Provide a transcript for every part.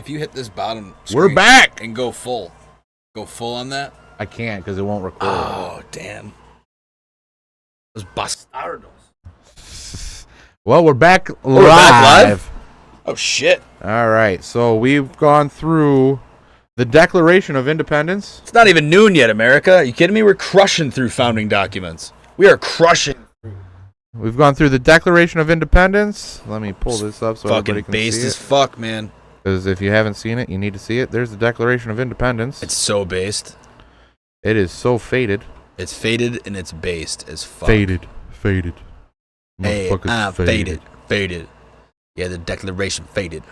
if you hit this bottom We're screen back! and go full on that. I can't because it won't record. Oh, damn. Those bastardos. Well, we're back live. We're back live? Oh, shit. All right, so we've gone through the Declaration of Independence. It's not even noon yet, America. Are you kidding me? We're crushing through founding documents. We are crushing. We've gone through the Declaration of Independence. Let me pull this up so everybody Fucking can see based it. as fuck, man. Because if you haven't seen it, you need to see it. There's the Declaration of Independence. It's so based. It is so faded. It's faded and it's based as fuck. Faded. Hey, Motherfuckers faded. Yeah, the Declaration faded.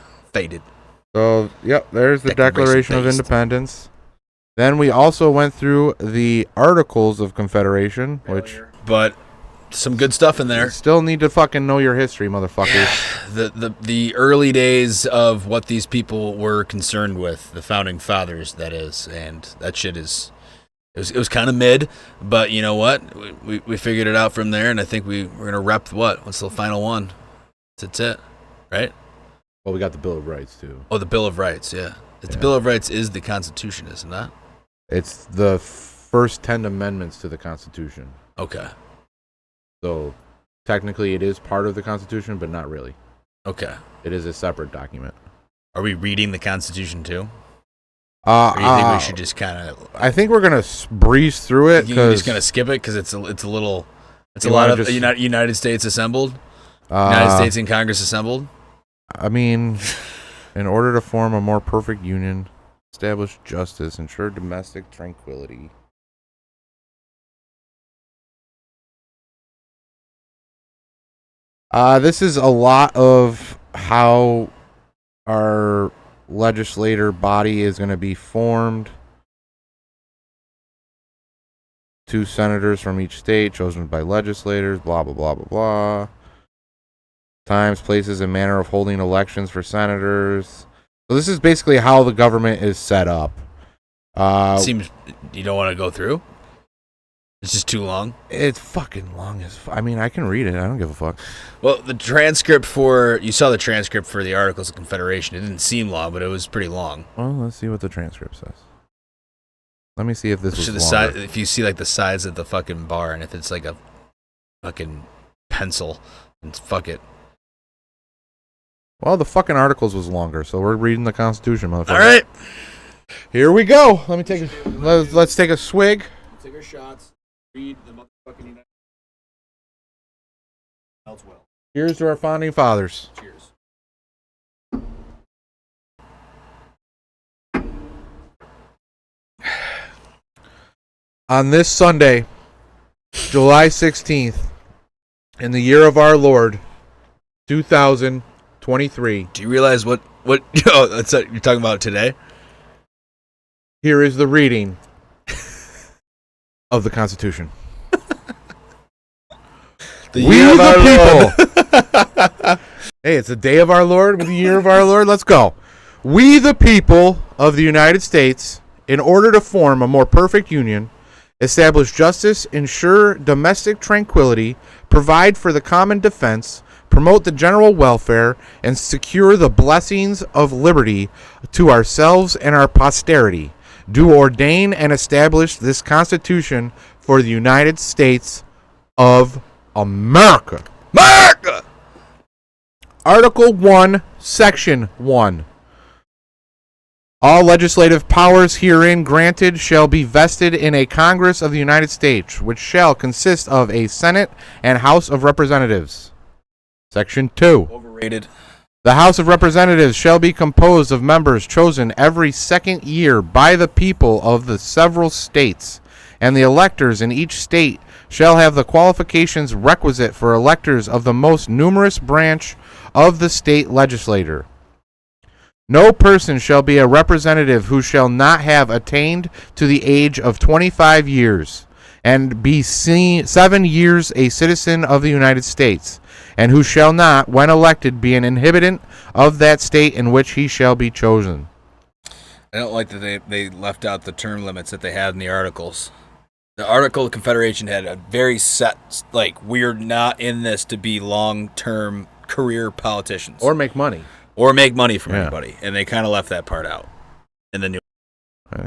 So, yep, there's the Declaration of based. Independence. Then we also went through the Articles of Confederation, which... But some good stuff in there. You still need to fucking know your history, motherfuckers. Yeah, the early days of what these people were concerned with, the founding fathers, that is, and that shit is... It was kind of mid, but you know what? We figured it out from there, and I think we're going to rep what? What's the final one? That's it, right? Well, we got the Bill of Rights, too. Oh, the Bill of Rights, yeah. The Bill of Rights is the Constitution, isn't that? It's the first 10 amendments to the Constitution. Okay. So, technically, it is part of the Constitution, but not really. Okay. It is a separate document. Are we reading the Constitution, too? Or do you think we should just kind of... I think we're going to breeze through it. You're just going to skip it because it's a lot of United States assembled? United States and Congress assembled? I mean, in order to form a more perfect union, establish justice, ensure domestic tranquility. This is a lot of how our legislator body is going to be formed. 2 senators from each state chosen by legislators, blah, blah, blah, blah, blah. Times, places, and manner of holding elections for senators. So this is basically how the government is set up. Seems you don't want to go through? It's just too long? It's fucking long as I mean, I can read it. I don't give a fuck. Well, you saw the transcript for the Articles of Confederation. It didn't seem long, but it was pretty long. Well, let's see what the transcript says. Let me see if this was longer. If you see like the size of the fucking bar, and if it's like a fucking pencil, and fuck it. Well, the fucking Articles was longer, so we're reading the Constitution, motherfucker. All right. Here we go. Let's take a swig. Take our shots. Read the motherfucking United States. Well. Cheers to our founding fathers. Cheers. On this Sunday, July 16th, in the year of our Lord, 2023. Do you realize what that's what you're talking about today? Here is the reading of the Constitution. We the people. Hey, it's the day of our Lord, the year of our Lord. Let's go. We the people of the United States, in order to form a more perfect union, establish justice, ensure domestic tranquility, provide for the common defense, promote the general welfare, and secure the blessings of liberty to ourselves and our posterity, do ordain and establish this Constitution for the United States of America. America! Article 1, Section 1. All legislative powers herein granted shall be vested in a Congress of the United States, which shall consist of a Senate and House of Representatives. Section 2. Overrated. The House of Representatives shall be composed of members chosen every second year by the people of the several states, and the electors in each state shall have the qualifications requisite for electors of the most numerous branch of the state legislature. No person shall be a representative who shall not have attained to the age of 25 years, and be 7 years a citizen of the United States, and who shall not, when elected, be an inhabitant of that state in which he shall be chosen. I don't like that they left out the term limits that they had in the Articles. The Article of Confederation had a very set, like, we're not in this to be long-term career politicians. Or make money. or make money from Yeah. anybody, and they kind of left that part out in the new.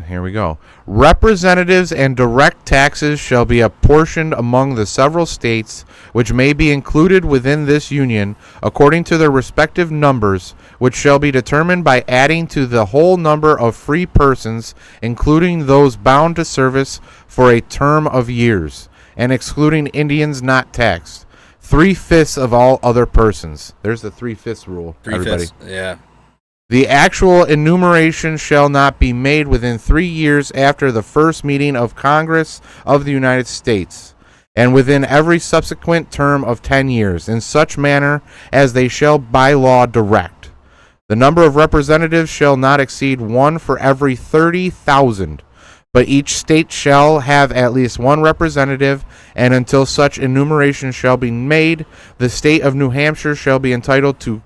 Here we go. Representatives and direct taxes shall be apportioned among the several states which may be included within this union according to their respective numbers, which shall be determined by adding to the whole number of free persons, including those bound to service for a term of years, and excluding Indians not taxed. 3/5 of all other persons. There's the 3/5 rule. 3/5, everybody. yeah. The actual enumeration shall not be made within 3 years after the first meeting of Congress of the United States, and within every subsequent term of 10 years, in such manner as they shall by law direct. The number of representatives shall not exceed 1 for every 30,000, but each state shall have at least 1 representative, and until such enumeration shall be made, the state of New Hampshire shall be entitled to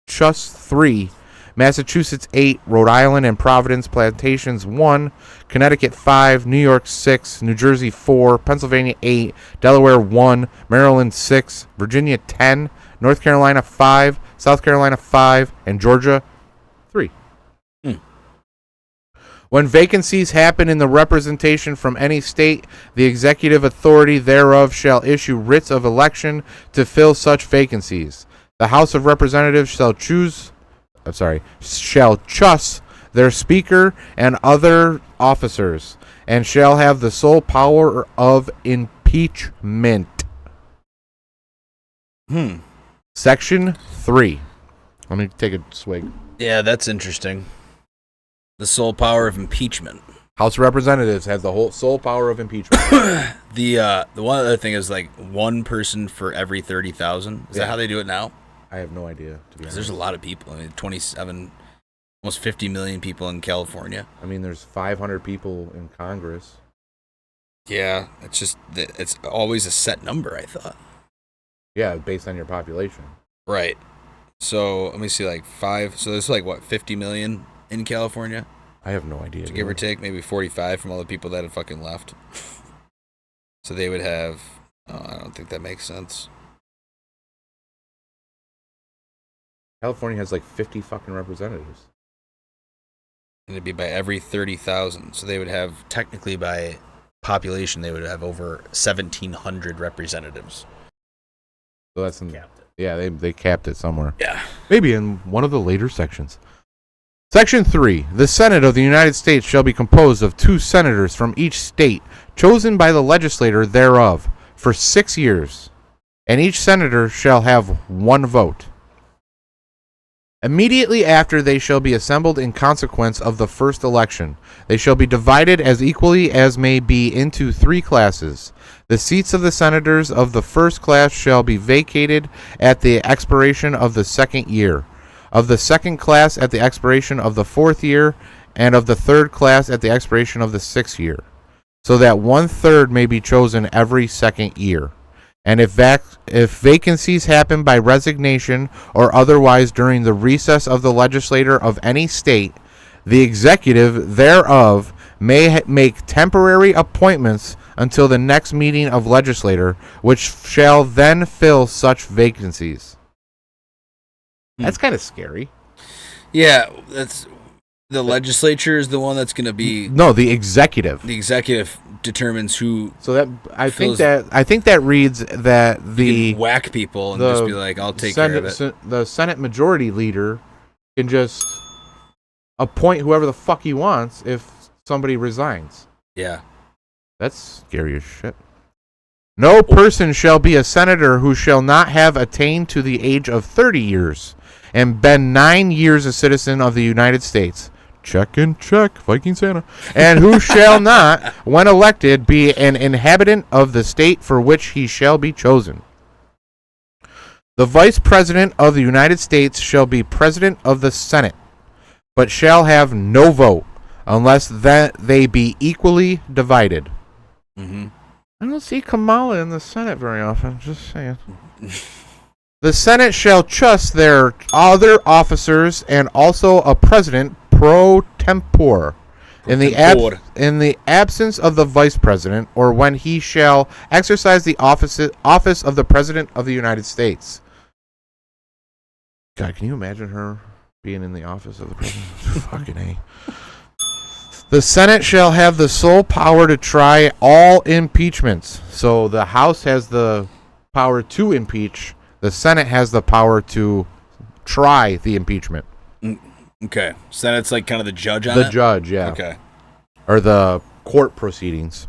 just 3, Massachusetts 8, Rhode Island and Providence Plantations 1, Connecticut 5, New York 6, New Jersey 4, Pennsylvania 8, Delaware 1, Maryland 6, Virginia 10, North Carolina 5, South Carolina 5, and Georgia 3. When vacancies happen in the representation from any state, the executive authority thereof shall issue writs of election to fill such vacancies. The House of Representatives shall choose their speaker and other officers, and shall have the sole power of impeachment. Section 3. Let me take a swig. Yeah, that's interesting. The sole power of impeachment. House of Representatives has the whole sole power of impeachment. The one other thing is like 1 person for every 30,000. Is that how they do it now? I have no idea, to be honest. There's a lot of people. I mean, 27, almost 50 million people in California. I mean, there's 500 people in Congress. Yeah, it's always a set number, I thought. Yeah, based on your population. Right. So let me see, like 5. So there's like what, 50 million in California? I have no idea. To give or take, maybe 45 from all the people that have fucking left. So they would have. Oh, I don't think that makes sense. California has like 50 fucking representatives. And it'd be by every 30,000. So they would have, technically by population, they would have over 1,700 representatives. So that's yeah, they capped it somewhere. Yeah. Maybe in one of the later sections. Section 3. The Senate of the United States shall be composed of 2 senators from each state, chosen by the legislator thereof, for 6 years, and each senator shall have 1 vote. Immediately after they shall be assembled in consequence of the first election, they shall be divided as equally as may be into 3 classes. The seats of the senators of the first class shall be vacated at the expiration of the 2nd year, of the 2nd class at the expiration of the 4th year, and of the 3rd class at the expiration of the 6th year, so that 1/3 may be chosen every 2nd year. And if vacancies happen by resignation or otherwise during the recess of the legislator of any state, the executive thereof may make temporary appointments until the next meeting of legislature, which shall then fill such vacancies. That's kind of scary. Yeah, that's the legislature is the one that's going to be. No, the executive. The executive determines who. So that I think that reads that the whack people and just be like, "I'll take care of it." The Senate Majority Leader can just appoint whoever the fuck he wants if somebody resigns. Yeah, that's scary as shit. No person shall be a senator who shall not have attained to the age of 30 years and been 9 years a citizen of the United States. Check and check, Viking Santa. And who shall not, when elected, be an inhabitant of the state for which he shall be chosen. The Vice President of the United States shall be President of the Senate, but shall have no vote, unless that they be equally divided. Mm-hmm. I don't see Kamala in the Senate very often, just saying. The Senate shall trust their other officers and also a president pro tempore in the absence of the vice president, or when he shall exercise the office of the President of the United States. God, can you imagine her being in the office of the president. Fucking A. The Senate shall have the sole power to try all impeachments. So the House has the power to impeach. The Senate has the power to try the impeachment. Okay. Senate's like kind of the judge on The it? judge, yeah. Okay. Or the court proceedings.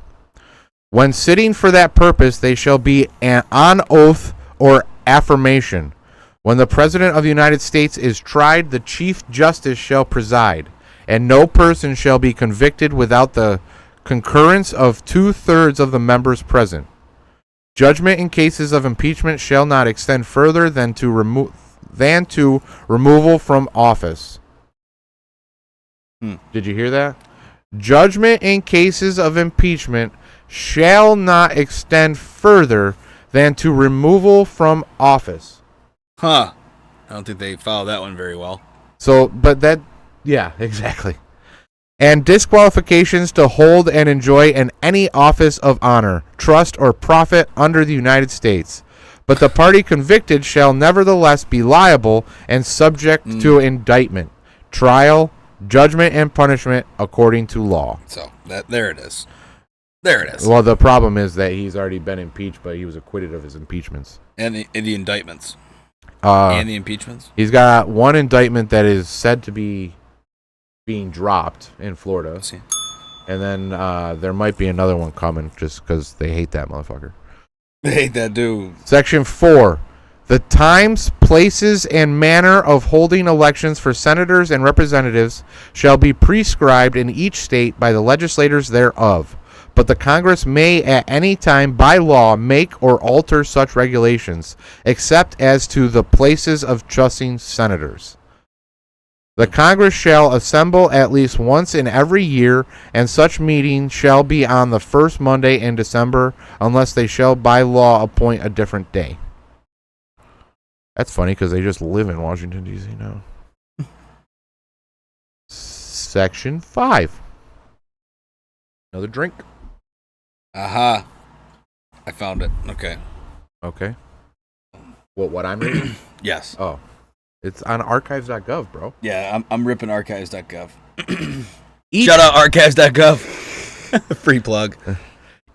When sitting for that purpose, they shall be on oath or affirmation. When the President of the United States is tried, the Chief Justice shall preside, and no person shall be convicted without the concurrence of 2/3 of the members present. Judgment in cases of impeachment shall not extend further than to removal from office. Did you hear that? Judgment in cases of impeachment shall not extend further than to removal from office. Huh. I don't think they follow that one very well. So, but that, yeah, exactly. And disqualifications to hold and enjoy in any office of honor, trust, or profit under the United States. But the party convicted shall nevertheless be liable and subject to indictment, trial, judgment, and punishment according to law. So, there it is. There it is. Well, the problem is that he's already been impeached, but he was acquitted of his impeachments. And the indictments. And the impeachments? He's got one indictment that is said to be being dropped in Florida. And then there might be another one coming just because they hate that motherfucker. They hate that dude. Section 4. The times, places, and manner of holding elections for senators and representatives shall be prescribed in each state by the legislators thereof. But the Congress may at any time by law make or alter such regulations, except as to the places of choosing senators. The Congress shall assemble at least once in every year, and such meeting shall be on the first Monday in December, unless they shall by law appoint a different day. That's funny because they just live in Washington, D.C. now. Section 5. Another drink. Aha. I found it. Okay. Okay. What I'm reading? Yes. Oh. It's on archives.gov, bro. Yeah, I'm ripping archives.gov. Each, Shout out archives.gov. Free plug.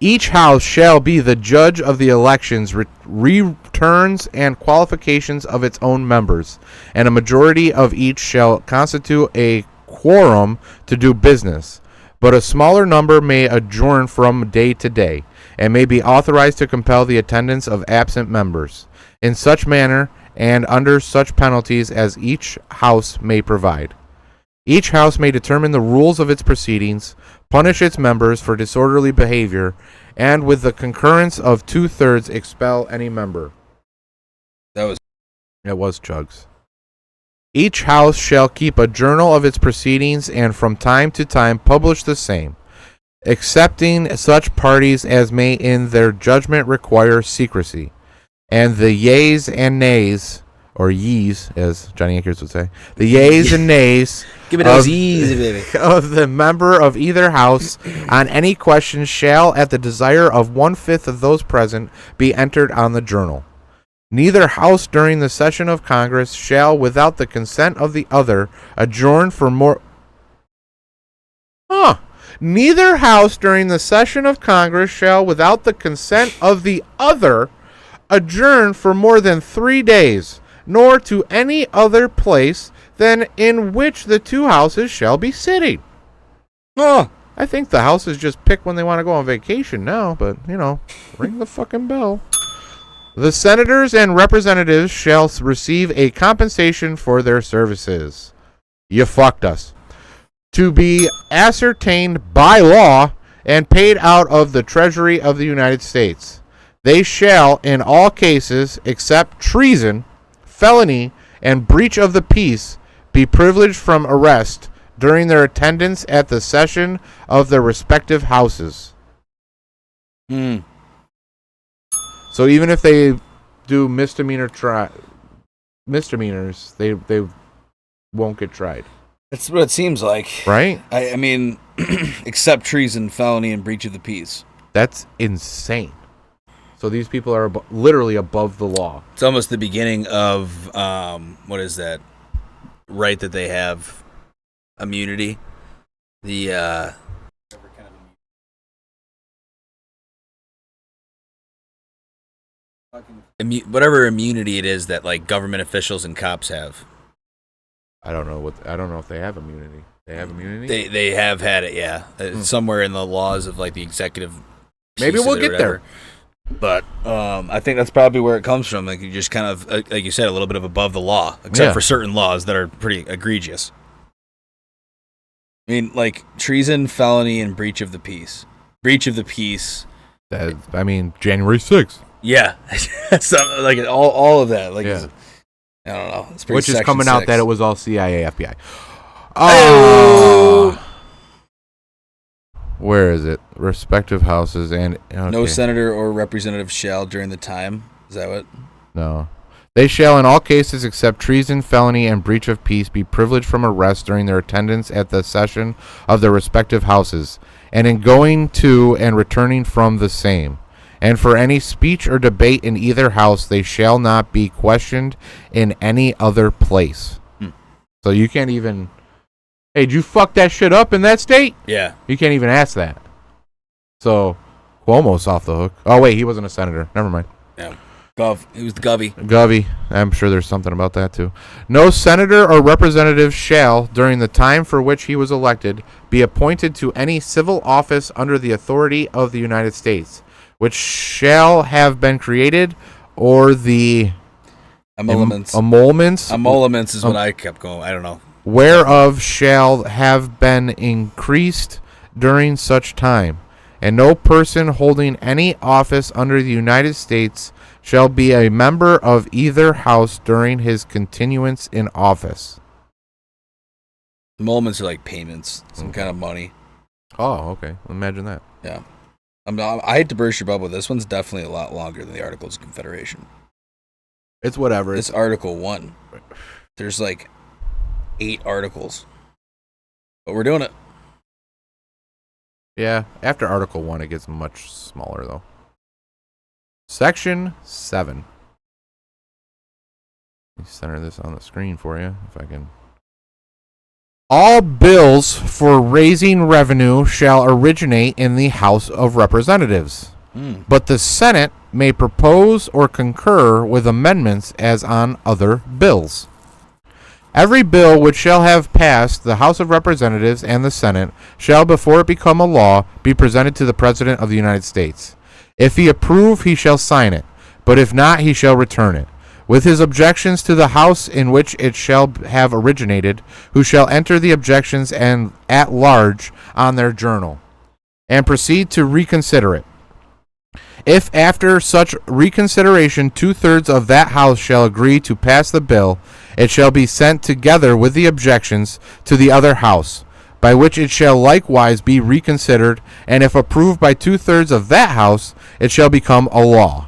Each house shall be the judge of the elections, returns, and qualifications of its own members, and a majority of each shall constitute a quorum to do business. But a smaller number may adjourn from day to day, and may be authorized to compel the attendance of absent members, in such manner and under such penalties as each house may provide. Each house may determine the rules of its proceedings, punish its members for disorderly behavior, and with the concurrence of 2/3 expel any member. It was Chugs. Each house shall keep a journal of its proceedings and from time to time publish the same, excepting such parties as may in their judgment require secrecy. And the yeas and nays, or yees, as Johnny Akers would say, the yeas and nays Give me those easy, baby. of the member of either house on any question shall, at the desire of 1/5 of those present, be entered on the journal. Neither house during the session of Congress shall, without the consent of the other, adjourn for more... Neither house during the session of Congress shall, without the consent of the other, adjourn for more than 3 days, nor to any other place than in which the two houses shall be sitting. I think the houses just pick when they want to go on vacation now, but, ring the fucking bell. The senators and representatives shall receive a compensation for their services. You fucked us. To be ascertained by law and paid out of the Treasury of the United States. They shall, in all cases, except treason, felony, and breach of the peace, be privileged from arrest during their attendance at the session of their respective houses. So even if they do misdemeanors, they won't get tried. That's what it seems like. Right? I mean, except treason, felony, and breach of the peace. That's insane. So these people are literally above the law. It's almost the beginning of, what is that? right that they have immunity. The whatever immunity it is that like government officials and cops have. I don't know if they have immunity. They have immunity? They have had it, yeah. Somewhere in the laws of like the executive. Maybe we'll get there. But I think that's probably where it comes from. Like you just kind of, like you said, a little bit of above the law, except for certain laws that are pretty egregious. I mean, like treason, felony, and breach of the peace. Breach of the peace. January 6th. Yeah, so, like all of that. Like, I don't know. It's which is coming 6. out that it was all CIA, FBI. Oh. Where is it? Respective houses and no senator or representative shall during the time. Is that what? No. They shall in all cases except treason, felony, and breach of peace be privileged from arrest during their attendance at the session of their respective houses, and in going to and returning from the same. And for any speech or debate in either house, they shall not be questioned in any other place. So you can't even... Hey, did you fuck that shit up in that state? Yeah. You can't even ask that. So, Cuomo's off the hook. Oh, wait, he wasn't a senator. Never mind. Yeah. He was the Govey. Govey. I'm sure there's something about that, too. No senator or representative shall, during the time for which he was elected, be appointed to any civil office under the authority of the United States, which shall have been created, or the... Emoluments. Emoluments is what I kept going. I don't know. Whereof shall have been increased during such time, and no person holding any office under the United States shall be a member of either house during his continuance in office. Emoluments are like payments, some kind of money. Oh, okay. Imagine that. Yeah. I hate to burst your bubble. This one's definitely a lot longer than the Articles of Confederation. It's whatever. It's Article 1. There's like 8 articles. But we're doing it. Yeah, after Article 1, it gets much smaller, though. Section 7. Let me center this on the screen for you, if I can. All bills for raising revenue shall originate in the House of Representatives. But the Senate may propose or concur with amendments as on other bills. Every bill which shall have passed the House of Representatives and the Senate shall, before it become a law, be presented to the President of the United States. If he approve, he shall sign it, but if not, he shall return it, with his objections to the House in which it shall have originated, who shall enter the objections and at large on their journal, and proceed to reconsider it. If after such reconsideration 2/3 of that House shall agree to pass the bill, it shall be sent together with the objections to the other House, by which it shall likewise be reconsidered, and if approved by 2/3 of that House, it shall become a law.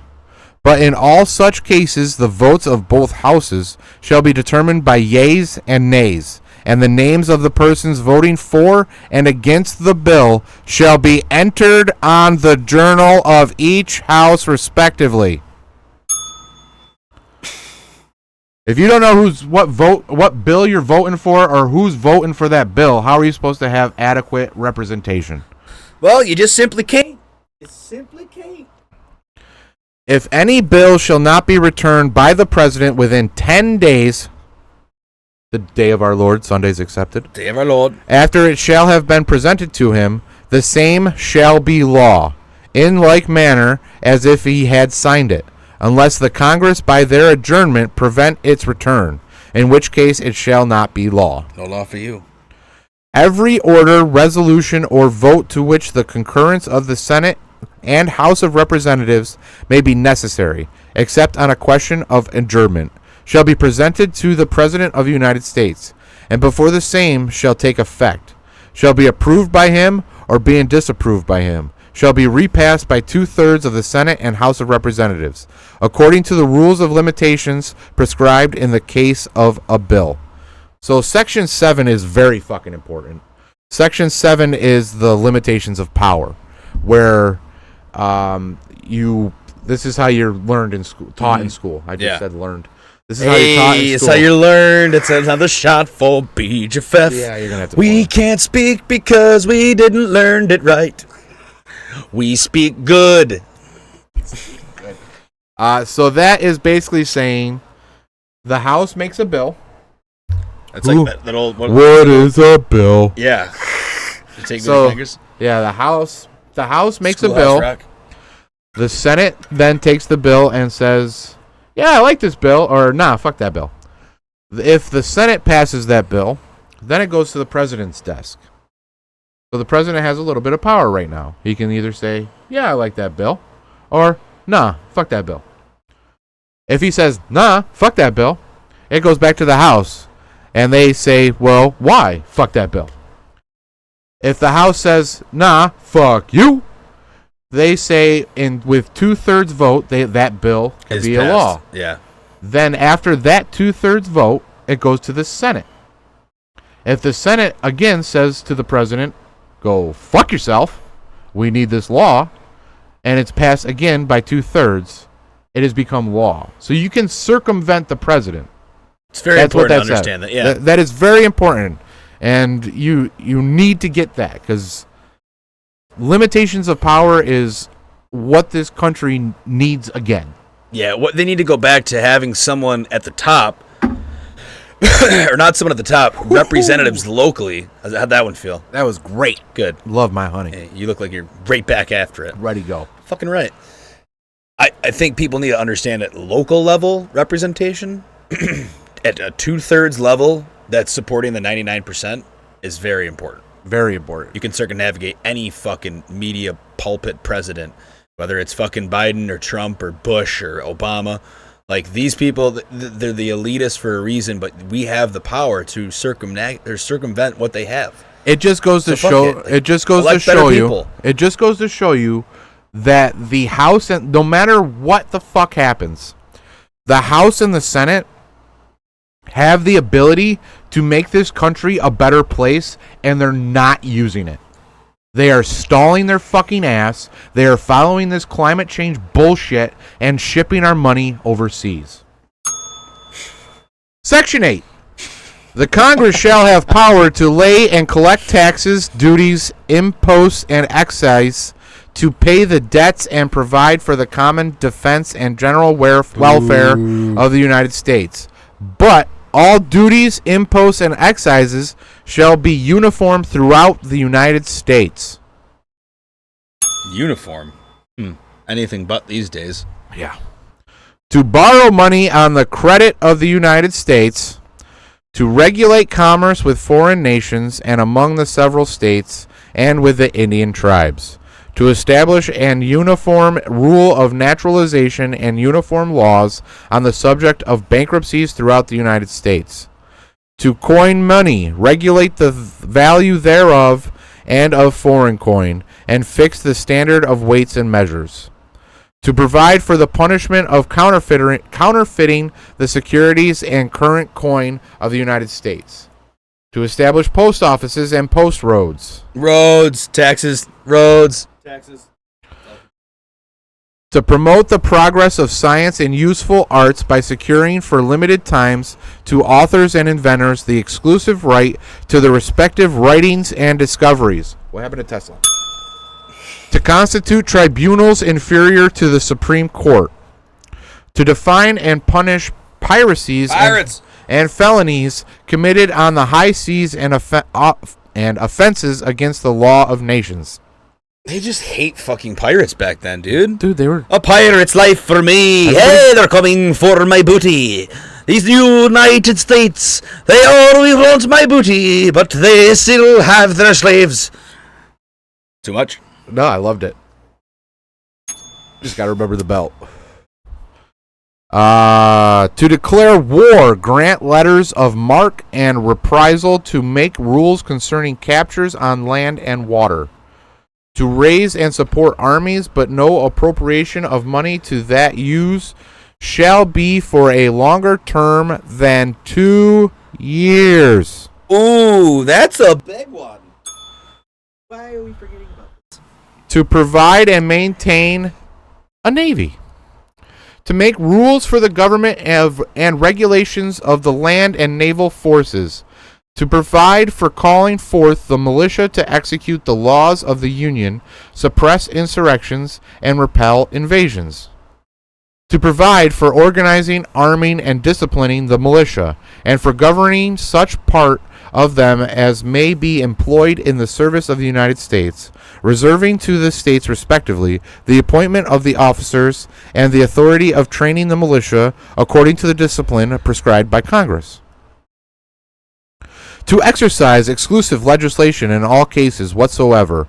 But in all such cases the votes of both Houses shall be determined by yeas and nays, and the names of the persons voting for and against the bill shall be entered on the journal of each House respectively. If you don't know what bill you're voting for, or who's voting for that bill, how are you supposed to have adequate representation? Well, you just simply can't. You simply can't. If any bill shall not be returned by the President within 10 days, the day of our Lord, Sundays accepted, day of our Lord, after it shall have been presented to him, the same shall be law, in like manner as if he had signed it, unless the Congress by their adjournment prevent its return, in which case it shall not be law. No law for you. Every order, resolution, or vote to which the concurrence of the Senate and House of Representatives may be necessary, except on a question of adjournment, shall be presented to the President of the United States, and before the same shall take effect, shall be approved by him or being disapproved by him, shall be repassed by 2/3 of the Senate and House of Representatives, according to the rules of limitations prescribed in the case of a bill. So Section 7 is very fucking important. Section 7 is the limitations of power, where this is how you're learned in school, taught in school. I just said learned. This is how you're taught in It's school. how you learned. It's another shot for BJFF. Yeah, you're gonna have to. We can't speak because we didn't learn it right. We speak good. So that is basically saying the House makes a bill. That's like that old. What is a bill? Yeah. You take So- fingers. Yeah, the House makes a Schoolhouse bill. Rock. The Senate then takes the bill and says, "Yeah, I like this bill," or "Nah, fuck that bill." If the Senate passes that bill, then it goes to the president's desk. So the president has a little bit of power right now. He can either say, "Yeah, I like that bill," or "Nah, fuck that bill." If he says, "Nah, fuck that bill," it goes back to the House, and they say, "Well, why fuck that bill?" If the House says, "Nah, fuck you," they say, with 2/3 vote, that bill can be a law. Yeah. Then after that 2/3 vote, it goes to the Senate. If the Senate again says to the president, "Go fuck yourself, we need this law," and it's passed again by 2/3, it has become law. So you can circumvent the president. It's very important to understand that. Yeah. That is very important, and you need to get that, because limitations of power is what this country needs again. Yeah, what they need to go back to having someone at the top, or not someone at the top, representatives locally. How'd that one feel? That was great. Good. Love my honey. Hey, you look like you're right back after it. Ready to go. Fucking right. I think people need to understand at local level representation, at a 2/3 level that's supporting the 99% is very important. Very important. You can circumnavigate any fucking media pulpit president, whether it's fucking Biden or Trump or Bush or Obama. Like, these people, they're the elitists for a reason, but we have the power to circumvent what they have. It just goes to show. It just goes to show you. It just goes to show you that the House, and no matter what the fuck happens, the House and the Senate have the ability to make this country a better place, and they're not using it. They are stalling their fucking ass. They are following this climate change bullshit and shipping our money overseas. Section 8. The Congress shall have power to lay and collect taxes, duties, imposts, and excise, to pay the debts and provide for the common defense and general welfare of the United States. But all duties, imposts, and excises shall be uniform throughout the United States. Uniform? Anything but these days. Yeah. To borrow money on the credit of the United States, to regulate commerce with foreign nations and among the several states and with the Indian tribes, to establish an uniform rule of naturalization and uniform laws on the subject of bankruptcies throughout the United States, to coin money, regulate the value thereof and of foreign coin, and fix the standard of weights and measures, to provide for the punishment of counterfeiting the securities and current coin of the United States, to establish post offices and post roads. Taxes. To promote the progress of science and useful arts by securing for limited times to authors and inventors the exclusive right to the respective writings and discoveries. What happened to Tesla? To constitute tribunals inferior to the Supreme Court. To define and punish piracies and felonies committed on the high seas and offenses against the law of nations. They just hate fucking pirates back then, dude. Dude, they were... A pirate's life for me. Hey, they're coming for my booty. These United States, they always want my booty, but they still have their slaves. Too much? No, I loved it. Just got to remember the belt. To declare war, grant letters of marque and reprisal, to make rules concerning captures on land and water. To raise and support armies, but no appropriation of money to that use shall be for a longer term than 2 years. Ooh, that's a big one. Why are we forgetting about this? To provide and maintain a navy. to make rules for the government and regulations of the land and naval forces, to provide for calling forth the militia to execute the laws of the Union, suppress insurrections, and repel invasions, to provide for organizing, arming, and disciplining the militia, and for governing such part of them as may be employed in the service of the United States, reserving to the states respectively the appointment of the officers and the authority of training the militia according to the discipline prescribed by Congress. To exercise exclusive legislation in all cases whatsoever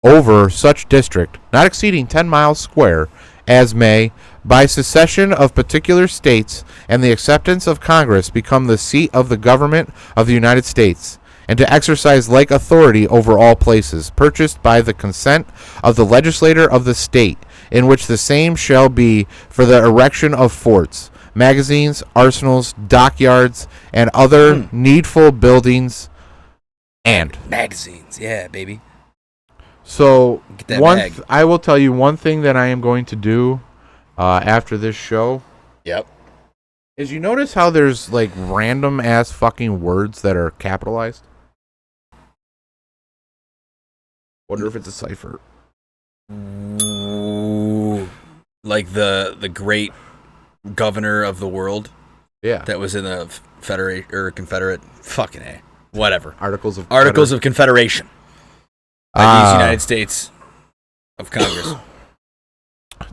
over such district, not exceeding 10 miles square, as may, by secession of particular states and the acceptance of Congress, become the seat of the government of the United States, and to exercise like authority over all places, purchased by the consent of the legislator of the state, in which the same shall be for the erection of forts, magazines, arsenals, dockyards, and other needful buildings, and magazines. Yeah, baby. So bag. I will tell you one thing that I am going to do after this show. Yep. Is you notice how there's like random ass fucking words that are capitalized? Wonder if it's a cipher. Ooh, like the great governor of the world. Yeah. That was in the Confederate. Fucking A. Whatever. Articles of Confederation. By these United States of Congress.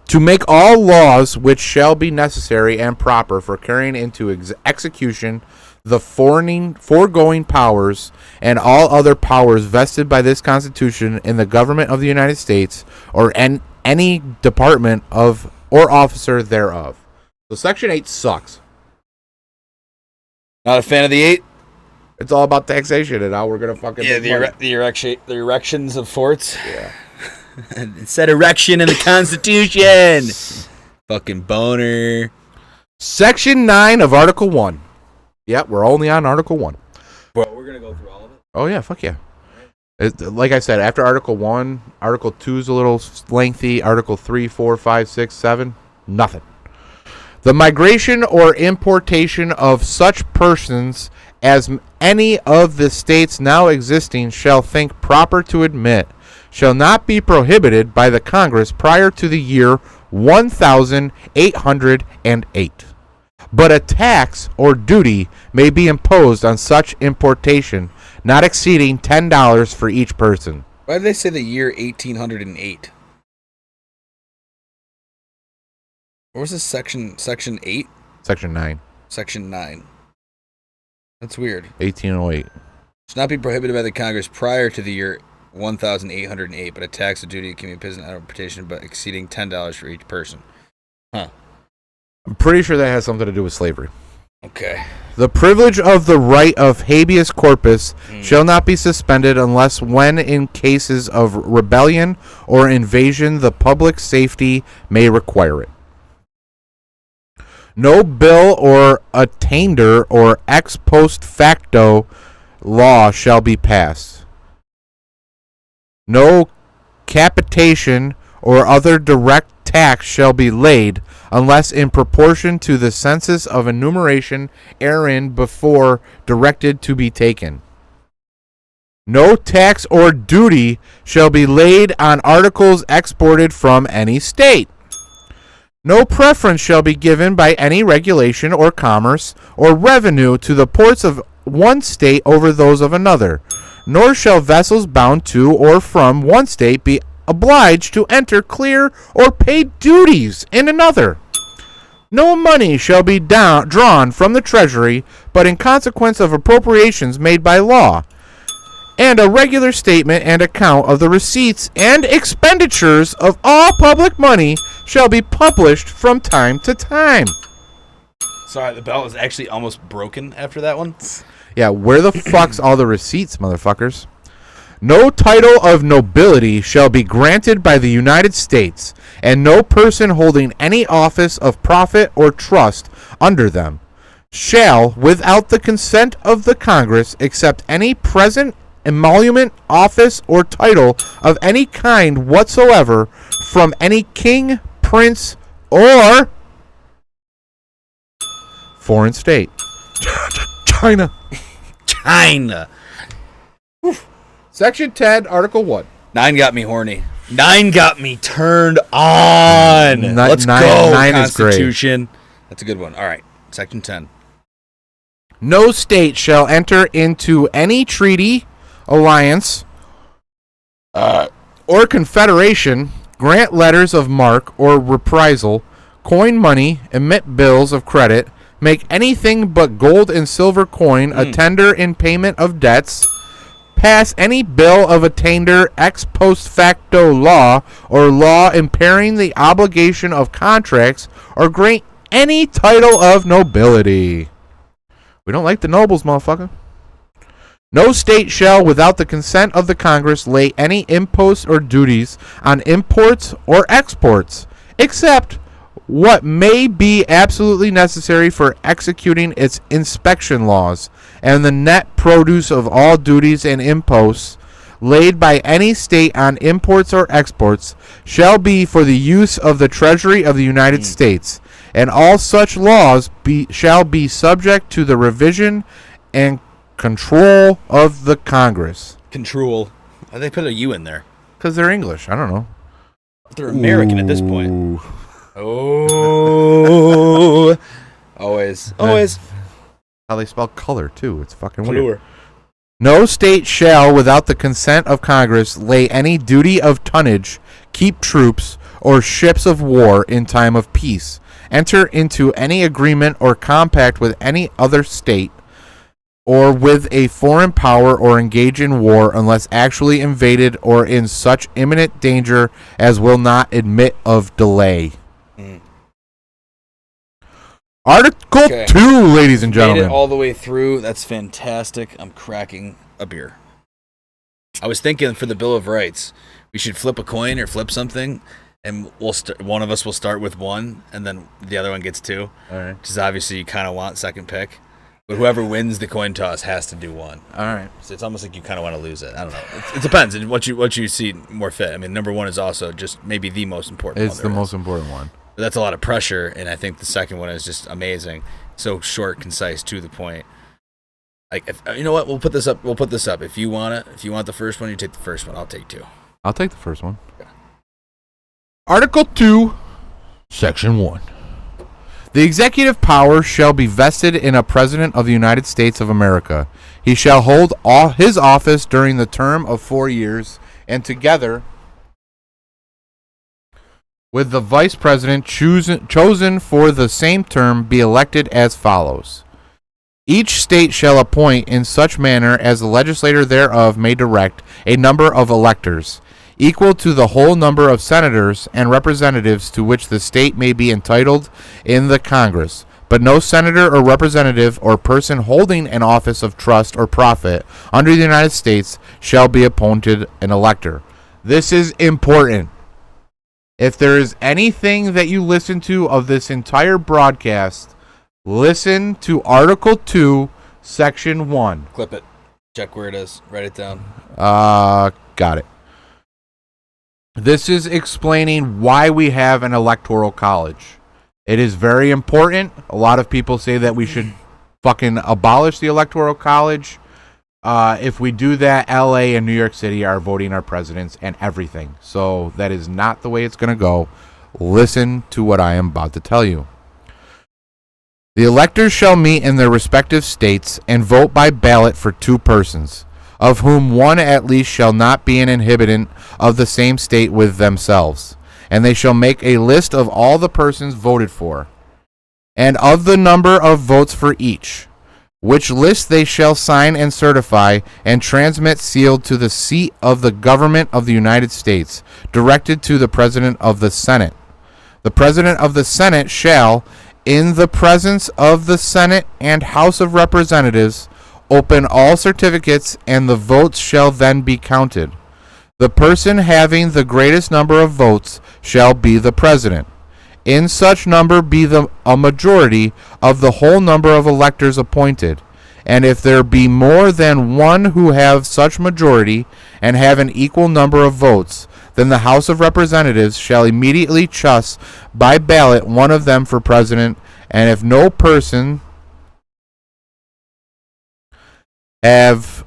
To make all laws which shall be necessary and proper for carrying into execution the foregoing powers and all other powers vested by this Constitution in the government of the United States or any department of or officer thereof. So Section 8 sucks. Not a fan of the 8? It's all about taxation and how we're going to fucking make money. The erections of forts. Yeah. It said erection in the Constitution. Fucking boner. Section 9 of Article 1. Yep, we're only on Article 1. Well, we're going to go through all of it? Oh, yeah, fuck yeah. Like I said, after Article 1, Article 2 is a little lengthy. Article 3, 4, 5, 6, 7, nothing. The migration or importation of such persons as any of the states now existing shall think proper to admit shall not be prohibited by the Congress prior to the year 1808. But a tax or duty may be imposed on such importation, not exceeding $10 for each person. Why did they say the year 1808? What was this section? Section 8? Section 9. Section 9. That's weird. 1808. Should not be prohibited by the Congress prior to the year 1808, but a tax or duty can be imposed on importation, but exceeding $10 for each person. Huh. I'm pretty sure that has something to do with slavery. Okay. The privilege of the right of habeas corpus shall not be suspended unless when in cases of rebellion or invasion the public safety may require it. No bill or attainder or ex post facto law shall be passed. No capitation or other direct tax shall be laid unless in proportion to the census of enumeration herein before directed to be taken. No tax or duty shall be laid on articles exported from any state. No preference shall be given by any regulation or commerce or revenue to the ports of one state over those of another, nor shall vessels bound to or from one state be obliged to enter, clear, or pay duties in another. No money shall be drawn from the treasury, but in consequence of appropriations made by law, and a regular statement and account of the receipts and expenditures of all public money shall be published from time to time. Sorry, the bell was actually almost broken after that one. Yeah, where the fuck's all the receipts, motherfuckers? No title of nobility shall be granted by the United States, and no person holding any office of profit or trust under them shall, without the consent of the Congress, accept any present emolument, office, or title of any kind whatsoever from any king, prince, or foreign state. China. China. Section 10, Article 1. 9 got me horny. 9 got me turned on. Let's go, nine is great. Constitution. That's a good one. All right, Section 10. No state shall enter into any treaty, alliance, or confederation, grant letters of marque or reprisal, coin money, emit bills of credit, make anything but gold and silver coin a tender in payment of debts, pass any bill of attainder ex post facto law or law impairing the obligation of contracts, or grant any title of nobility. We don't like the nobles, motherfucker. No state shall, without the consent of the Congress, lay any imposts or duties on imports or exports, except what may be absolutely necessary for executing its inspection laws, and the net produce of all duties and imposts laid by any state on imports or exports shall be for the use of the Treasury of the United States, and all such laws shall be subject to the revision and control of the Congress. Control. Why they put a U in there? Because they're English. I don't know. They're American at this point. Oh. Always. How they spell color, too. It's fucking Color. weird. No state shall, without the consent of Congress, lay any duty of tonnage, keep troops, or ships of war in time of peace, enter into any agreement or compact with any other state, or with a foreign power, or engage in war unless actually invaded or in such imminent danger as will not admit of delay. Article 2, ladies and gentlemen. Made it all the way through. That's fantastic. I'm cracking a beer. I was thinking for the Bill of Rights, we should flip a coin or flip something, and one of us will start with 1, and then the other one gets 2. All right. Because obviously you kind of want second pick. But whoever wins the coin toss has to do 1. All right. So it's almost like you kind of want to lose it. I don't know. It depends on what you see more fit. I mean, number 1 is also just maybe the most important one. It's the most important one. But that's a lot of pressure, and I think the second one is just amazing. So short, concise, to the point. Like, you know what? We'll put this up. If you want it, if you want the first one, you take the first one. I'll take 2. I'll take the first one. Okay. Article 2, Section 1. The executive power shall be vested in a President of the United States of America. He shall hold his office during the term of 4 years, and together with the Vice President chosen for the same term, be elected as follows. Each state shall appoint in such manner as the legislator thereof may direct a number of electors, equal to the whole number of senators and representatives to which the state may be entitled in the Congress. But no senator or representative or person holding an office of trust or profit under the United States shall be appointed an elector. This is important. If there is anything that you listen to of this entire broadcast, listen to Article 2, Section 1. Clip it. Check where it is. Write it down. Got it. This is explaining why we have an electoral college. It is very important. A lot of people say that we should fucking abolish the electoral college. If we do that, LA and New York City are voting our presidents and everything. So that is not the way it's going to go. Listen to what I am about to tell you. The electors shall meet in their respective states and vote by ballot for 2 persons, of whom one at least shall not be an inhabitant of the same state with themselves. And they shall make a list of all the persons voted for, and of the number of votes for each, which list they shall sign and certify and transmit sealed to the seat of the government of the United States, directed to the President of the Senate. The President of the Senate shall, in the presence of the Senate and House of Representatives, open all certificates, and the votes shall then be counted. The person having the greatest number of votes shall be the President. In such number be a majority of the whole number of electors appointed, And if there be more than one who have such majority and have an equal number of votes, then the House of Representatives shall immediately choose by ballot one of them for president, and if no person have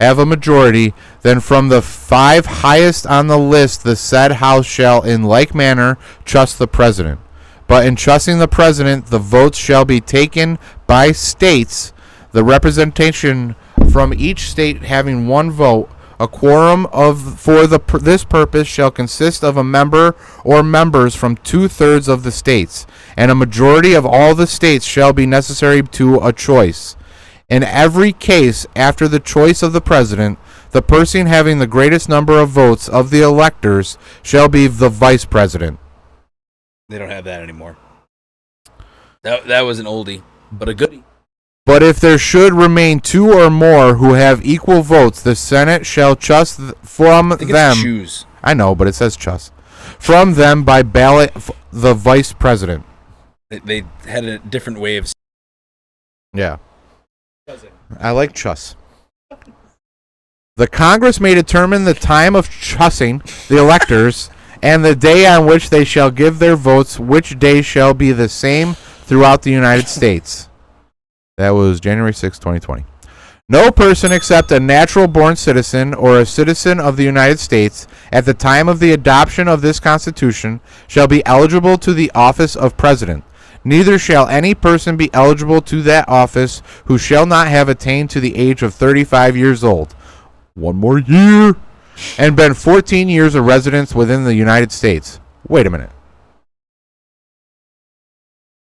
a majority, then from the 5 highest on the list the said House shall in like manner choose the president. But in choosing the president, the votes shall be taken by states, the representation from each state having one vote. A quorum for this purpose shall consist of a member or members from 2/3 of the states, and a majority of all the states shall be necessary to a choice. In every case, after the choice of the president, the person having the greatest number of votes of the electors shall be the vice president. They don't have that anymore. That was an oldie, but a goodie. But if there should remain 2 or more who have equal votes, the Senate shall choose from them. Choose. I know, but it says choose. From them by ballot the vice president. They had a different way of. Yeah. I like choose. The Congress may determine the time of choosing the electors and the day on which they shall give their votes, which day shall be the same throughout the United States. That was January 6, 2020. No person except a natural-born citizen or a citizen of the United States at the time of the adoption of this Constitution shall be eligible to the office of President. Neither shall any person be eligible to that office who shall not have attained to the age of 35 years old. One more year. And been 14 years a residence within the United States. Wait a minute.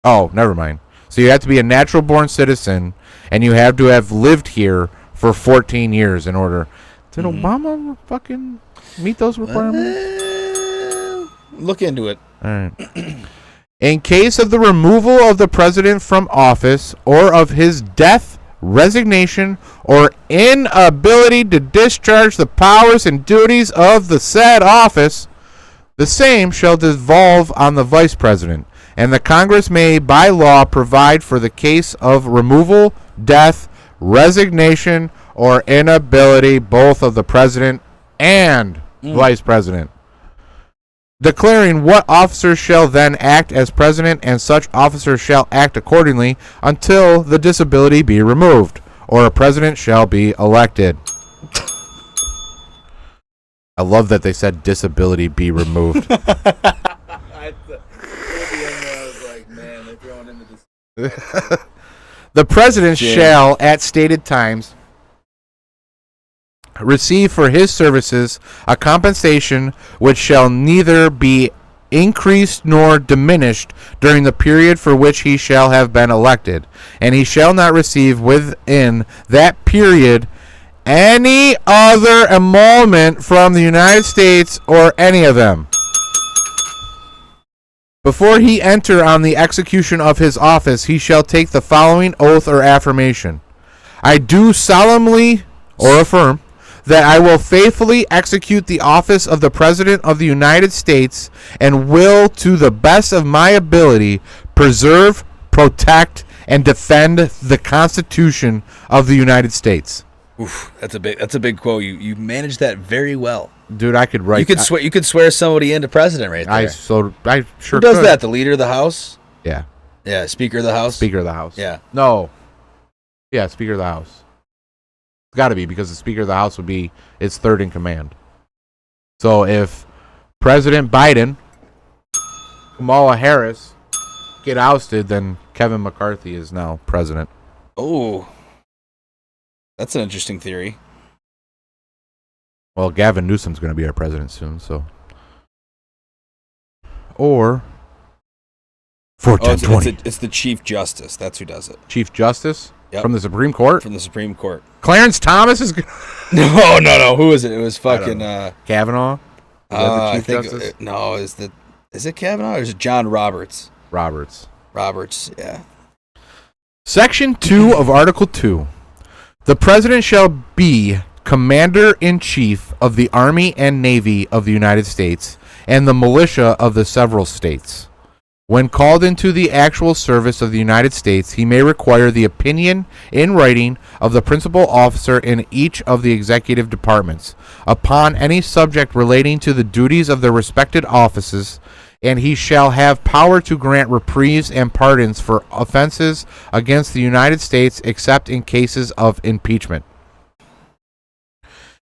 Oh, never mind. So you have to be a natural-born citizen, and you have to have lived here for 14 years in order. Did Obama fucking meet those requirements? Look into it. All right. In case of the removal of the president from office or of his death, resignation, or inability to discharge the powers and duties of the said office, the same shall devolve on the vice president. And the Congress may, by law, provide for the case of removal, death, resignation, or inability both of the president and vice president, declaring what officer shall then act as president, and such officer shall act accordingly until the disability be removed, or a president shall be elected. I love that they said disability be removed. The president shall, at stated times, receive for his services a compensation which shall neither be increased nor diminished during the period for which he shall have been elected, and he shall not receive within that period any other emolument from the United States or any of them. Before he enter on the execution of his office, he shall take the following oath or affirmation. I do solemnly or affirm that I will faithfully execute the office of the President of the United States and will, to the best of my ability, preserve, protect, and defend the Constitution of the United States. Oof, that's a big quote. You managed that very well. Dude, I could write. You could swear somebody into president right there. I sure Who does that? The leader of the House? Yeah. Yeah, Speaker of the House? Speaker of the House. Yeah. No. Yeah, Speaker of the House. It's got to be, because the Speaker of the House would be its third in command. So if President Biden, Kamala Harris get ousted, then Kevin McCarthy is now president. Oh. That's an interesting theory. Well, Gavin Newsom's going to be our president soon, so. Or 41020. It's the Chief Justice. That's who does it. Chief Justice? Yep. From the Supreme Court? From the Supreme Court. Clarence Thomas is... No. Who is it? It was fucking... Kavanaugh? I think... No, is it Kavanaugh or is it John Roberts? Roberts, yeah. Section 2 of Article 2. The President shall be Commander-in-Chief of the Army and Navy of the United States and the militia of the several states. When called into the actual service of the United States, he may require the opinion in writing of the principal officer in each of the executive departments upon any subject relating to the duties of their respective offices, and he shall have power to grant reprieves and pardons for offenses against the United States except in cases of impeachment.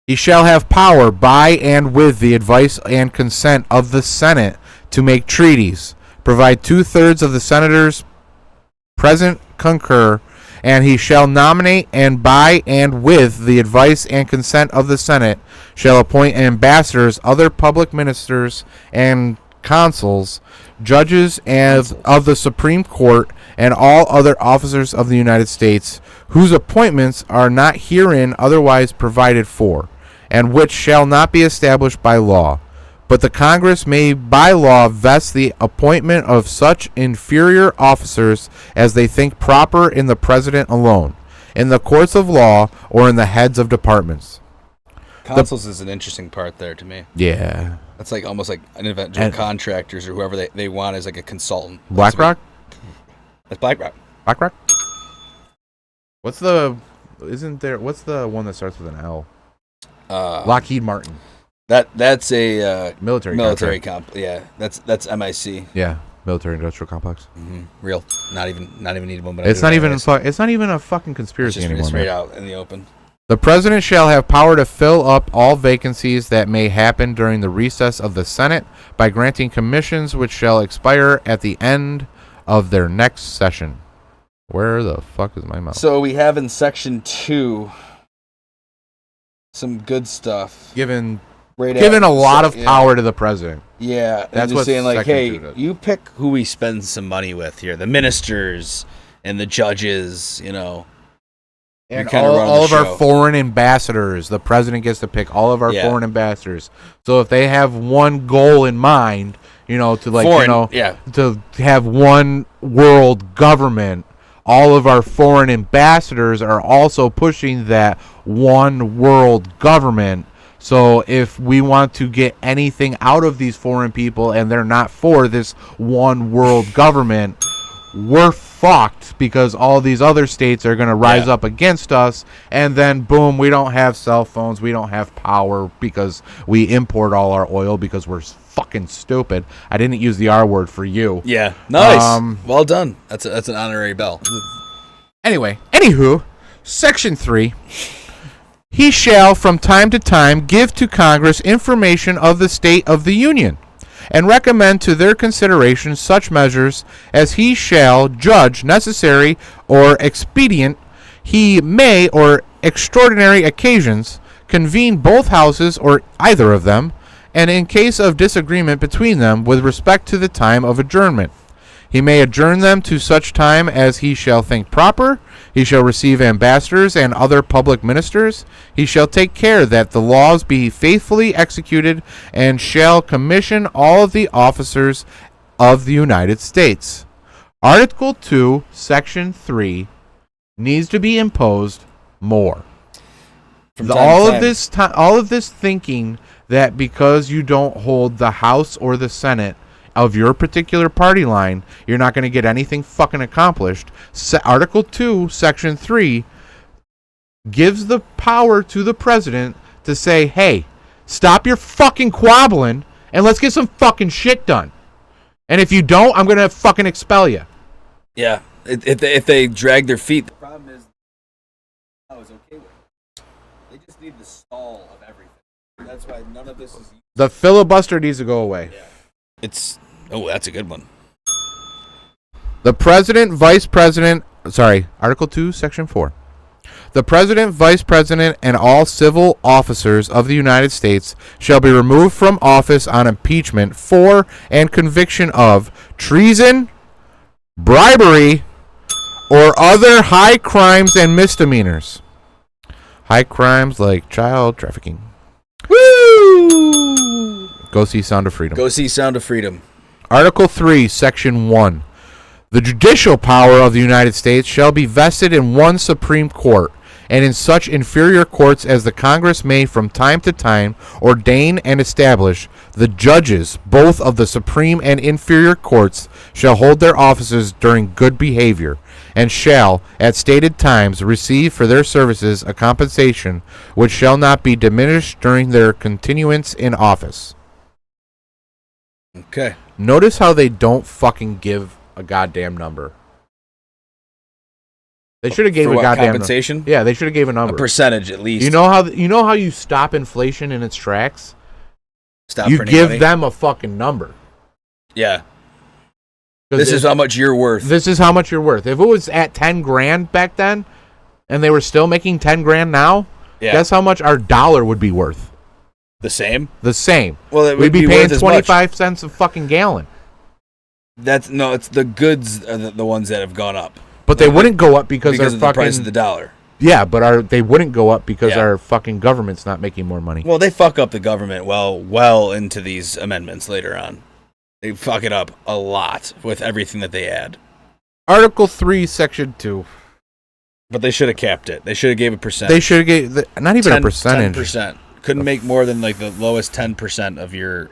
He shall have power by and with the advice and consent of the Senate to make treaties, provide 2/3 of the senators present concur, and he shall nominate, and by and with the advice and consent of the Senate shall appoint ambassadors, other public ministers, and consuls, judges of the Supreme Court, and all other officers of the United States, whose appointments are not herein otherwise provided for, and which shall not be established by law. But the Congress may by law vest the appointment of such inferior officers as they think proper in the President alone, in the courts of law, or in the heads of departments. Consuls is an interesting part there to me. Yeah. That's like almost like an individual contractors or whoever they want as like a consultant. BlackRock? That's BlackRock. BlackRock? What's the one that starts with an L? Lockheed Martin. That's a military Yeah, that's MIC. Yeah, military industrial complex. Mm-hmm. Real, not even need one. But it's not even a fucking conspiracy anymore. It's straight out in the open. The president shall have power to fill up all vacancies that may happen during the recess of the Senate by granting commissions which shall expire at the end of their next session. Where the fuck is my mouse? So we have in section 2 some good stuff. Given a lot of power to the president. Yeah, that's what saying. Like, hey, you pick who we spend some money with here: the ministers and the judges. You know, and all of our foreign ambassadors. The president gets to pick all of our foreign ambassadors. So if they have one goal in mind, you know, to have one world government. All of our foreign ambassadors are also pushing that one world government. So if we want to get anything out of these foreign people and they're not for this one world government, we're fucked because all these other states are going to rise up against us. And then, boom, we don't have cell phones. We don't have power because we import all our oil because we're fucking stupid. I didn't use the R word for you. Yeah, nice. Well done. That's an honorary bell. Anywho, Section 3. He shall from time to time give to Congress information of the state of the Union, and recommend to their consideration such measures as he shall judge necessary or expedient. He may, or extraordinary occasions, convene both houses or either of them, and in case of disagreement between them with respect to the time of adjournment, he may adjourn them to such time as he shall think proper. He shall receive ambassadors and other public ministers. He shall take care that the laws be faithfully executed, and shall commission all of the officers of the United States. Article 2, Section 3 needs to be imposed more. All of this thinking that because you don't hold the House or the Senate of your particular party line, you're not going to get anything fucking accomplished. Article 2, Section 3 gives the power to the president to say, hey, stop your fucking quabbling and let's get some fucking shit done. And if you don't, I'm going to fucking expel you. Yeah, if they drag their feet. The problem is, I was okay with it. They just need the stall of everything. That's why none of this is... The filibuster needs to go away. Yeah. That's a good one. The president, vice president, Article 2, Section 4. The president, vice president, and all civil officers of the United States shall be removed from office on impeachment for and conviction of treason, bribery, or other high crimes and misdemeanors. High crimes like child trafficking. Woo! Go see Sound of Freedom. Go see Sound of Freedom. Article 3, Section 1. The judicial power of the United States shall be vested in one Supreme Court, and in such inferior courts as the Congress may from time to time ordain and establish, the judges, both of the supreme and inferior courts, shall hold their offices during good behavior, and shall, at stated times, receive for their services a compensation which shall not be diminished during their continuance in office. Okay. Notice how they don't fucking give a goddamn number. They should have gave a goddamn compensation. Yeah, they should have gave a number. A percentage at least. You know how you stop inflation in its tracks? You give money. them a fucking number. Yeah. This is how much you're worth. This is how much you're worth. If it was at 10 grand back then, and they were still making 10 grand now, guess how much our dollar would be worth? The same? The same. Well, we'd be paying 25 cents a fucking gallon. It's the goods are the ones that have gone up. But they wouldn't go up because of the price of the dollar. Yeah, but they wouldn't go up because our fucking government's not making more money. Well, they fuck up the government well into these amendments later on. They fuck it up a lot with everything that they add. Article 3, Section 2. But they should have capped it. They should have gave a percent. They should have gave not even a percentage. 10%. Couldn't make more than like the lowest 10% of your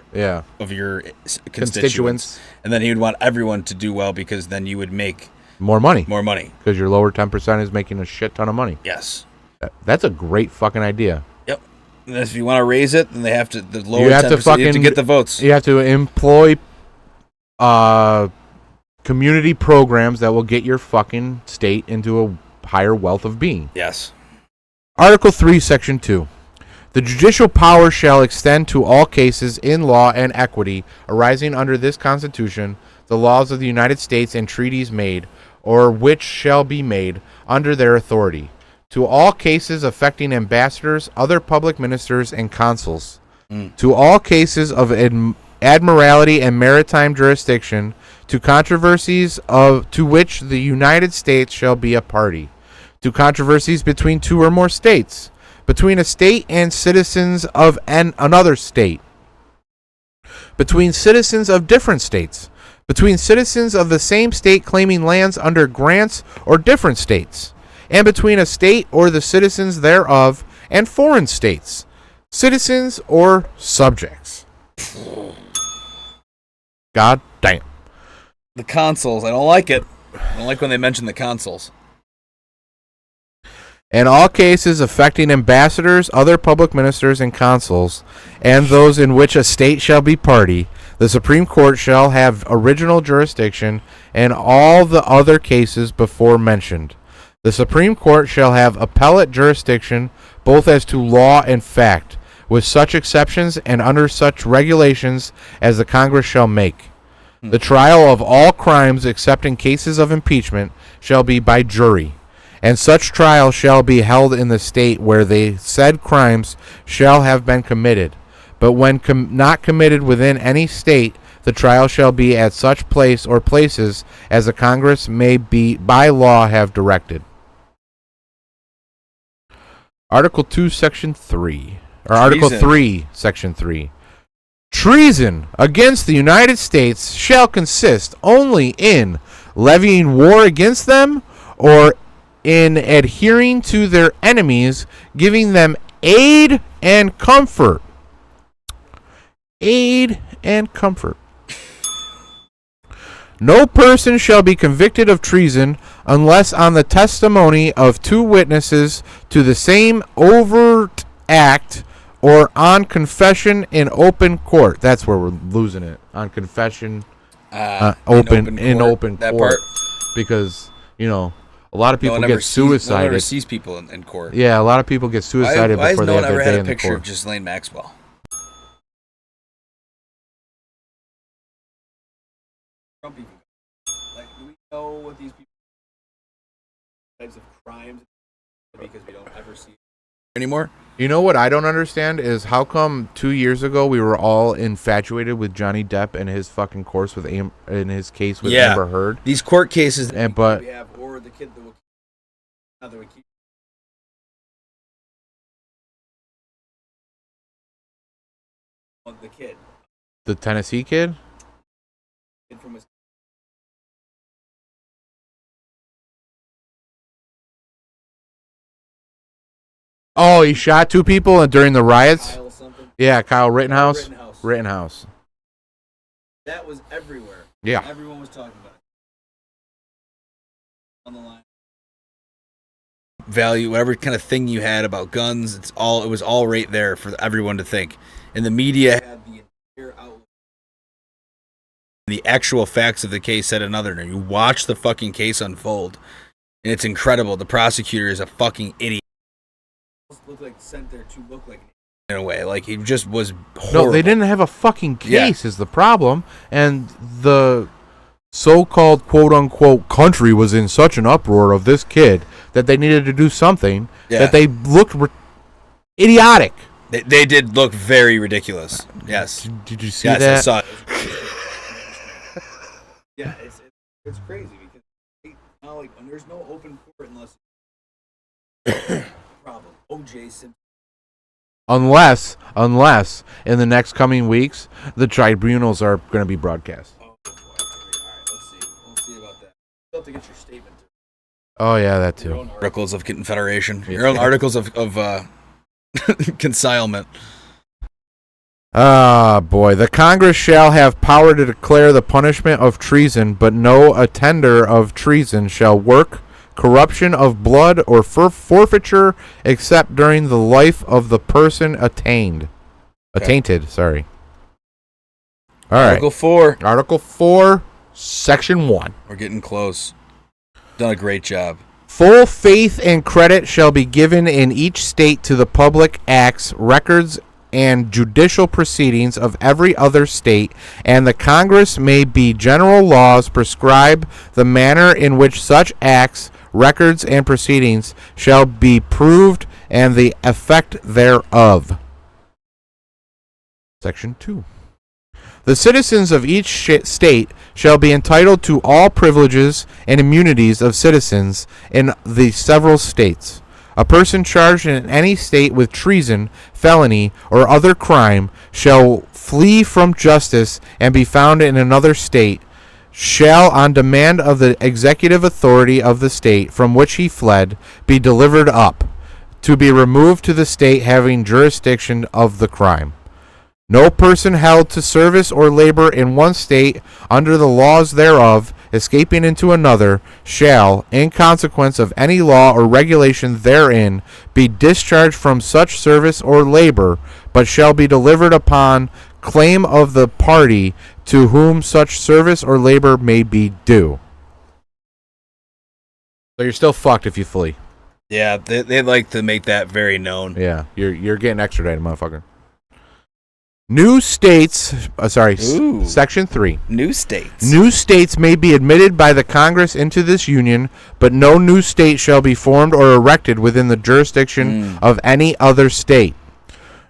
constituents. And then he would want everyone to do well because then you would make more money. Because your lower 10% is making a shit ton of money. Yes. That's a great fucking idea. Yep. And if you want to raise it, then they have to, the lower 10%, you have to get the votes. You have to employ community programs that will get your fucking state into a higher wealth of being. Yes. Article 3, Section 2. The judicial power shall extend to all cases in law and equity arising under this Constitution, the laws of the United States and treaties made, or which shall be made under their authority, to all cases affecting ambassadors, other public ministers, and consuls, to all cases of admiralty and maritime jurisdiction, to controversies to which the United States shall be a party, to controversies between two or more states, between a state and citizens of another state, between citizens of different states, between citizens of the same state claiming lands under grants or different states, and between a state or the citizens thereof and foreign states, citizens or subjects. God damn. The consuls, I don't like it. I don't like when they mention the consuls. In all cases affecting ambassadors, other public ministers, and consuls, and those in which a state shall be party, the Supreme Court shall have original jurisdiction in all the other cases before mentioned. The Supreme Court shall have appellate jurisdiction both as to law and fact, with such exceptions and under such regulations as the Congress shall make. The trial of all crimes except in cases of impeachment shall be by jury, and such trial shall be held in the state where the said crimes shall have been committed. But when not committed within any state, the trial shall be at such place or places as the Congress may be by law have directed. Article 2, Section 3. Or Article 3, Section 3. Treason against the United States shall consist only in levying war against them or in adhering to their enemies, giving them aid and comfort. Aid and comfort. No person shall be convicted of treason unless on the testimony of two witnesses to the same overt act or on confession in open court. That's where we're losing it. On confession in open court. Part. Because, you know, a lot of people get suicided. No one ever sees people in court. Yeah, a lot of people get suicided before they have their day in the court. Why has no one ever had a picture of Ghislaine Maxwell? Like, do we know what these people types of crimes because we don't ever see anymore? You know what I don't understand is how come 2 years ago we were all infatuated with Johnny Depp and his fucking course with in his case with Amber Heard. These court cases, but we have, or the kid that will keep. The kid, the Tennessee kid. From his Oh, he shot 2 people during the riots? Kyle something. Yeah, Kyle Rittenhouse. Rittenhouse. Rittenhouse. That was everywhere. Yeah. Everyone was talking about it. On the line. Value, whatever kind of thing you had about guns, it was all right there for everyone to think. And the media had the entire outlet. The actual facts of the case said another. And you watch the fucking case unfold, and it's incredible. The prosecutor is a fucking idiot. Looked like sent there to look like an idiot in a way. Like he just was horrible. No, they didn't have a fucking case is the problem. And the so-called quote-unquote country was in such an uproar of this kid that they needed to do something that they looked idiotic. They did look very ridiculous. Yes. Did you see that? Yes, I saw it. Yeah, it's crazy because there's no open court unless problem. O.J. Simpson. Unless in the next coming weeks the tribunals are going to be broadcast. Oh boy. All right, let's see about that. You'll have to get your statement. Oh yeah, that too. Your own articles of Confederation. Your own articles of consignment. Ah, boy. The Congress shall have power to declare the punishment of treason, but no attender of treason shall work corruption of blood or forfeiture except during the life of the person attainted. Sorry. All right. Article 4. Article 4, Section 1. We're getting close. Done a great job. Full faith and credit shall be given in each state to the public acts, records, and judicial proceedings of every other state, and the Congress may be general laws prescribe the manner in which such acts, records, and proceedings shall be proved and the effect thereof. Section 2. The citizens of each state shall be entitled to all privileges and immunities of citizens in the several states. A person charged in any state with treason, felony, or other crime shall flee from justice and be found in another state, shall, on demand of the executive authority of the state from which he fled, be delivered up, to be removed to the state having jurisdiction of the crime. No person held to service or labor in one state under the laws thereof, escaping into another, shall, in consequence of any law or regulation therein, be discharged from such service or labor, but shall be delivered upon claim of the party to whom such service or labor may be due. So you're still fucked if you flee. Yeah, they like to make that very known. Yeah, you're getting extradited, motherfucker. New states, Section 3. New states. New states may be admitted by the Congress into this union, but no new state shall be formed or erected within the jurisdiction of any other state,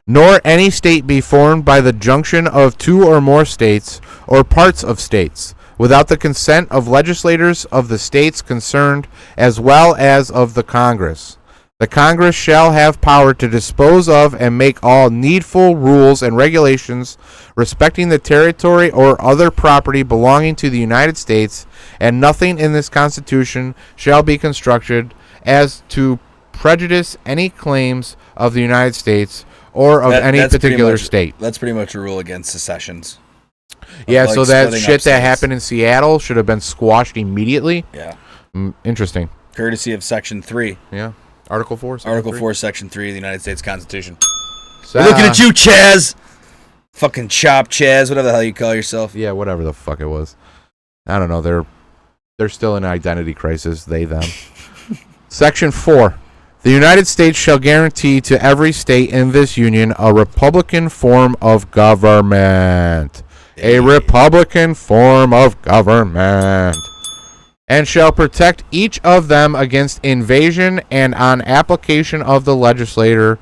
nor any state be formed by the junction of two or more states or parts of states, without the consent of legislators of the states concerned as well as of the Congress. The Congress shall have power to dispose of and make all needful rules and regulations respecting the territory or other property belonging to the United States, and nothing in this Constitution shall be constructed as to prejudice any claims of the United States or of any particular state. That's pretty much a rule against secessions. Yeah, so that shit that happened in Seattle should have been squashed immediately. Yeah. Interesting. Courtesy of Section 3. Yeah. Article 4, Article 4, Section 3 of the United States Constitution. We're looking at you, Chaz! Fucking Chop Chaz, whatever the hell you call yourself. Yeah, whatever the fuck it was. I don't know. They're still in an identity crisis, they, them. Section 4. The United States shall guarantee to every state in this union a Republican form of government. A Republican form of government. And shall protect each of them against invasion and on application of the legislator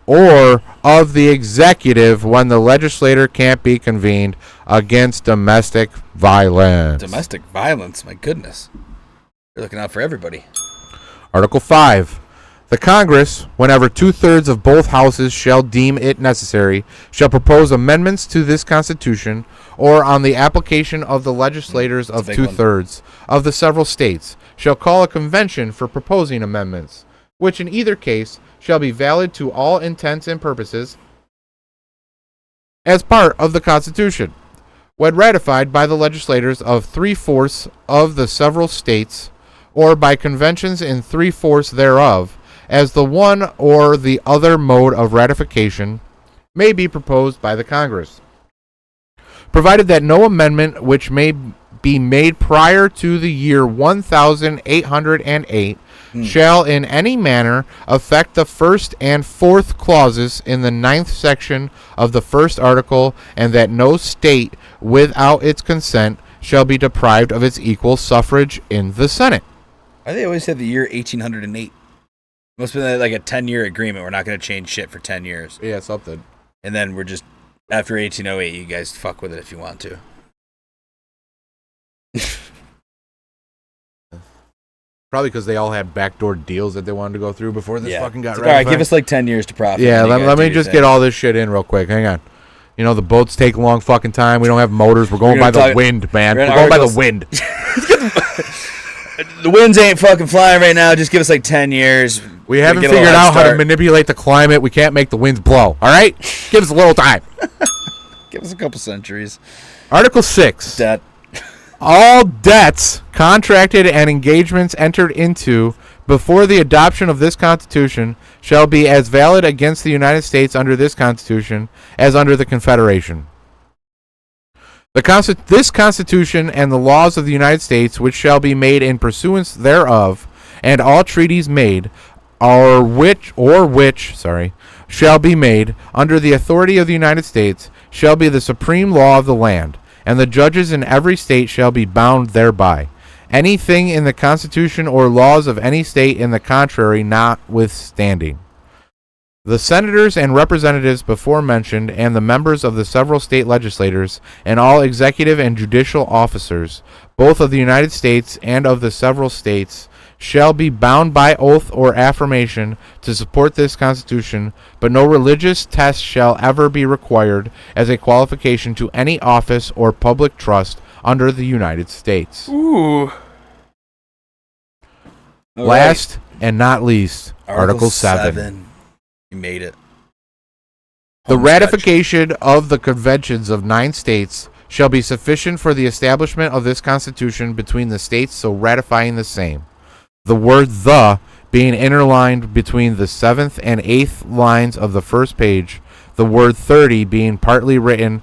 or of the executive when the legislator can't be convened against domestic violence. Domestic violence? My goodness. You're looking out for everybody. Article 5. The Congress, whenever 2/3 of both houses shall deem it necessary, shall propose amendments to this Constitution, or on the application of the legislators of 2/3 of the several states, shall call a convention for proposing amendments, which in either case shall be valid to all intents and purposes as part of the Constitution, when ratified by the legislators of 3/4 of the several states, or by conventions in 3/4 thereof, as the one or the other mode of ratification may be proposed by the Congress, provided that no amendment which may be made prior to the year 1808 shall in any manner affect the first and fourth clauses in the 9th section of the first article, and that no state without its consent shall be deprived of its equal suffrage in the Senate. Why they always have the year 1808? Must have been like a 10-year agreement. We're not going to change shit for 10 years. Yeah, something. And then we're just, after 1808, you guys fuck with it if you want to. Probably because they all had backdoor deals that they wanted to go through before this fucking got ratified. All right, give us like 10 years to profit. Yeah, let me just get all this shit in real quick. Hang on. You know, the boats take a long fucking time. We don't have motors. We're going by the wind, man. We're going by the wind. The winds ain't fucking flying right now. Just give us like 10 years. We haven't figured out how to manipulate the climate. We can't make the winds blow. All right? Give us a little time. Give us a couple centuries. Article 6. Debt. All debts, contracted, and engagements entered into before the adoption of this Constitution shall be as valid against the United States under this Constitution as under the Confederation. This Constitution and the laws of the United States, which shall be made in pursuance thereof, and all treaties made, which shall be made under the authority of the United States, shall be the supreme law of the land, and the judges in every state shall be bound thereby. Anything in the Constitution or laws of any state in the contrary notwithstanding. The senators and representatives before mentioned, and the members of the several state legislatures, and all executive and judicial officers, both of the United States and of the several states, shall be bound by oath or affirmation to support this Constitution, but no religious test shall ever be required as a qualification to any office or public trust under the United States. Ooh. Last and not least, Article 7. You made it. The ratification of the conventions of 9 states shall be sufficient for the establishment of this Constitution between the states so ratifying the same. The word "the" being interlined between the 7th and 8th lines of the first page, the word 30 being partly written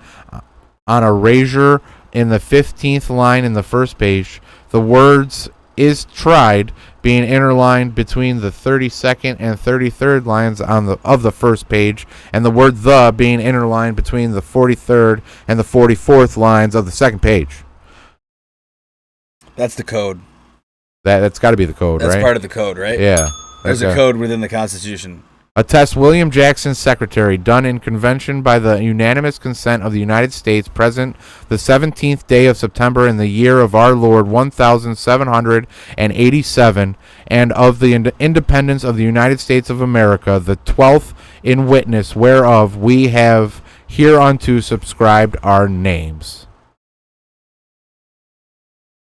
on a razor in the 15th line in the first page, the words "is tried" being interlined between the 32nd and 33rd lines of the first page, and the word "the" being interlined between the 43rd and the 44th lines of the second page. That's the code. That's got to be the code, right? That's part of the code, right? Yeah. There's a code within the Constitution. Attest William Jackson, Secretary, done in convention by the unanimous consent of the United States, present the 17th day of September in the year of our Lord 1787, and of the independence of the United States of America, the 12th in witness whereof we have hereunto subscribed our names.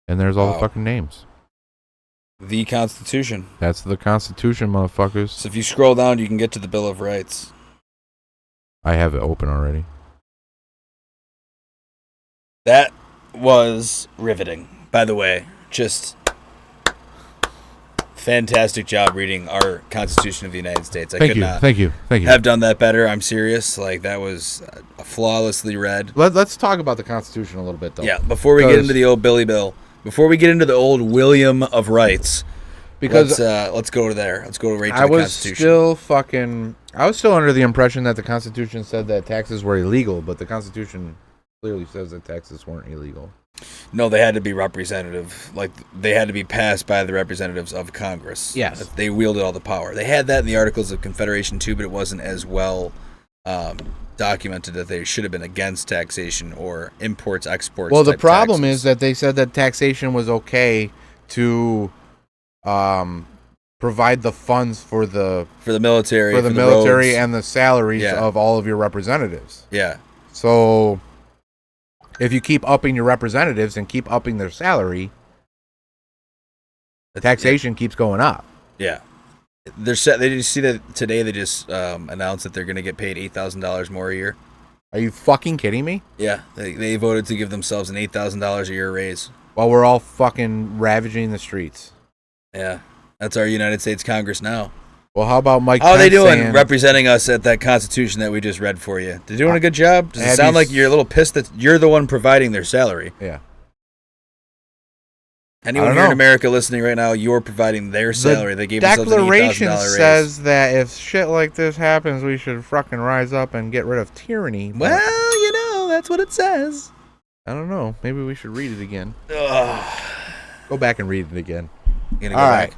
And there's all the fucking names. The Constitution. That's the Constitution, motherfuckers. So if you scroll down, you can get to the Bill of Rights. I have it open already. That was riveting, by the way. Just fantastic job reading our Constitution of the United States. Thank you. Have done that better. I'm serious. Like, that was flawlessly read. Let's talk about the Constitution a little bit, though. Yeah, before we get into the old Billy Bill. Before we get into the old William of Rights, because let's go to there. Let's go right to the Constitution. I was still under the impression that the Constitution said that taxes were illegal, but the Constitution clearly says that taxes weren't illegal. No, they had to be representative. Like, they had to be passed by the representatives of Congress. Yes. They wielded all the power. They had that in the Articles of Confederation too, but it wasn't as well documented that they should have been against taxation or imports, exports. Well, the problem is that they said that taxation was okay to provide the funds for the military, and the salaries of all of your representatives. Yeah. So if you keep upping your representatives and keep upping their salary, the taxation keeps going up. Yeah. They're set. They just see that today. They just announced that they're going to get paid $8,000 more a year. Are you fucking kidding me? Yeah, they voted to give themselves an $8,000 a year raise. While we're all fucking ravaging the streets. Yeah, that's our United States Congress now. Well, how about Mike? How are they Pence doing saying, representing us at that Constitution that we just read for you? They're doing a good job. Does it have sound you like you're a little pissed that you're the one providing their salary? Yeah. Anyone here in America listening right now, you're providing their salary. They gave themselves an $8,000 raise. The Declaration says that if shit like this happens, we should fucking rise up and get rid of tyranny. Well, you know, that's what it says. I don't know. Maybe we should read it again. Ugh. Go back and read it again. All right.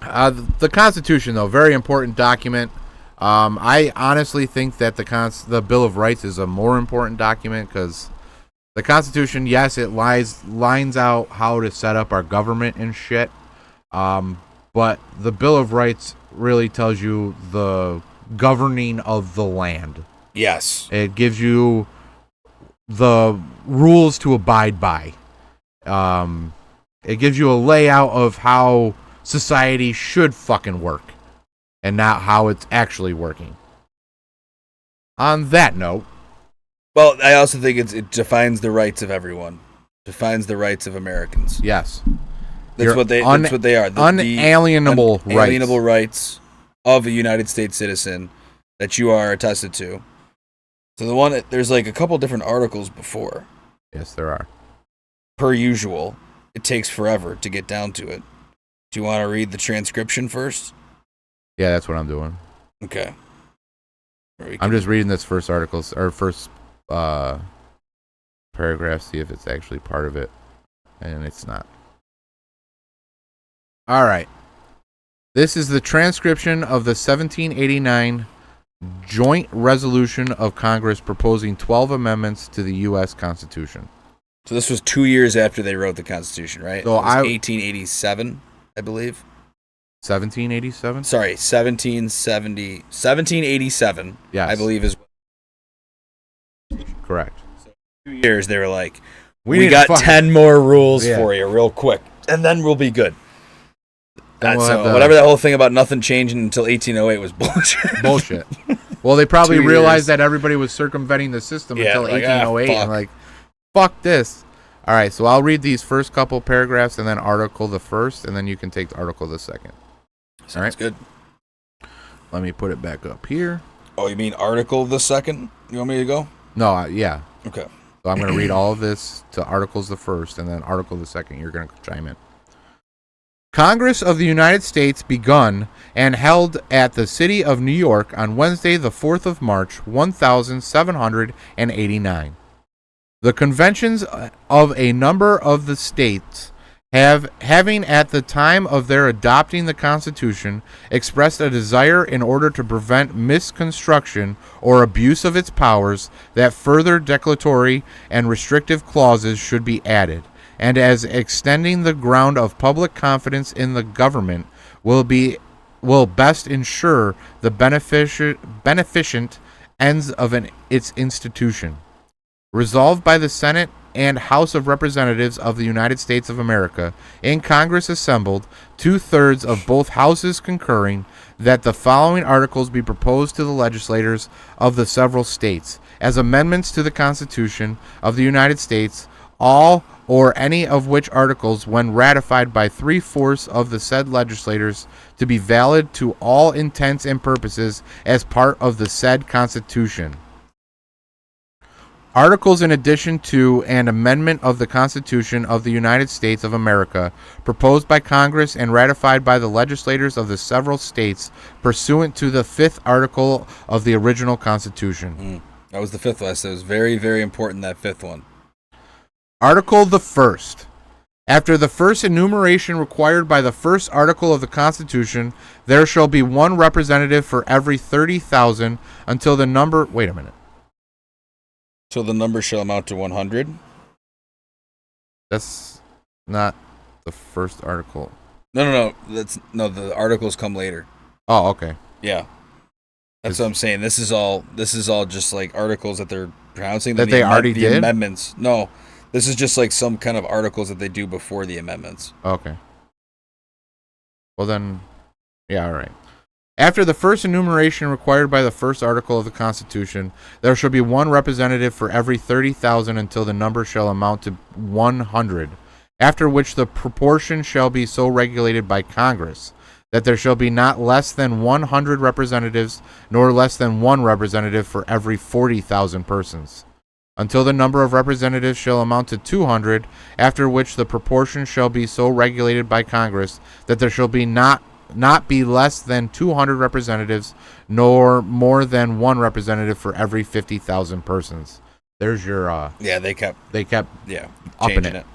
The Constitution, though, very important document. I honestly think that the Bill of Rights is a more important document because the Constitution, yes, it lines out how to set up our government and shit. But the Bill of Rights really tells you the governing of the land. Yes. It gives you the rules to abide by. It gives you a layout of how society should fucking work and not how it's actually working. On that note, well, I also think it defines the rights of everyone. Defines the rights of Americans. Yes. That's what they are. Unalienable rights. Unalienable rights of a United States citizen that you are attested to. So there's like a couple different articles before. Yes, there are. Per usual, it takes forever to get down to it. Do you want to read the transcription first? Yeah, that's what I'm doing. Okay. I'm just reading this first paragraph, see if it's actually part of it, and it's not. All right. This is the transcription of the 1789 Joint Resolution of Congress proposing 12 amendments to the U.S. Constitution. So this was 2 years after they wrote the Constitution, right? So 1887, I believe. 1787? Sorry, 1787. Yes. I believe is correct. So 2 years they were like, we got 10 more rules for you real quick, and then we'll be good. Whatever that whole thing about nothing changing until 1808 was bullshit. Bullshit. Well, they probably realized that everybody was circumventing the system until 1808 and like, fuck this. All right, so I'll read these first couple paragraphs and then article the first, and then you can take the article the second. Sounds all right. Good. Let me put it back up here. Oh, you mean article the second? You want me to go? No, yeah. Okay. So I'm going to read all of this to articles the first, and then article the second. You're going to chime in. Congress of the United States begun and held at the city of New York on Wednesday, the 4th of March, 1789. The conventions of a number of the states having at the time of their adopting the Constitution expressed a desire in order to prevent misconstruction or abuse of its powers that further declaratory and restrictive clauses should be added, and as extending the ground of public confidence in the government will best ensure the beneficent ends of its institution. Resolved by the Senate and House of Representatives of the United States of America, in Congress assembled, 2/3 of both houses concurring, that the following articles be proposed to the legislators of the several states, as amendments to the Constitution of the United States, all or any of which articles, when ratified by 3/4 of the said legislators, to be valid to all intents and purposes as part of the said Constitution. Articles in addition to an amendment of the Constitution of the United States of America, proposed by Congress and ratified by the legislators of the several states pursuant to the 5th article of the original Constitution. That was the 5th one. So it was very, very important, that 5th one. Article the 1st. After the first enumeration required by the 1st article of the Constitution, there shall be one representative for every 30,000 until the number... Wait a minute. So the number shall amount to 100? That's not the first article. No. The articles come later. Oh, okay. Yeah. That's what I'm saying. This is all just like articles that they're pronouncing. That they already did? Amendments. No. This is just like some kind of articles that they do before the amendments. Okay. Well then, Yeah, all right. After the first enumeration required by the first article of the Constitution, there shall be one representative for every 30,000 until the number shall amount to 100, after which the proportion shall be so regulated by Congress that there shall be not less than 100 representatives, nor less than one representative for every 40,000 persons, until the number of representatives shall amount to 200, after which the proportion shall be so regulated by Congress that there shall be not be less than 200 representatives, nor more than one representative for every 50,000 persons. There's your they kept upping it.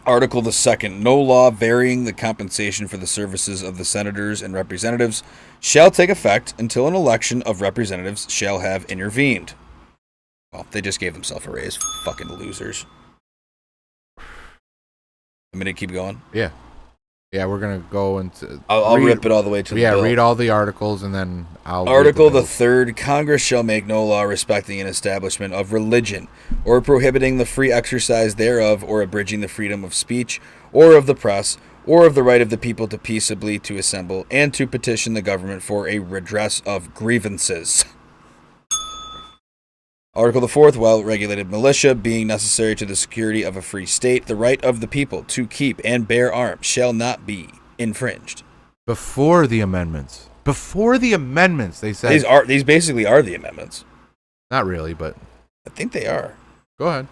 Article the second. No law varying the compensation for the services of the senators and representatives shall take effect until an election of representatives shall have intervened. Well, they just gave themselves a raise. Fucking losers. I'm going to keep going? Yeah, we're going to go into... I'll rip it all the way to the bill. Yeah, read all the articles, and then I'll... Article the third. Congress shall make no law respecting an establishment of religion, or prohibiting the free exercise thereof, or abridging the freedom of speech, or of the press, or of the right of the people to peaceably to assemble, and to petition the government for a redress of grievances. Article the fourth. Well-regulated militia, being necessary to the security of a free state, the right of the people to keep and bear arms shall not be infringed. Before the amendments, they said... These basically are the amendments. Not really, but... I think they are. Go ahead.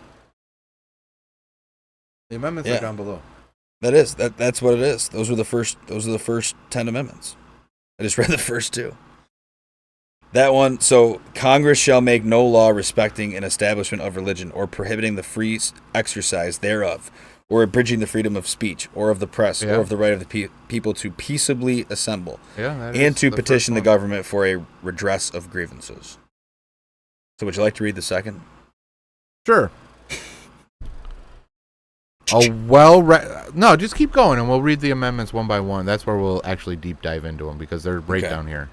The amendments are down below. That's what it is. Those are the first 10 amendments. I just read the first two. That one, so Congress shall make no law respecting an establishment of religion, or prohibiting the free exercise thereof, or abridging the freedom of speech, or of the press, or of the right of the people to peaceably assemble, and to petition the government for a redress of grievances. So would you like to read the second? Sure. No, just keep going, and we'll read the amendments one by one. That's where we'll actually deep dive into them, because they're right down here.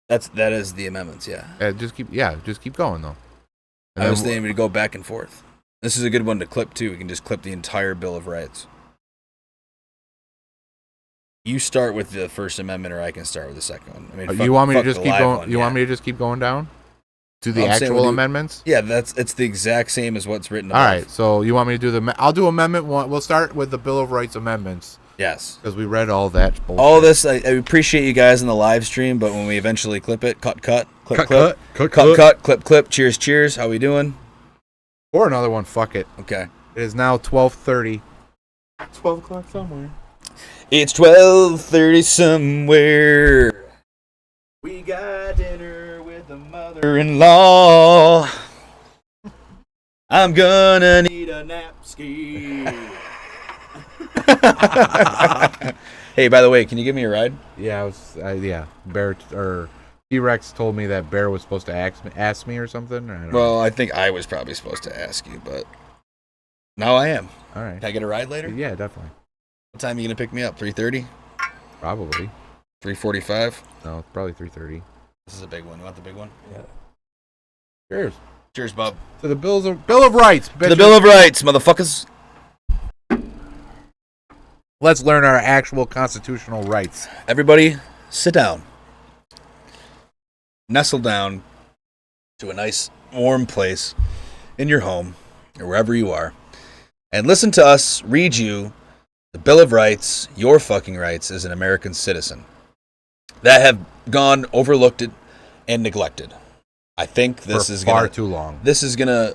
That is the amendments, yeah. Just keep going though. And I was thinking to go back and forth. This is a good one to clip too. We can just clip the entire Bill of Rights. You start with the First Amendment, or I can start with the second one. I mean, you want me to just keep going? You want me to just keep going down to the actual amendments? Yeah, it's the exact same as what's written above. All right, so you want me to do I'll do Amendment 1. We'll start with the Bill of Rights amendments. Yes. Because we read all that bullshit. All this, I appreciate you guys in the live stream, but when we eventually clip it, cut, clip, cheers, cheers. How we doing? Or another one, fuck it. Okay. It is now 12:30. 12 o'clock somewhere. It's 12:30 somewhere. We got dinner with the mother-in-law. I'm gonna need a napski. Hey, by the way, can you give me a ride? Yeah, Bear or T-Rex told me that Bear was supposed to ask me or something. I think I was probably supposed to ask you, but now I am. All right. Can I get a ride later? Yeah, definitely. What time are you gonna pick me up? 3:30? Probably. 3:45? No, it's probably 3:30. This is a big one. You want the big one? Yeah. Cheers. Cheers, Bob. To the Bill of Rights. To the Bill of Rights, motherfuckers. Let's learn our actual constitutional rights. Everybody, sit down. Nestle down to a nice, warm place in your home, or wherever you are, and listen to us read you the Bill of Rights, your fucking rights as an American citizen, that have gone overlooked and neglected. I think this is far too long. This is gonna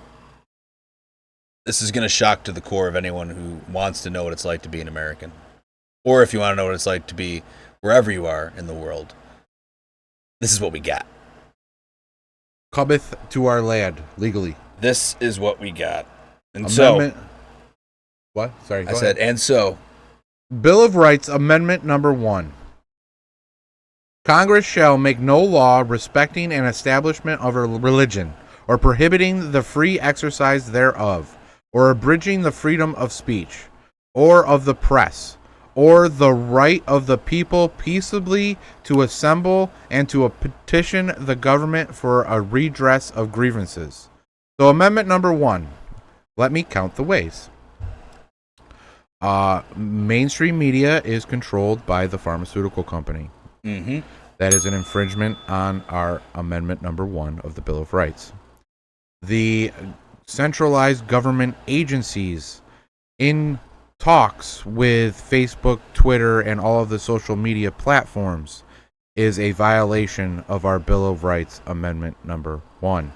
shock to the core of anyone who wants to know what it's like to be an American. Or if you want to know what it's like to be wherever you are in the world. This is what we got. Cometh to our land, legally. This is what we got. And Amendment. What? Sorry, I said, and so. Bill of Rights, Amendment number 1. Congress shall make no law respecting an establishment of a religion, or prohibiting the free exercise thereof, or abridging the freedom of speech, or of the press, or the right of the people peaceably to assemble and to petition the government for a redress of grievances. So Amendment number 1. Let me count the ways. Mainstream media is controlled by the pharmaceutical company. Mm-hmm. That is an infringement on our Amendment number 1 of the Bill of Rights. The centralized government agencies in talks with Facebook, Twitter, and all of the social media platforms is a violation of our Bill of Rights Amendment number 1.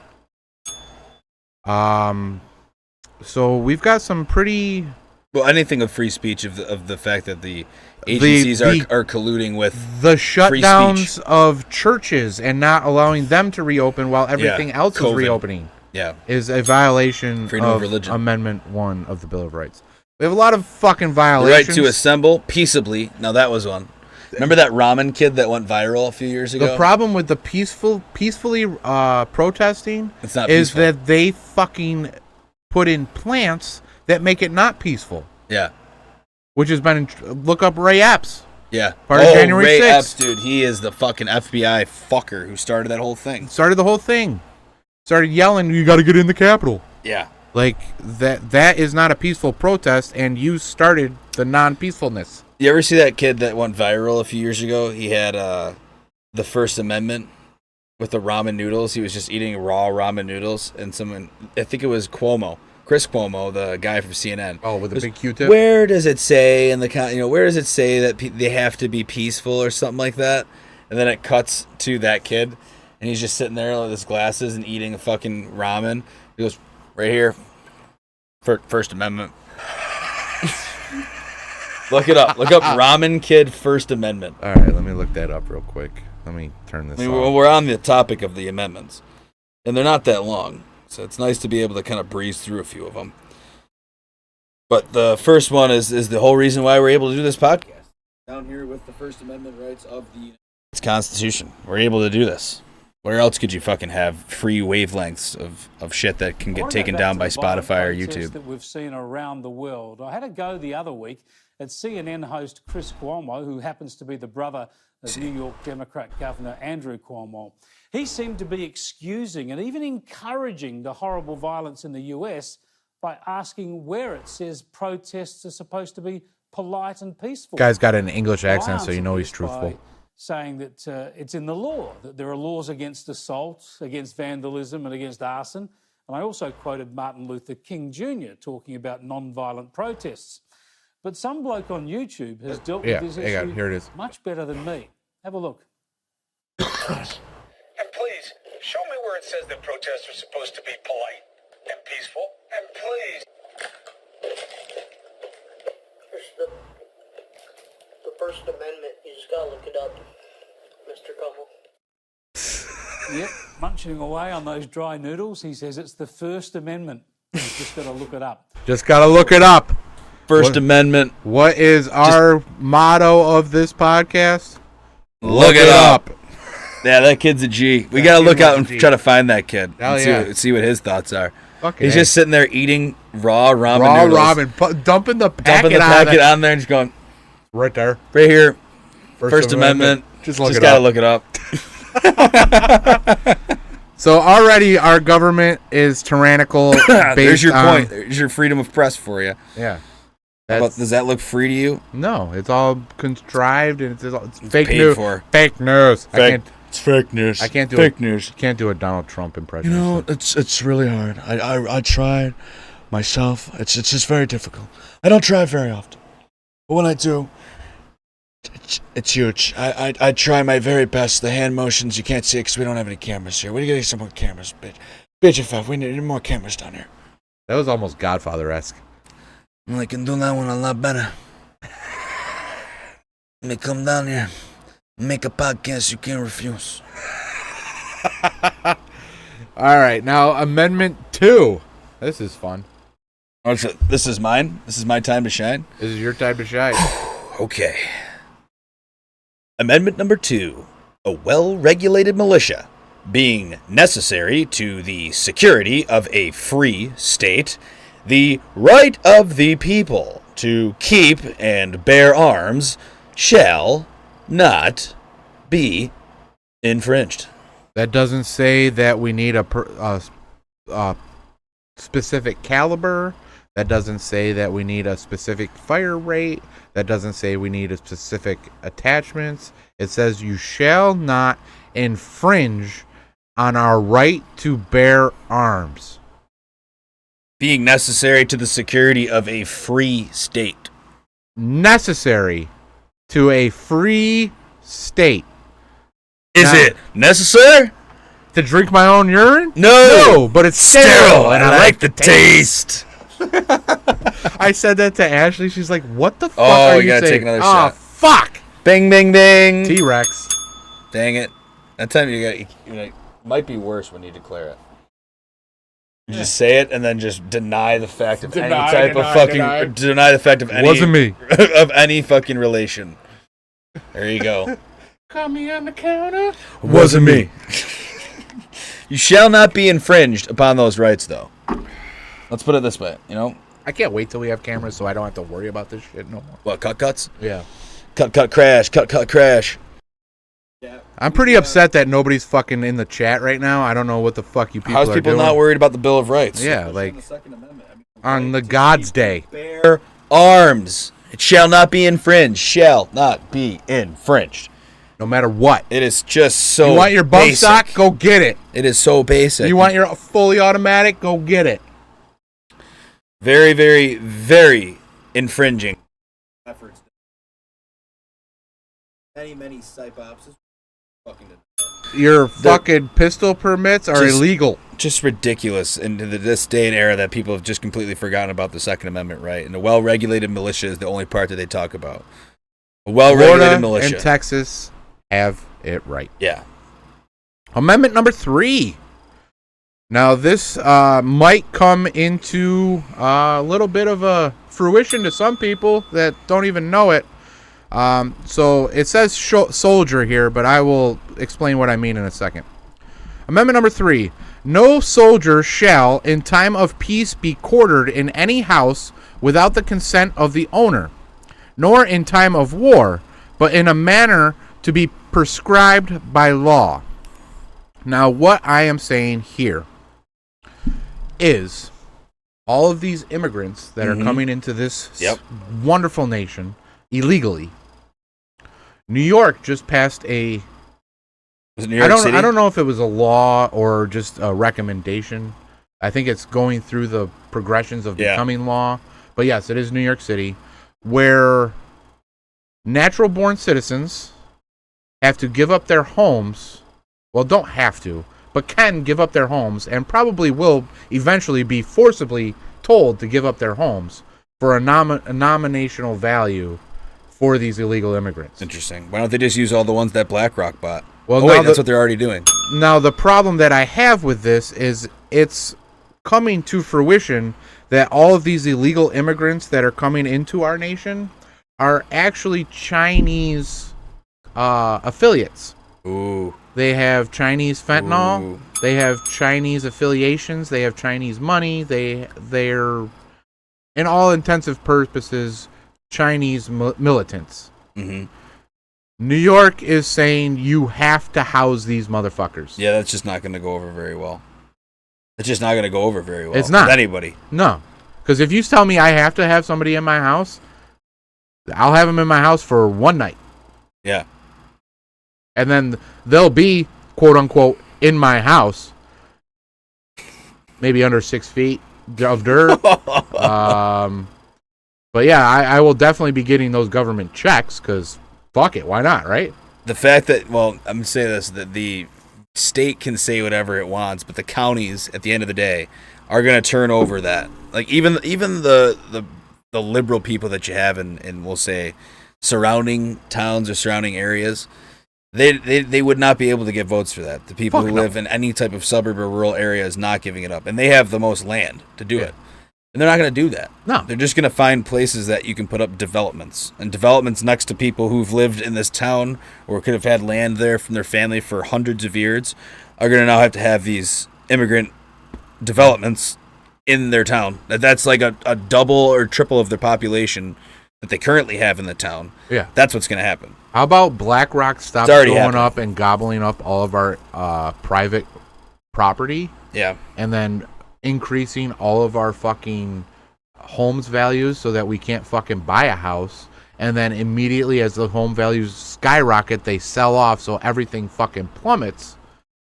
So we've got some pretty... Well, anything of free speech of the fact that the agencies are colluding with the shutdowns of churches and not allowing them to reopen while everything else is reopening. Yeah, is a violation of religion. Amendment 1 of the Bill of Rights. We have a lot of fucking violations. The right to assemble peaceably. Now that was one. Remember that ramen kid that went viral a few years ago? The problem with the peacefully protesting is peaceful. that they fucking put in plants that make it not peaceful. Yeah. Which has been... Look up Ray Epps. Yeah. Part of January Ray 6th. Epps, dude. He is the fucking FBI fucker who started that whole thing. Started the whole thing. Started yelling, you got to get in the Capitol. Yeah. Like, that is not a peaceful protest, and you started the non-peacefulness. You ever see that kid that went viral a few years ago? He had the First Amendment with the ramen noodles. He was just eating raw ramen noodles, and someone, I think it was Chris Cuomo, the guy from CNN. Oh, with the big Q-tip? Where does it say where does it say that they have to be peaceful or something like that? And then it cuts to that kid, and he's just sitting there with his glasses and eating a fucking ramen. He goes, right here, First Amendment. Look it up. Look up Ramen Kid First Amendment. All right, let me look that up real quick. Let me turn this on. We're on the topic of the amendments, and they're not that long, so it's nice to be able to kind of breeze through a few of them. But the first one is the whole reason why we're able to do this podcast. Down here with the First Amendment rights of the United States Constitution. We're able to do this. Where else could you fucking have free wavelengths of shit that can get taken down by Spotify or YouTube? That we've seen around the world. I had a go the other week at CNN host Chris Cuomo, who happens to be the brother of New York Democrat Governor Andrew Cuomo. He seemed to be excusing and even encouraging the horrible violence in the US by asking where it says protests are supposed to be polite and peaceful. Guy's got an English accent, so you know he's truthful. Saying that it's in the law, that there are laws against assault, against vandalism, and against arson. And I also quoted Martin Luther King Jr. talking about non-violent protests. But some bloke on YouTube has dealt with this issue here it is. much better than me. Have a look. And please, show me where it says that protests are supposed to be polite and peaceful. And please. The First Amendment, you just gotta look it up, Mr. Cuomo. Yep, munching away on those dry noodles. He says it's the First Amendment. You've just got to look it up. Just got to look it up. First Amendment. What is our motto of this podcast? Look it up. Yeah, that kid's a G. We got to look out and try to find that kid. And see what his thoughts are. He's just sitting there eating raw ramen noodles. Dumping the packet on there and just going, right there. Right here. First Amendment. Just gotta look it up. So already our government is tyrannical. There's your point. There's your freedom of press for you. Yeah. Does that look free to you? No, it's all contrived and it's fake paid news. For. Fake news. It's fake news. I can't do fake news. Can't do a Donald Trump impression. You know, it's really hard. I tried myself. It's just very difficult. I don't try very often, but when I do, it's huge. I try my very best. The hand motions you can't see because we don't have any cameras here. We need to get some more cameras, bitch. We need more cameras down here. That was almost Godfather-esque. I can do that one a lot better. Let me come down here. Make a podcast you can't refuse. All right, now Amendment 2. This is fun. This is mine? This is my time to shine? This is your time to shine. Okay. Amendment number 2. A well-regulated militia, being necessary to the security of a free state, the right of the people to keep and bear arms shall not be infringed. That doesn't say that we need a specific caliber. That doesn't say that we need a specific fire rate. That doesn't say we need a specific attachments. It says you shall not infringe on our right to bear arms. Being necessary to the security of a free state. Necessary to a free state. Is it necessary? To drink my own urine? No, but it's sterile, and I like the taste. I said that to Ashley. She's like, "What the fuck Oh, are you you gotta saying?" take another oh, shot. Fuck! Bing, bing, bing. T-Rex. Dang it! That time you might be worse when you declare it. You just say it and then just deny the fact of any type of fucking deny the fact of any Wasn't me of any fucking relation. There you go. Caught me on the counter. Wasn't me. You shall not be infringed upon those rights, though. Let's put it this way, I can't wait till we have cameras so I don't have to worry about this shit no more. What, cuts? Yeah. Cut, crash. Cut, crash. I'm pretty upset that nobody's fucking in the chat right now. I don't know what the fuck you people are doing. How's people not worried about the Bill of Rights? Yeah, like, on the God's Day. Bear arms. It shall not be infringed. Shall not be infringed. No matter what. It is just so You want your bump basic. stock? Go get it. It is so basic. You want your fully automatic? Go get it. Very, very, very infringing. Efforts. Many psyops. Your fucking pistol permits are illegal. Just ridiculous in this day and era that people have just completely forgotten about the Second Amendment right. And a well-regulated militia is the only part that they talk about. A well-regulated militia. And Texas have it right. Yeah. Amendment number 3. Now, this might come into a little bit of a fruition to some people that don't even know it. So it says soldier here, but I will explain what I mean in a second. Amendment number 3. No soldier shall, in time of peace, be quartered in any house without the consent of the owner, nor in time of war, but in a manner to be prescribed by law. Now, what I am saying here is all of these immigrants that are coming into this wonderful nation illegally. New York just passed a... Was it New York City? I don't know if it was a law or just a recommendation. I think it's going through the progressions of becoming law. But yes, it is New York City, where natural-born citizens have to give up their homes. Well, don't have to, but can give up their homes and probably will eventually be forcibly told to give up their homes for a nominational value for these illegal immigrants. Interesting. Why don't they just use all the ones that BlackRock bought? Well, wait, that's what they're already doing. Now, the problem that I have with this is it's coming to fruition that all of these illegal immigrants that are coming into our nation are actually Chinese affiliates. Ooh. They have Chinese fentanyl. Ooh. They have Chinese affiliations. They have Chinese money. They're, in all intensive purposes, Chinese militants. Mm-hmm. New York is saying you have to house these motherfuckers. Yeah, that's just not going to go over very well. It's just not going to go over very well. It's not. With anybody. No. Because if you tell me I have to have somebody in my house, I'll have them in my house for one night. Yeah. And then they'll be, quote unquote, in my house. Maybe under 6 feet of dirt. But yeah, I will definitely be getting those government checks because fuck it, why not, right? The fact that, well, I'm going to say this, that the state can say whatever it wants, but the counties, at the end of the day, are going to turn over that. Like, even the liberal people that you have in we'll say, surrounding towns or surrounding areas, they would not be able to get votes for that. The people who live in any type of suburb or rural area is not giving it up. And they have the most land to do it. And they're not going to do that. No. They're just going to find places that you can put up developments. And developments next to people who've lived in this town or could have had land there from their family for hundreds of years are going to now have to have these immigrant developments in their town. That's like a double or triple of their population that they currently have in the town. Yeah. That's what's going to happen. How about BlackRock stops going up and gobbling up all of our private property? Yeah. And then increasing all of our fucking homes values so that we can't fucking buy a house. And then immediately as the home values skyrocket, they sell off, so everything fucking plummets.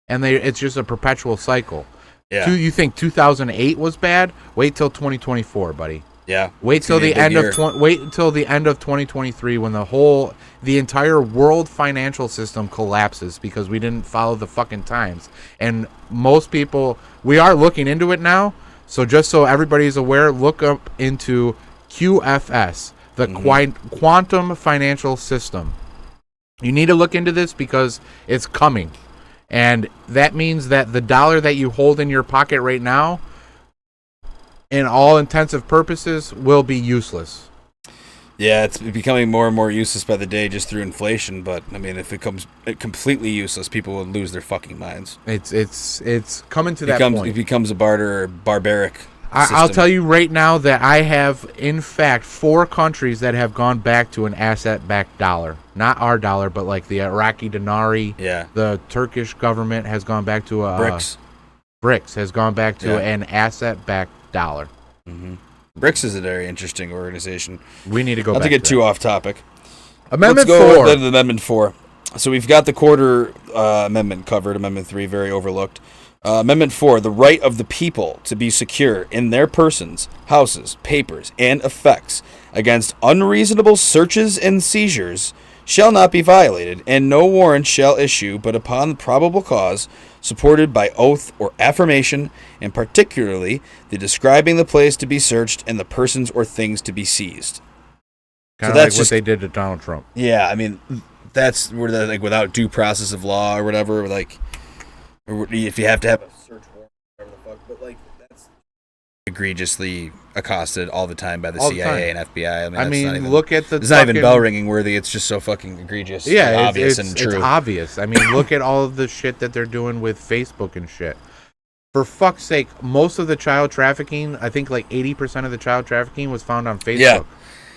And it's just a perpetual cycle. Yeah. You think 2008 was bad? Wait till 2024, buddy. Yeah. Wait till the end of wait until the end of 2023 when the entire world financial system collapses because we didn't follow the fucking times. And most people, we are looking into it now. So just so everybody's aware, look up into QFS, the quantum financial system. You need to look into this because it's coming. And that means that the dollar that you hold in your pocket right now, in all intensive purposes, will be useless. Yeah, it's becoming more and more useless by the day just through inflation. But I mean, if it becomes completely useless, people will lose their fucking minds. It's coming to that point. It becomes a barbaric. I'll tell you right now that I have, in fact, 4 countries that have gone back to an asset-backed dollar. Not our dollar, but like the Iraqi dinari. Yeah. The Turkish government has gone back to a... BRICS has gone back to an asset-backed dollar. Mm-hmm. BRICS is a very interesting organization. We need to go Not back to get to too that. off topic. Amendment Let's go 4. to Amendment 4. So we've got the quarter amendment covered. Amendment 3, very overlooked. Amendment 4, the right of the people to be secure in their persons, houses, papers, and effects against unreasonable searches and seizures shall not be violated, and no warrant shall issue but upon probable cause, supported by oath or affirmation, and particularly the describing the place to be searched and the persons or things to be seized. Kind of like what they did to Donald Trump. Yeah, I mean, that's where the, like, without due process of law or whatever, like, or if you have to have a search warrant, whatever the fuck, but like that's egregiously accosted all the time by the CIA and FBI. I mean, look at the. It's not even bell ringing worthy. It's just so fucking egregious. Yeah, obvious and true. It's obvious. I mean, look at all of the shit that they're doing with Facebook and shit. For fuck's sake, most of the child trafficking, I think like 80% of the child trafficking was found on Facebook. Yeah.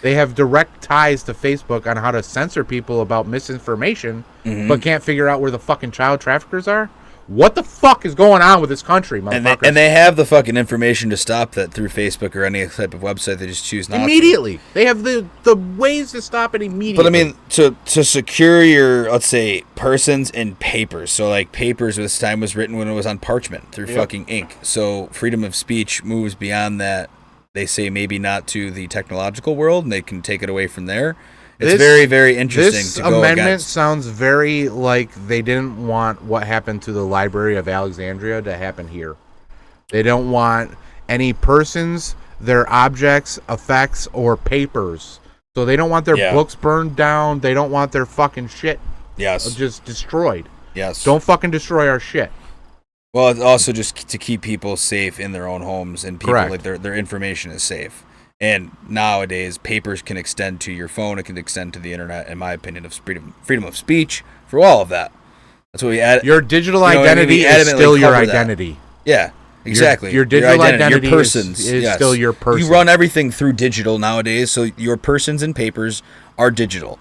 They have direct ties to Facebook on how to censor people about misinformation, but can't figure out where the fucking child traffickers are. What the fuck is going on with this country, motherfuckers? And they have the fucking information to stop that through Facebook or any type of website. They just choose not immediately. to. They have the ways to stop it immediately. But I mean, to secure your, let's say, persons and papers. So like papers this time was written when it was on parchment through fucking ink. So freedom of speech moves beyond that. They say maybe not to the technological world, and they can take it away from there. It's very, very interesting to go against. This amendment sounds very like they didn't want what happened to the Library of Alexandria to happen here. They don't want any persons, their objects, effects, or papers. So they don't want their books burned down. They don't want their fucking shit just destroyed. Yes. Don't fucking destroy our shit. Well, it's also just to keep people safe in their own homes and people like their information is safe. And nowadays, papers can extend to your phone. It can extend to the internet, in my opinion, of freedom of speech for all of that. That's what we add. Your digital identity is still your identity. Yeah, exactly. Your digital identity your persons, is still your person. You run everything through digital nowadays, so your persons and papers are digital.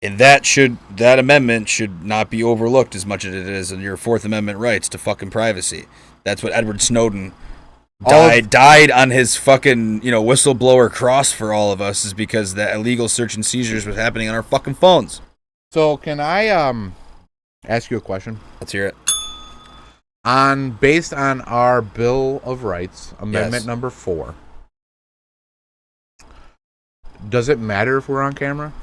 And that amendment should not be overlooked as much as it is in your Fourth Amendment rights to fucking privacy. That's what Edward Snowden died on his fucking, whistleblower cross for all of us, is because that illegal search and seizures was happening on our fucking phones. So can I ask you a question? Let's hear it. Based on our Bill of Rights, Amendment number 4, does it matter if we're on camera?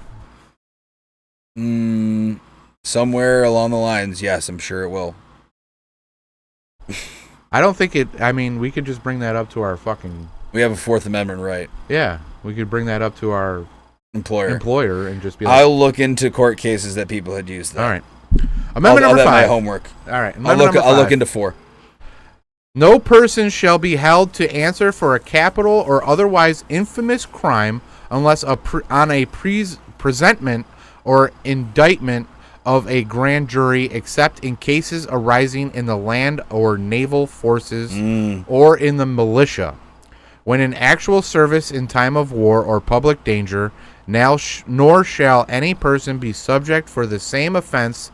Somewhere along the lines, yes, I'm sure it will. I don't think it. I mean, we could just bring that up to our fucking. We have a Fourth Amendment right. Yeah, we could bring that up to our employer and just be like. I'll look into court cases that people had used that. All right. Amendment number 5. My homework. All right. I'll look into 4. No person shall be held to answer for a capital or otherwise infamous crime unless on a presentment or indictment of a grand jury, except in cases arising in the land or naval forces or in the militia, when in actual service in time of war or public danger, nor shall any person be subject for the same offense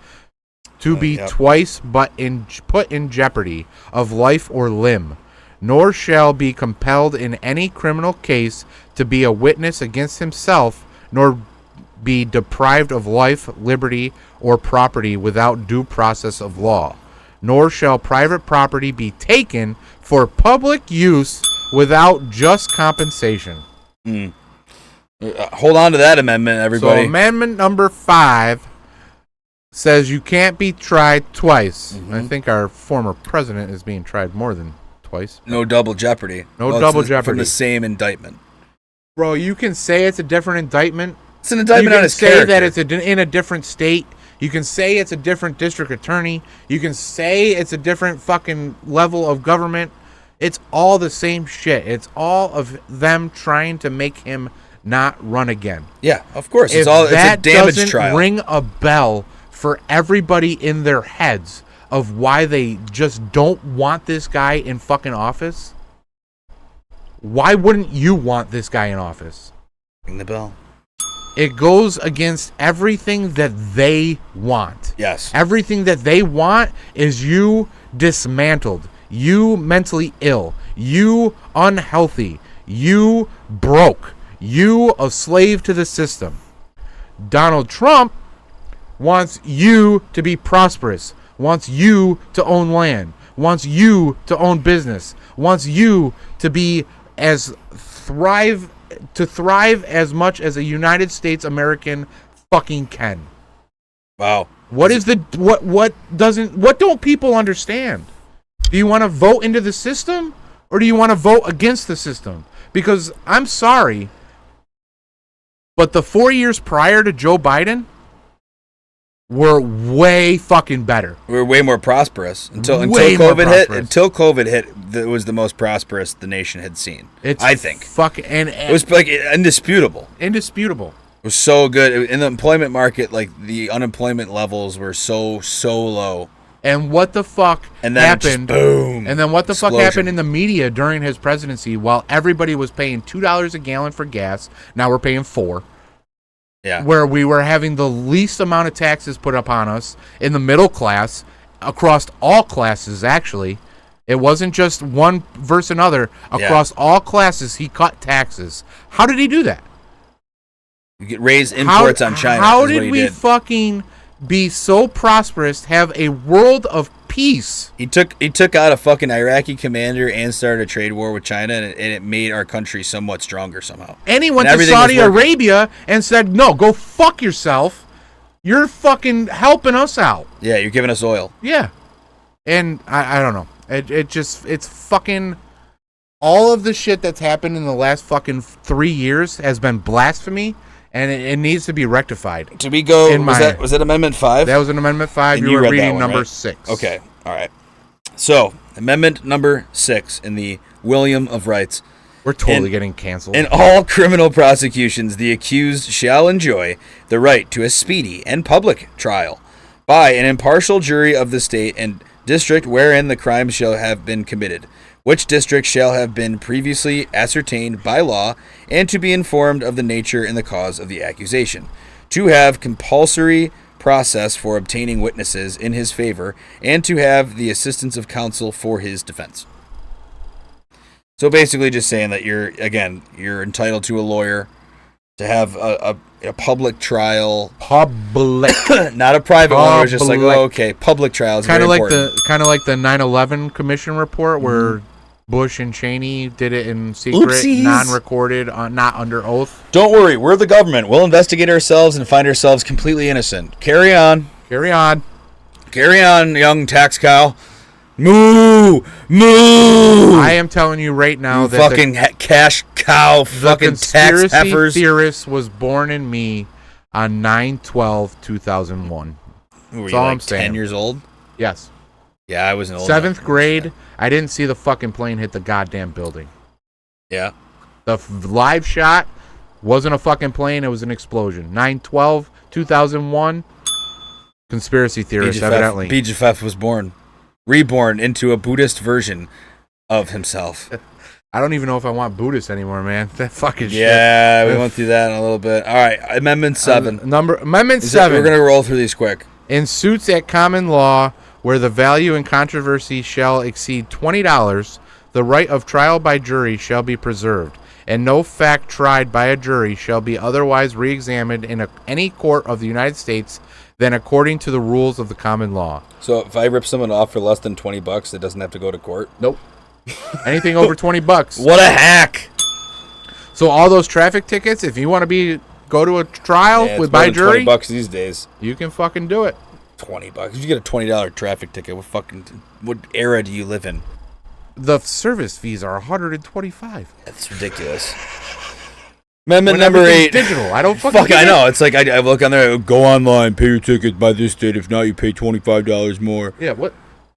to be twice but put in jeopardy of life or limb, nor shall be compelled in any criminal case to be a witness against himself, nor be deprived of life, liberty, or property without due process of law. Nor shall private property be taken for public use without just compensation. Hold on to that amendment, everybody. So amendment number 5 says you can't be tried twice. I think our former president is being tried more than twice. No double jeopardy. No double jeopardy. From the same indictment. Bro, you can say it's a different indictment. It's an indictment on his character. You can say that it's in a different state. You can say it's a different district attorney. You can say it's a different fucking level of government. It's all the same shit. It's all of them trying to make him not run again. Yeah, of course. If It's a damage doesn't trial. Ring a bell for everybody in their heads of why they just don't want this guy in fucking office. Why wouldn't you want this guy in office? Ring the bell. It goes against everything that they want. Yes. Everything that they want is you dismantled, you mentally ill, you unhealthy, you broke, you a slave to the system. Donald Trump wants you to be prosperous, wants you to own land, wants you to own business, wants you to be thrive as much as a United States American fucking can. Wow. What don't people understand? Do you want to vote into the system or do you want to vote against the system? Because I'm sorry, but the 4 years prior to Joe Biden were way fucking better. We were way more prosperous until Way more COVID hit. prosperous. Until COVID hit, it was the most prosperous the nation had seen. I think and it was like indisputable. Indisputable. It was so good in the employment market. Like the unemployment levels were so low. And what the fuck And then happened? just boom. And then what the fuck explosion. happened in the media during his presidency? While everybody was paying $2 a gallon for gas, now we're paying $4. Yeah. Where we were having the least amount of taxes put upon us in the middle class, across all classes, actually. It wasn't just one versus another. Across all classes, he cut taxes. How did he do that? You get raised imports on China. How is what did he we did. fucking be so prosperous, have a world of peace? He took out a fucking Iraqi commander and started a trade war with China, and it made our country somewhat stronger somehow. And he went And to everything was Saudi working. Arabia and said, no, go fuck yourself. You're fucking helping us out. Yeah, you're giving us oil. Yeah. And I don't know. It's fucking, all of the shit that's happened in the last fucking 3 years has been blasphemy, and it needs to be rectified. Did we go? In Was that Amendment 5? That was an Amendment 5. And You were read that reading one, number right? 6. Okay, all right. So, Amendment number 6 in the William of Rights. We're totally getting canceled. In all criminal prosecutions, the accused shall enjoy the right to a speedy and public trial by an impartial jury of the state and district wherein the crime shall have been committed, which district shall have been previously ascertained by law, and to be informed of the nature and the cause of the accusation, to have compulsory process for obtaining witnesses in his favor, and to have the assistance of counsel for his defense. So basically just saying that you're entitled to a lawyer, to have a public trial. Public. Not a private one where it's just like, Public. oh, okay, public trial is Kind very of important. like the 9/11 Commission report where Bush and Cheney did it in secret, Oopsies. non-recorded, not under oath. Don't worry, we're the government. We'll investigate ourselves and find ourselves completely innocent. Carry on. Carry on. Carry on, young tax cow. Moo! Moo! I am telling you right now You that fucking cash cow, the fucking tax conspiracy heifers. theorist was born in me on 9/12/2001. Were That's you all like I'm saying. 10 years old? Yes. Yeah, I was an old 7th enough. grade. I didn't see the fucking plane hit the goddamn building. Yeah. The live shot wasn't a fucking plane. It was an explosion. 9/12/2001. Conspiracy theorist, evidently. BJF was reborn into a Buddhist version of himself. I don't even know if I want Buddhist anymore, man. That fucking shit. Yeah, we went through that in a little bit. All right, Amendment 7. Amendment 7. We're going to roll through these quick. In suits at common law where the value in controversy shall exceed $20, the right of trial by jury shall be preserved, and no fact tried by a jury shall be otherwise re-examined in any court of the United States than according to the rules of the common law. So if I rip someone off for less than $20, it doesn't have to go to court? Nope. Anything over $20. What a hack! So all those traffic tickets, if you want to go to a trial with by jury, $20 these days. you can fucking do it. $20. You get a $20 traffic ticket. What era do you live in? The service fees are $125. That's ridiculous. Amendment When number everything's 8. digital. I don't fucking Fuck, I know. It's like I look on there. Go online, pay your ticket by this date. If not, you pay $25 more. Yeah, what?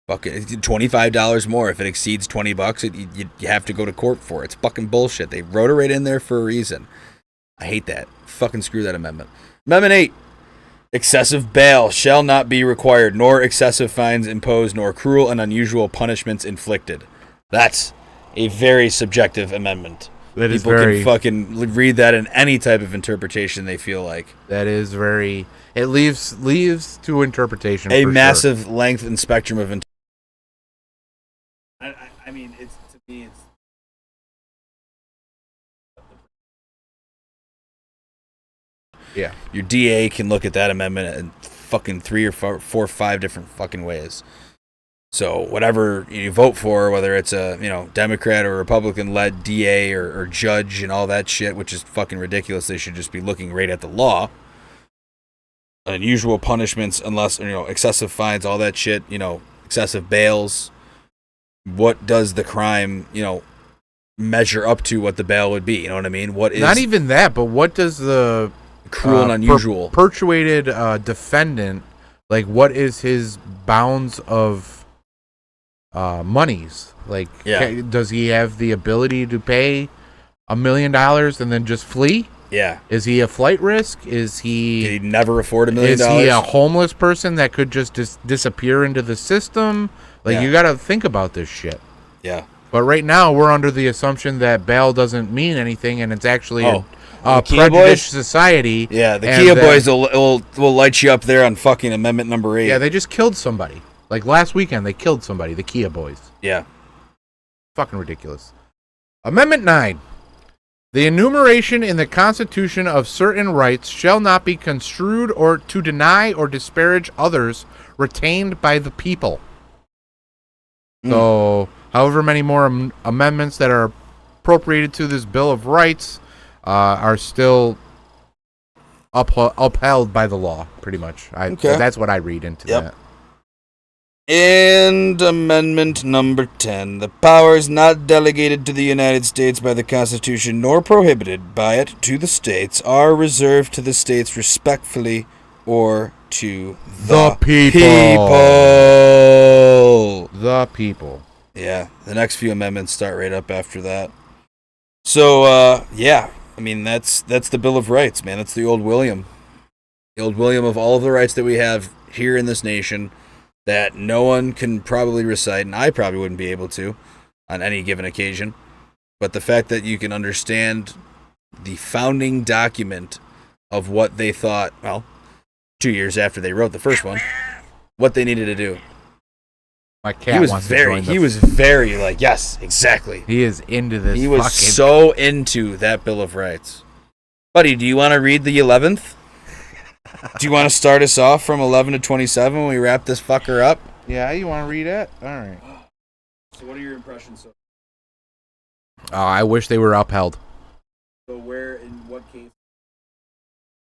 Fuck it, $25 more. If it exceeds $20, you have to go to court for it. It's fucking bullshit. They wrote it right in there for a reason. I hate that. Fucking screw that amendment. Amendment 8. Excessive bail shall not be required, nor excessive fines imposed, nor cruel and unusual punishments inflicted. That's a very subjective amendment. That is People very. can fucking read that in any type of interpretation they feel like. That is very. It leaves to interpretation. A for massive length and spectrum of interpretation. I mean, it's to me, it's. Yeah. Your DA can look at that amendment in fucking 3 or 4 or 5 different fucking ways. So whatever you vote for, whether it's a Democrat or Republican-led DA or judge and all that shit, which is fucking ridiculous. They should just be looking right at the law. Unusual punishments, unless excessive fines, all that shit. Excessive bails. What does the crime measure up to? What the bail would be? You know what I mean? What is not even that, but what does the cruel and unusual perpetuated defendant, like, what is his bounds of monies? Like, does he have the ability to pay $1 million and then just flee? Yeah. Is he a flight risk? Is he? He'd never afford $1 million. Is he a homeless person that could just disappear into the system? Like, you got to think about this shit. Yeah. But right now, we're under the assumption that bail doesn't mean anything, and it's actually a Kia prejudiced society. Yeah, the Kia boys will light you up there on fucking amendment number 8. Yeah, they just killed somebody. Like, last weekend, they killed somebody, the Kia boys. Yeah. Fucking ridiculous. Amendment 9. The enumeration in the Constitution of certain rights shall not be construed or to deny or disparage others retained by the people. So, however many more amendments that are appropriated to this Bill of Rights are still upheld by the law, pretty much. That's what I read into that. And amendment number 10. The powers not delegated to the United States by the Constitution nor prohibited by it to the states are reserved to the states respectfully or to the people. The people. Yeah, the next few amendments start right up after that. So, I mean, that's the Bill of Rights, man. That's the old William. The old William of all of the rights that we have here in this nation that no one can probably recite, and I probably wouldn't be able to on any given occasion. But the fact that you can understand the founding document of what they thought, 2 years after they wrote the first one, what they needed to do. My cat wants to join He was very like, yes, exactly. He is into this. He was so into that Bill of Rights. Buddy, do you want to read the 11th? Do you want to start us off from 11 to 27 when we wrap this fucker up? Yeah, you want to read it? All right. So what are your impressions? I wish they were upheld. So where, in what case?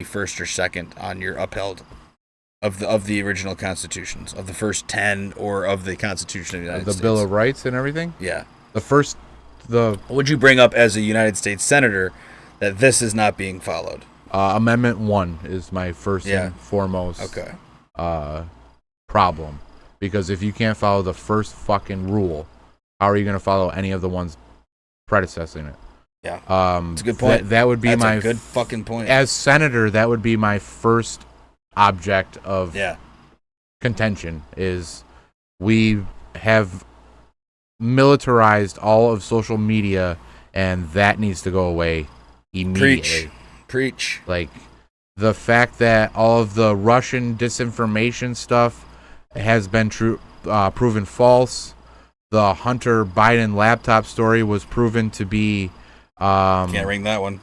First or second on your upheld of the original constitutions, of the first 10 or of the Constitution of the United States? The Bill of Rights and everything? Yeah. What would you bring up as a United States Senator that this is not being followed? Amendment 1 is my first and foremost problem. Because if you can't follow the first fucking rule, how are you going to follow any of the ones predecessing it? Yeah, that's a good point. That would be that's my a good fucking point. As senator, that would be my first object of contention. Is we have militarized all of social media, and that needs to go away immediately. Preach. Like, the fact that all of the Russian disinformation stuff has been proven false. the Hunter Biden laptop story was proven to be Can't ring that one.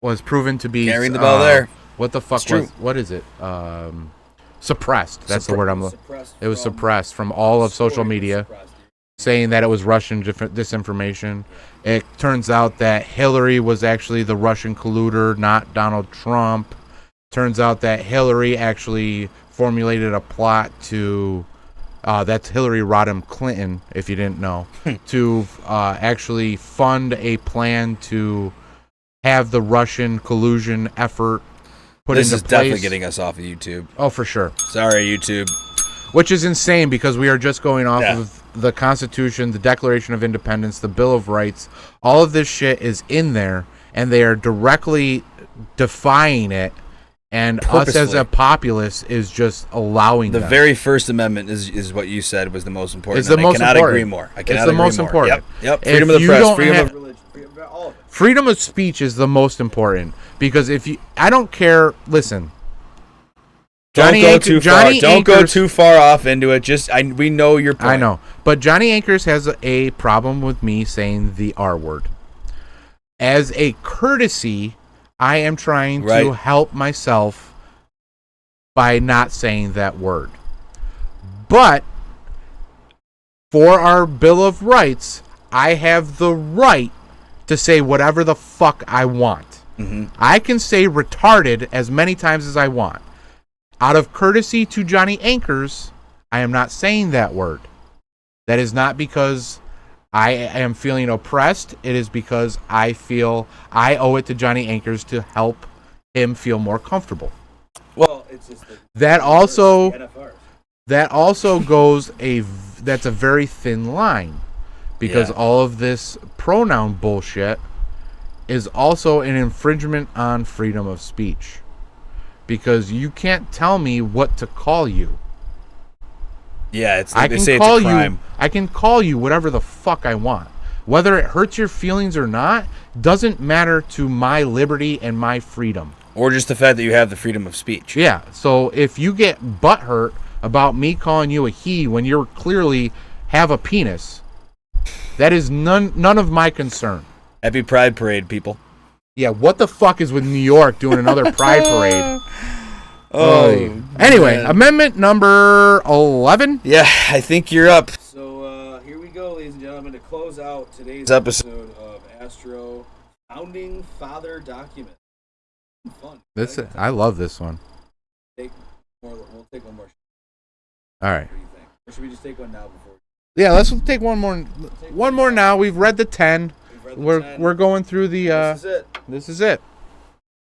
was proven to be Can't ring the bell there. What the fuck was what is it? Suppressed. That's the word I'm looking. It was suppressed from all of social media, saying that it was Russian disinformation. It turns out that Hillary was actually the Russian colluder, not Donald Trump. Turns out that Hillary actually formulated a plot to that's Hillary Rodham Clinton, if you didn't know, to actually fund a plan to have the Russian collusion effort put This into is place. definitely getting us off of YouTube. Oh, for sure. Sorry, YouTube. Which is insane because we are just going off Yeah. of the Constitution, the Declaration of Independence, the Bill of Rights. All of this shit is in there, and they are directly defying it. And us as Purposefully. a populace is just allowing The them. very first amendment is what you said was the most important. It's the and most I cannot important. agree more. I It's cannot the agree most more. important. Yep. If Freedom of the you press, don't freedom have- of religion, freedom of all of it. Freedom of speech is the most important because if you, I don't care. Listen, Don't go too far. Johnny Don't go Anchors- too far off into it. Just we know your point. I know, but Johnny Anchors has a problem with me saying the R word. As a courtesy, I am trying to Right. help myself by not saying that word. But for our Bill of Rights, I have the right to say whatever the fuck I want. Mm-hmm. I can say retarded as many times as I want. Out of courtesy to Johnny Anchors, I am not saying that word. That is not because I am feeling oppressed. It is because I feel I owe it to Johnny Anchors to help him feel more comfortable. Well, it's just That also goes that's a very thin line because Yeah. all of this pronoun bullshit is also an infringement on freedom of speech because you can't tell me what to call you. Yeah, it's I like they can say call it's a crime. you. I can call you whatever the fuck I want, whether it hurts your feelings or not. Doesn't matter to my liberty and my freedom. Or just the fact that you have the freedom of speech. Yeah. So if you get butthurt about me calling you a he when you clearly have a penis, that is none of my concern. Happy Pride Parade, people. Yeah. What the fuck is with New York doing another pride parade? Oh, Anyway, man. amendment number 11. Yeah, I think you're up. So here we go, ladies and gentlemen, to close out today's episode of Astro Founding Father Document. Fun. I love this one. We'll take one more. All right. What do you think? Or should we just take one now before? Yeah, let's take one more. One more now. We've read the 10. We're going through the. This is it. This is it.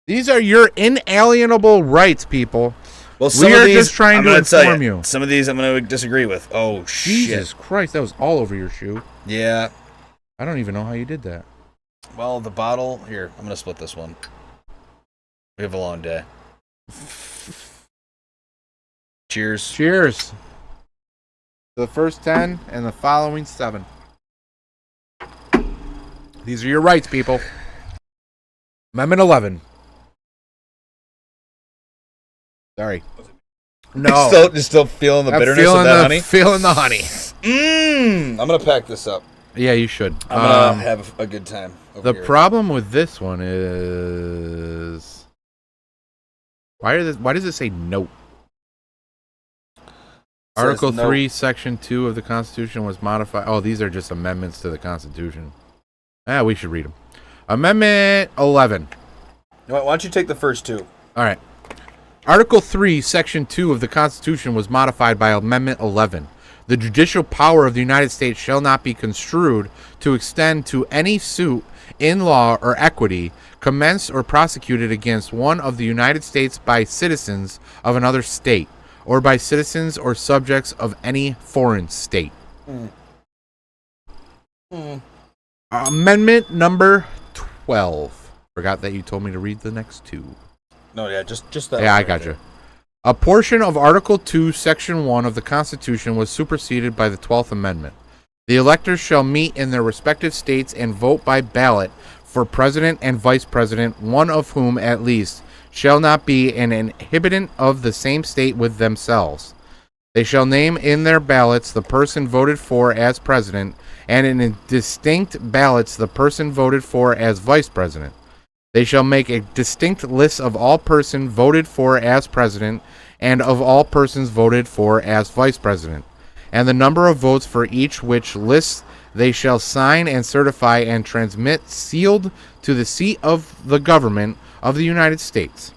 These are your inalienable rights, people. Well, We are just trying to inform you. Some of these I'm going to disagree with. Oh, Jesus shit. Christ, that was all over your shoe. Yeah. I don't even know how you did that. Well, the bottle. Here, I'm going to split this one. We have a long day. Cheers. Cheers. The first 10 and the following 7. These are your rights, people. Amendment 11. Sorry. No. Still feeling the I'm bitterness feeling of that honey? Feeling the honey. I'm going to pack this up. Yeah, you should. I'm going to have a good time. The problem with this one is why does it say note? Article 3, Section 2 of the Constitution was modified. Oh, these are just amendments to the Constitution. We should read them. Amendment 11. Why don't you take the first two? All right. Article 3, Section 2 of the Constitution was modified by Amendment 11. The judicial power of the United States shall not be construed to extend to any suit in law or equity commenced or prosecuted against one of the United States by citizens of another state or by citizens or subjects of any foreign state. Amendment number 12. Forgot that you told me to read the next two. No, yeah, just that. Yeah, one I right got there. you. A portion of Article 2, Section 1 of the Constitution was superseded by the 12th Amendment. The electors shall meet in their respective states and vote by ballot for president and vice president, one of whom at least shall not be an inhabitant of the same state with themselves. They shall name in their ballots the person voted for as president, and in distinct ballots the person voted for as vice president. They shall make a distinct list of all persons voted for as president and of all persons voted for as vice president, and the number of votes for each which list they shall sign and certify and transmit sealed to the seat of the government of the United States.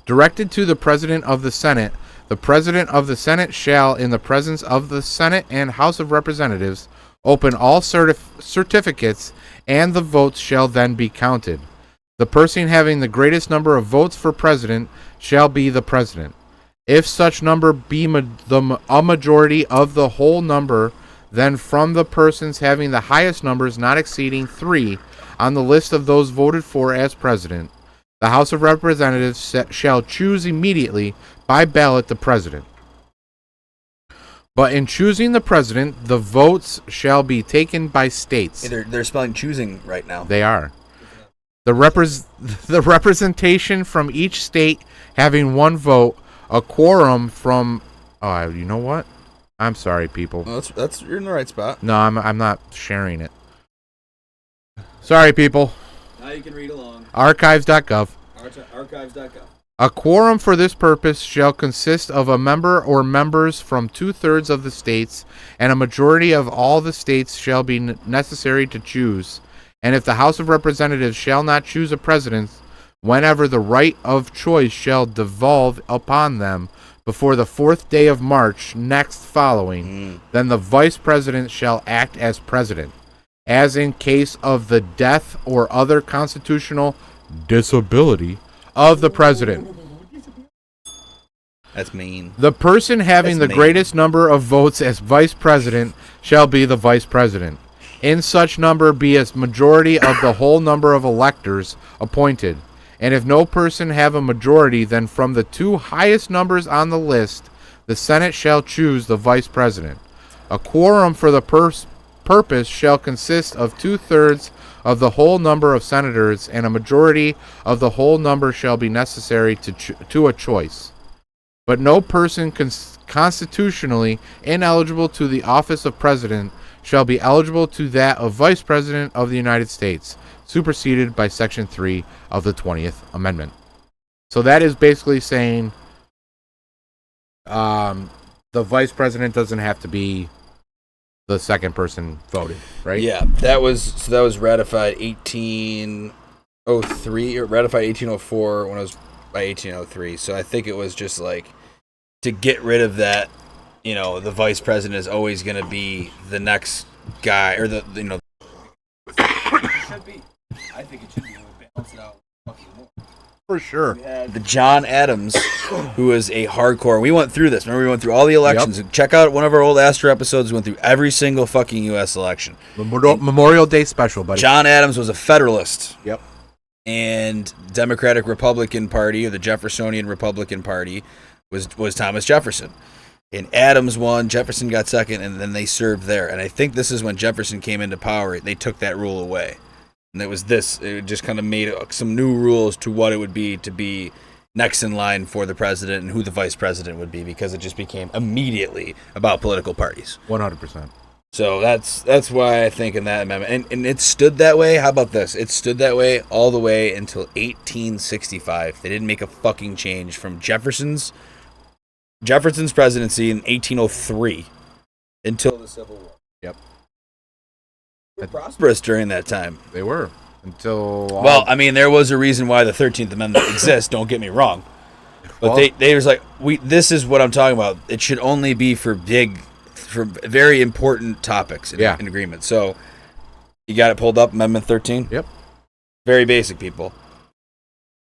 Directed to the President of the Senate, the President of the Senate shall, in the presence of the Senate and House of Representatives, open all certificates, and the votes shall then be counted. The person having the greatest number of votes for president shall be the president. If such number be a majority of the whole number, then from the persons having the highest numbers not exceeding 3 on the list of those voted for as president, the House of Representatives shall choose immediately by ballot the president. But in choosing the president, the votes shall be taken by states. Hey, they're spelling choosing right now. They are. The representation from each state having one vote, a quorum from... you know what? I'm sorry, people. Well, that's you're in the right spot. No, I'm not sharing it. Sorry, people. Now you can read along. Archives.gov. Archives.gov. A quorum for this purpose shall consist of a member or members from 2/3 of the states, and a majority of all the states shall be necessary to choose. And if the House of Representatives shall not choose a president, whenever the right of choice shall devolve upon them before the 4th day of March next following, then the vice president shall act as president, as in case of the death or other constitutional disability of the president. That's mean. The person having the greatest number of votes as vice president shall be the vice president. In such number be a majority of the whole number of electors appointed. And if no person have a majority, then from the 2 highest numbers on the list, the Senate shall choose the vice president. A quorum for the purpose shall consist of 2/3 of the whole number of senators, and a majority of the whole number shall be necessary to a choice. But no person constitutionally ineligible to the office of president shall be eligible to that of vice president of the United States, superseded by Section 3 of the 20th Amendment. So that is basically saying the vice president doesn't have to be the second person voted, right? Yeah, that was ratified 1803 or ratified 1804 when it was by 1803. So I think it was just like to get rid of that. The vice president is always going to be the next guy, or the. It should be. I think it should be. Balance it out fucking more. For sure. We had the John Adams, who was a hardcore. We went through this. Remember, we went through all the elections. Yep. Check out one of our old Astro episodes. We went through every single fucking U.S. election. Memorial Day special, buddy. John Adams was a Federalist. Yep. And Democratic Republican Party, or the Jeffersonian Republican Party, was Thomas Jefferson. And Adams won, Jefferson got second, and then they served there. And I think this is when Jefferson came into power. They took that rule away. And it was this. It just kind of made some new rules to what it would be to be next in line for the president and who the vice president would be, because it just became immediately about political parties. 100%. So that's why I think in that amendment. And it stood that way. How about this? It stood that way all the way until 1865. They didn't make a fucking change from Jefferson's presidency in 1803 until the Civil War. Yep. They were prosperous during that time. They were. Until... Well, I mean, there was a reason why the 13th Amendment exists, don't get me wrong. But they was like, this is what I'm talking about. It should only be for very important topics in agreement. So, you got it pulled up, Amendment 13? Yep. Very basic, people.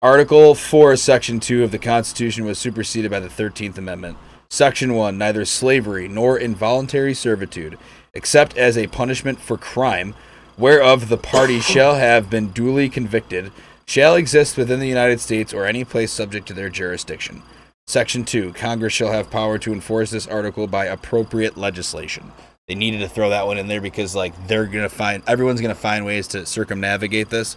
Article 4, Section 2 of the Constitution was superseded by the 13th Amendment. Section 1, neither slavery nor involuntary servitude, except as a punishment for crime, whereof the party shall have been duly convicted, shall exist within the United States or any place subject to their jurisdiction. Section 2, Congress shall have power to enforce this article by appropriate legislation. They needed to throw that one in there because, everyone's going to find ways to circumnavigate this.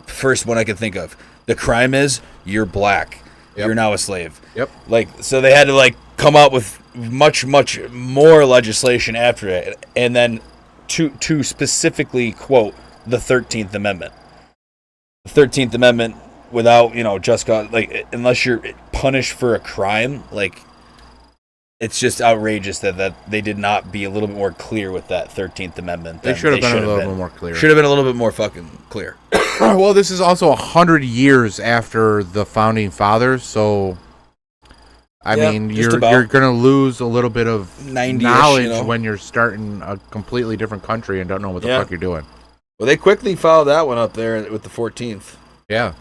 First one I could think of. The crime is you're black. You're now a slave. Yep. Like, so they had to like come up with much more legislation after it, and then to specifically quote the 13th Amendment. The 13th Amendment, without just cause, like unless you're punished for a crime, like it's just outrageous that they did not be a little bit more clear with that 13th Amendment. They should have been a little bit more clear. Should have been a little bit more fucking clear. Well, this is also 100 years after the founding fathers, so I mean, you're going to lose a little bit of 90-ish, knowledge when you're starting a completely different country and don't know what the fuck you're doing. Well, they quickly followed that one up there with the 14th. Yeah.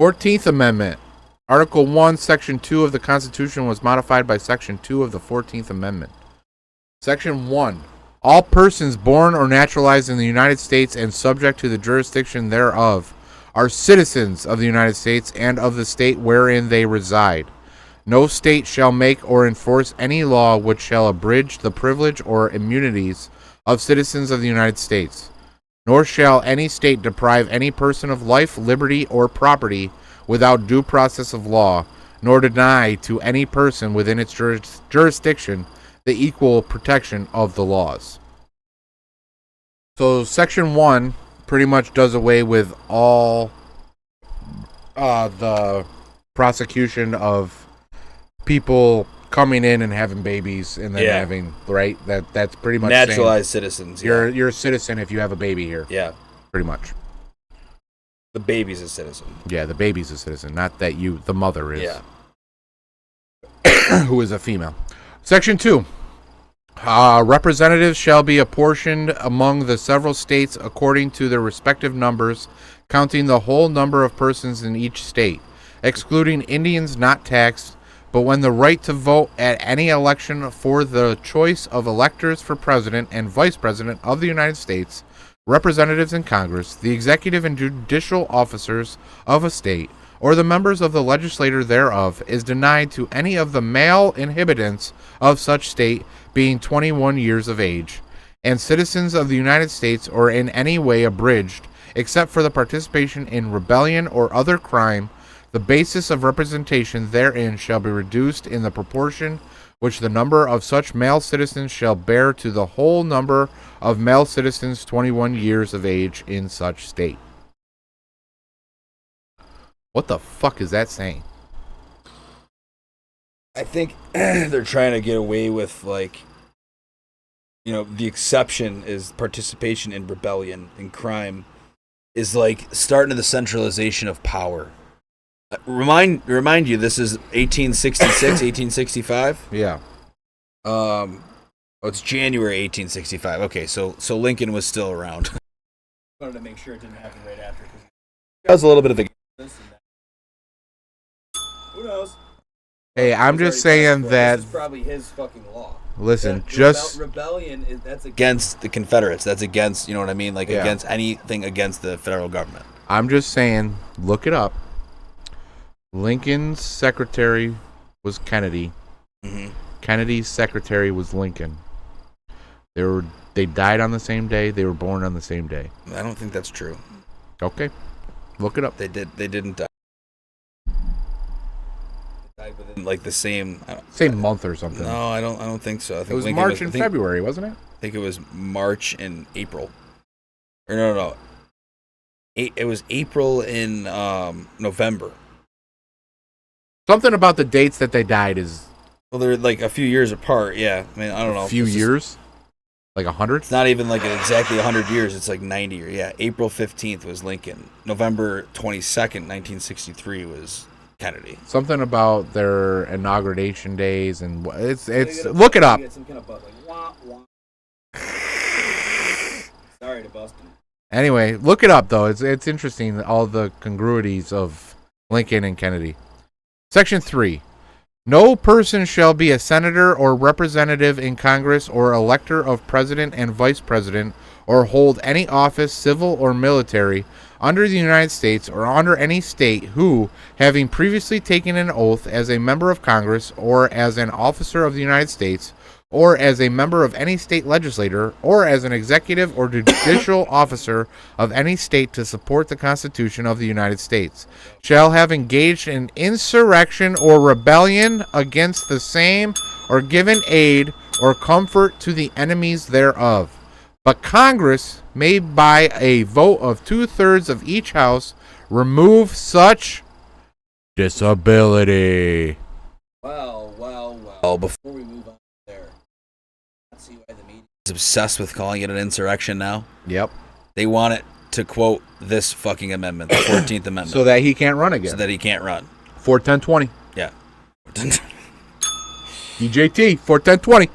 14th Amendment. Article 1, Section 2 of the Constitution was modified by Section 2 of the 14th Amendment. Section 1. All persons born or naturalized in the United States and subject to the jurisdiction thereof are citizens of the United States and of the state wherein they reside. No state shall make or enforce any law which shall abridge the privilege or immunities of citizens of the United States. Nor shall any state deprive any person of life, liberty, or property without due process of law, nor deny to any person within its jurisdiction the equal protection of the laws. So Section 1 pretty much does away with all the prosecution of people coming in and having babies and then having, right? That's pretty much naturalized citizens. You're a citizen if you have a baby here. Yeah. Pretty much. The baby's a citizen. Yeah, the baby's a citizen, not that the mother is. Yeah. Who is a female. Section 2. Representatives shall be apportioned among the several states according to their respective numbers, counting the whole number of persons in each state, excluding Indians not taxed, but when the right to vote at any election for the choice of electors for president and vice president of the United States, representatives in Congress, the executive and judicial officers of a state, or the members of the legislature thereof, is denied to any of the male inhabitants of such state being 21 years of age, and citizens of the United States, or in any way abridged, except for the participation in rebellion or other crime. The basis of representation therein shall be reduced in the proportion which the number of such male citizens shall bear to the whole number of male citizens 21 years of age in such state. What the fuck is that saying? I think they're trying to get away with, like, the exception is participation in rebellion and crime is like starting to the centralization of power. Remind you, this is 1866, 1865. Yeah. It's January 1865. Okay, so Lincoln was still around. Wanted to make sure it didn't happen right after. That was a little bit of a. Who knows? Hey, I'm just saying that. This is probably his fucking law. Listen, rebellion that's against the Confederates. That's against, you know what I mean? Like against anything against the federal government. I'm just saying, look it up. Lincoln's secretary was Kennedy. Mm-hmm. Kennedy's secretary was Lincoln. They died on the same day. They were born on the same day. I don't think that's true. Okay, look it up. They didn't die. They died within like the same month or something. No, I don't think so. I think it was Lincoln March and February, wasn't it? I think it was March and April. Or no. It was April in November. Something about the dates that they died is... Well, they're like a few years apart, yeah. I mean, I don't know. A few years? Like 100? It's not even like exactly 100 years. It's like 90 or, yeah. April 15th was Lincoln. November 22nd, 1963 was Kennedy. Something about their inauguration days and... It's look it up. Some kind of butt, like, wah, wah. Sorry to bust him. Anyway, look it up, though. It's interesting, all the congruities of Lincoln and Kennedy. Section 3. No person shall be a senator or representative in Congress or elector of president and vice president or hold any office, civil or military, under the United States or under any state who, having previously taken an oath as a member of Congress or as an officer of the United States, or as a member of any state legislature, or as an executive or judicial officer of any state to support the Constitution of the United States, shall have engaged in insurrection or rebellion against the same, or given aid or comfort to the enemies thereof. But Congress may, by a vote of 2/3 of each house, remove such disability. Well, before we move on there, let's see why the media is obsessed with calling it an insurrection now. Yep. They want it to quote this fucking amendment, the 14th Amendment. So that he can't run again. So that he can't run. 41020. Yeah. EJT 41020.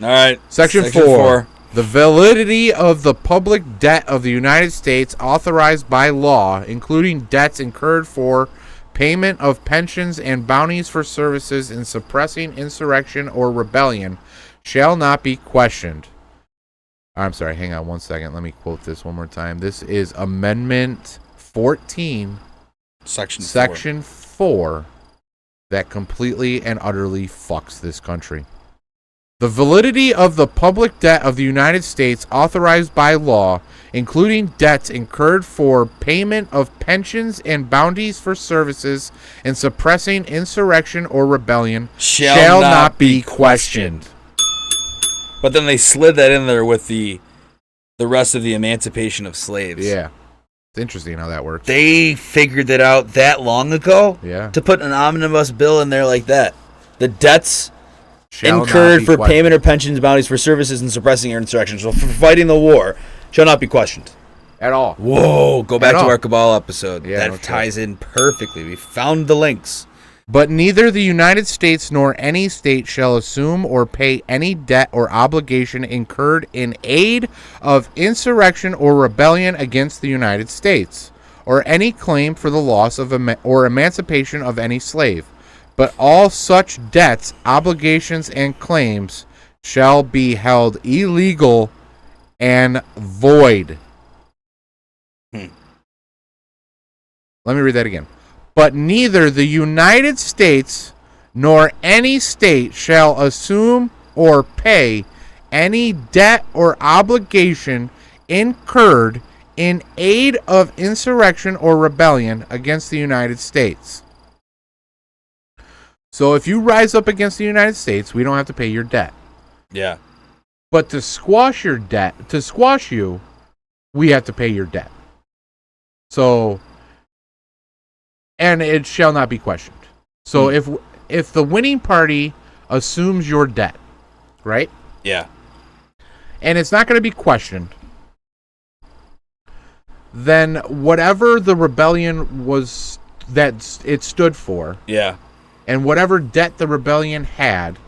All right. Section 4. The validity of the public debt of the United States authorized by law, including debts incurred for payment of pensions and bounties for services in suppressing insurrection or rebellion, shall not be questioned. I'm sorry, hang on one second. Let me quote this one more time. This is Amendment 14, Section 4, that completely and utterly fucks this country. The validity of the public debt of the United States authorized by law, including debts incurred for payment of pensions and bounties for services in suppressing insurrection or rebellion, shall not be questioned. But then they slid that in there with the rest of the emancipation of slaves. Yeah. It's interesting how that works. They figured it out that long ago. Yeah. To put an omnibus bill in there like that. The debts Shall incurred not for be questioned. payment of pensions, bounties for services in suppressing insurrection, so for fighting the war, shall not be questioned. At all. Whoa, go back At to all. our Cabal episode. Yeah, no that ties in perfectly. We found the links. But neither the United States nor any state shall assume or pay any debt or obligation incurred in aid of insurrection or rebellion against the United States, or any claim for the loss of or emancipation of any slave. But all such debts, obligations, and claims shall be held illegal and void. Let me read that again. But neither the United States nor any state shall assume or pay any debt or obligation incurred in aid of insurrection or rebellion against the United States. So if you rise up against the United States, we don't have to pay your debt. Yeah. But to squash your debt, to squash you, we have to pay your debt. So, and it shall not be questioned. So if the winning party assumes your debt, right? Yeah. And it's not going to be questioned, then whatever the rebellion was that it stood for, Yeah. and whatever debt the rebellion had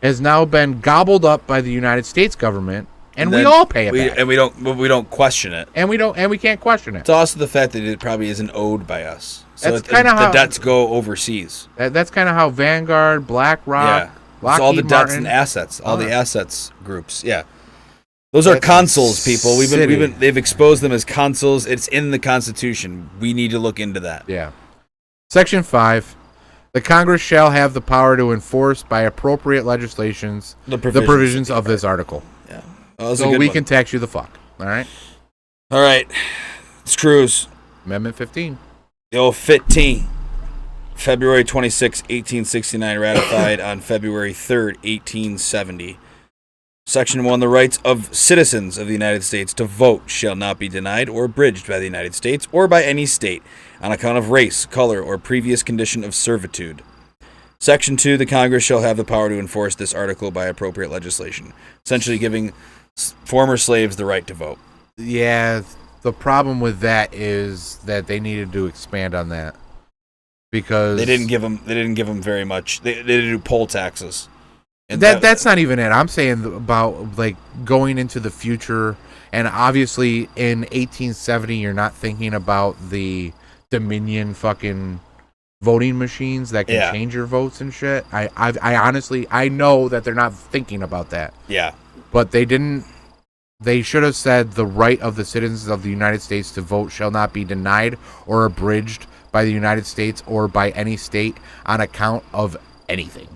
has now been gobbled up by the United States government, and we all pay it back. And we don't question it. And we can't question it. It's also the fact that it probably isn't owed by us. So That's kinda the how- debts go overseas. That's kind of how Vanguard, BlackRock, Yeah. It's all the Lockheed debts Martin, and assets. All the that. assets groups. Yeah. Those are consuls, people. They've exposed them as consuls. It's in the Constitution. We need to look into that. Yeah. Section 5. The Congress shall have the power to enforce by appropriate legislations the provisions of this article. Yeah. Oh, So we can tax you the fuck. All right? All right. Let's cruise. Amendment 15. The old 15. February 26, 1869, ratified on February 3rd, 1870. Section 1. The rights of citizens of the United States to vote shall not be denied or abridged by the United States or by any state on account of race, color, or previous condition of servitude. Section 2. The Congress shall have the power to enforce this article by appropriate legislation, essentially giving former slaves the right to vote. Yeah, the problem with that is that they needed to expand on that because They didn't give them very much. They didn't do poll taxes. And that's not even it. I'm saying about like going into the future, and obviously in 1870 you're not thinking about the Dominion fucking voting machines that can change your votes and shit. I honestly know that they're not thinking about that. Yeah. But they didn't. They should have said the right of the citizens of the United States to vote shall not be denied or abridged by the United States or by any state on account of anything.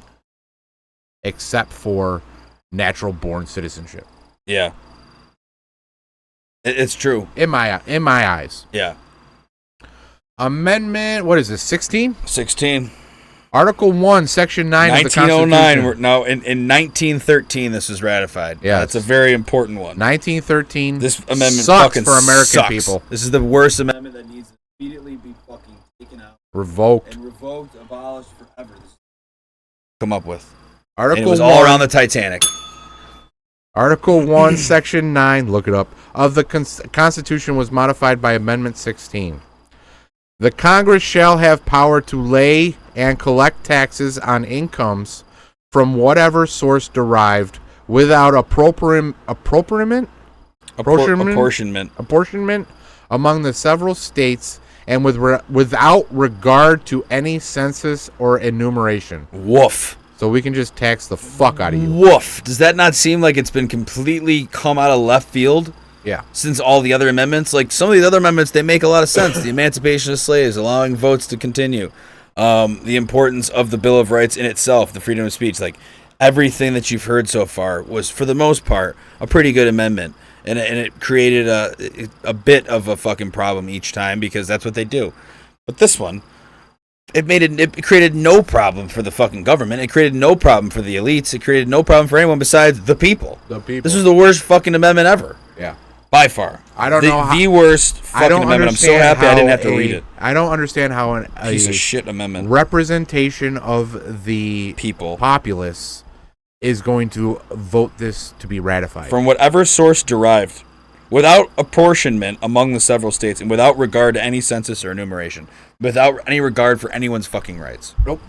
except for natural born citizenship. Yeah. It's true. In my eyes. Yeah. Amendment, what is this, 16? 16. Article 1, Section 9 of the 1909. Constitution. In 1913, this was ratified. Yeah, That's a very important one. 1913. This amendment sucks fucking for American sucks. people. This is the worst amendment that needs to immediately be fucking taken out. Revoked. And revoked, abolished forever. Come up with. Article And it was 1, all around the Titanic. Article 1, Section 9, look it up, of the Constitution was modified by Amendment 16. The Congress shall have power to lay and collect taxes on incomes from whatever source derived without apportionment among the several states and without regard to any census or enumeration. Woof. So we can just tax the fuck out of you. Woof. Does that not seem like it's been completely come out of left field? Yeah. Since all the other amendments, like some of these other amendments, they make a lot of sense. The emancipation of slaves, allowing votes to continue, the importance of the Bill of Rights in itself, the freedom of speech, like everything that you've heard so far was, for the most part, a pretty good amendment. And it created a bit of a fucking problem each time because that's what they do. But this one, it created no problem for the fucking government. It created no problem for the elites. It created no problem for anyone besides the people. The people. This was the worst fucking amendment ever. Yeah. By far. I don't know how, the worst fucking amendment. I'm so happy I didn't have to read it. I don't understand how a piece of shit amendment representation of the people populace is going to vote this to be ratified. From whatever source derived, without apportionment among the several states, and without regard to any census or enumeration, without any regard for anyone's fucking rights. Nope.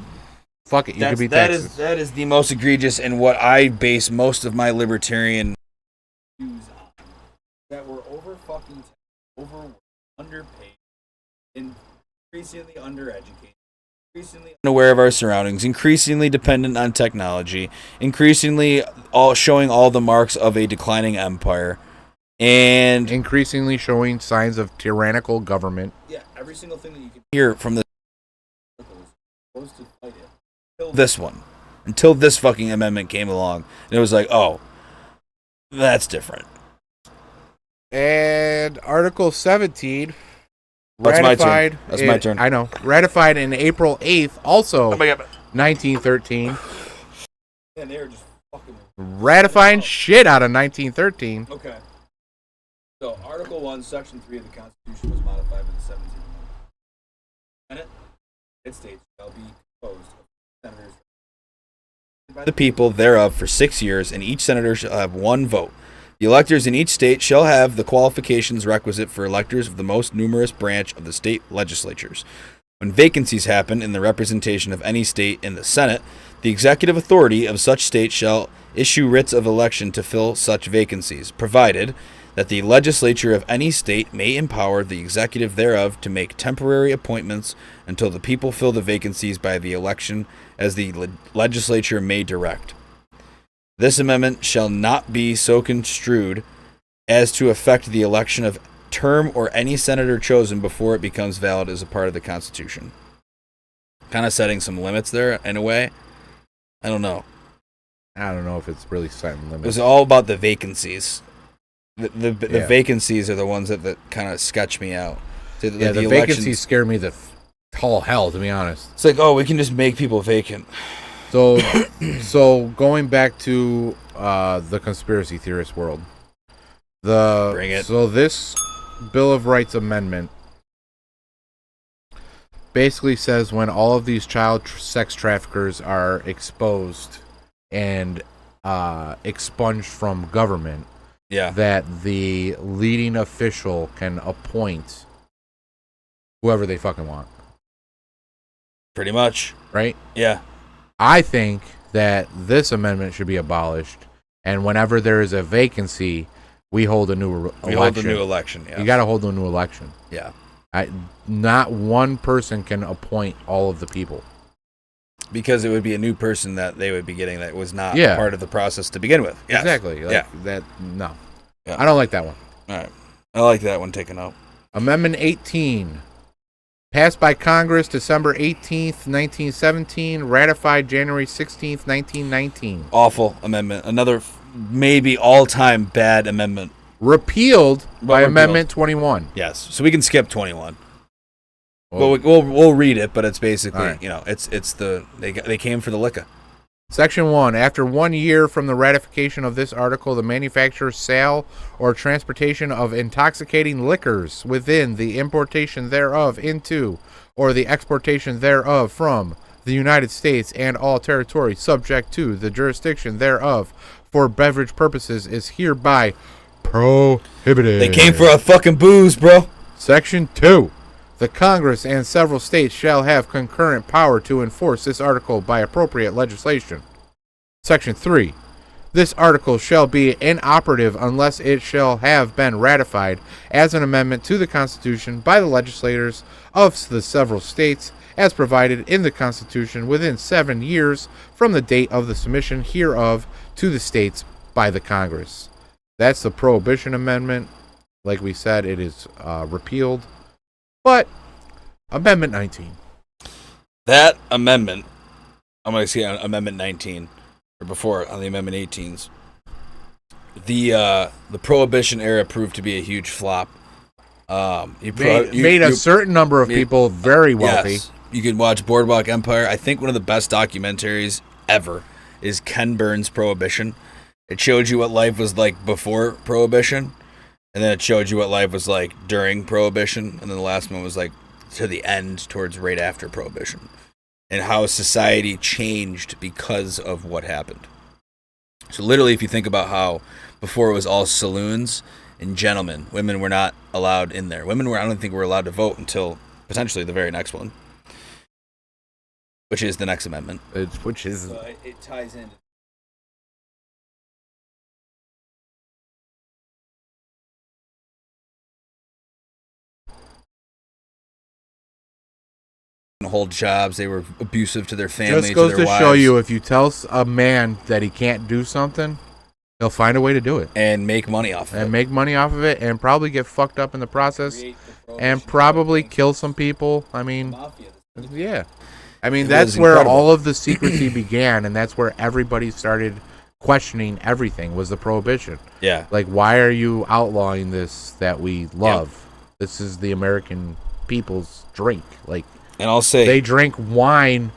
Fuck it. You could be Texas. That is the most egregious and what I base most of my libertarian views on. That we're over fucking underpaid, increasingly undereducated, increasingly unaware of our surroundings, increasingly dependent on technology, increasingly showing all the marks of a declining empire, and increasingly showing signs of tyrannical government. Yeah, every single thing that you can hear from the supposed to fight it until this one, until this fucking amendment came along, and it was like, oh, that's different. And Article 17 That's ratified. My turn. That's my turn. I know. Ratified in April 8th, also 1913. Yeah, they were just fucking ratifying shit out of 1913. Okay. So, Article 1, Section 3 of the Constitution was modified by the 17th Amendment. Senate, it states, shall be composed of senators by the people thereof for 6 years, and each senator shall have one vote. The electors in each state shall have the qualifications requisite for electors of the most numerous branch of the state legislatures. When vacancies happen in the representation of any state in the Senate, the executive authority of such state shall issue writs of election to fill such vacancies, provided that the legislature of any state may empower the executive thereof to make temporary appointments until the people fill the vacancies by the election as the legislature may direct. This amendment shall not be so construed as to affect the election of term or any senator chosen before it becomes valid as a part of the Constitution. Kind of setting some limits there in a way. I don't know. I don't know if it's really setting limits. It was all about the vacancies. The Yeah. vacancies are the ones that kind of sketch me out. The vacancies scare me the tall hell, to be honest. It's like, oh, we can just make people vacant. So going back to the conspiracy theorist world, Bring it. So this Bill of Rights amendment basically says when all of these child sex traffickers are exposed and expunged from government, that the leading official can appoint whoever they fucking want. Pretty much. Right? Yeah. I think that this amendment should be abolished, and whenever there is a vacancy, we hold a new election. We hold a new election, yeah. You got to hold a new election. Yeah. Not one person can appoint all of the people. Because it would be a new person that they would be getting that was not Yeah. part of the process to begin with. Yes. Exactly. Yeah. No. Yeah. I don't like that one. All right. I like that one taken out. Amendment 18 Passed by Congress December 18th, 1917. Ratified January 16th, 1919. Awful amendment. Another maybe all-time bad amendment. Repealed by repealed. Amendment 21. Yes. So we can skip 21. Oh. Well, we'll read it, but it's basically, All right. they came for the liquor. Section 1. After 1 year from the ratification of this article, the manufacture, sale, or transportation of intoxicating liquors within the importation thereof into, or the exportation thereof from, the United States and all territories subject to the jurisdiction thereof for beverage purposes is hereby prohibited. They came for our fucking booze, bro. Section 2. The Congress and several states shall have concurrent power to enforce this article by appropriate legislation. Section 3. This article shall be inoperative unless it shall have been ratified as an amendment to the Constitution by the legislators of the several states as provided in the Constitution within 7 years from the date of the submission hereof to the states by the Congress. That's the Prohibition Amendment. Like we said, it is repealed. But Amendment 19. That amendment, I'm going to say on Amendment 19, or before on the Amendment 18s. The Prohibition era proved to be a huge flop. Made a certain number of people very wealthy. Yes, you can watch Boardwalk Empire. I think one of the best documentaries ever is Ken Burns' Prohibition. It showed you what life was like before Prohibition. And then it showed you what life was like during Prohibition. And then the last one was like to the end, towards right after Prohibition. And how society changed because of what happened. So literally, if you think about how before it was all saloons and gentlemen, women were not allowed in there. I don't think were allowed to vote until potentially the very next one. Which is the next amendment. It ties in. Hold jobs. They were abusive to their families. Just goes to their to wives. show you, if you tell a man that he can't do something, he'll find a way to do it and make money off of it. And make money off of it, and probably get fucked up in the process, and probably kill some people. I mean, yeah. I mean, that's where all of the secrecy began, and that's where everybody started questioning everything, was the Prohibition. Yeah. Like, why are you outlawing this that we love? Yep. This is the American people's drink. Like, and I'll say they drank wine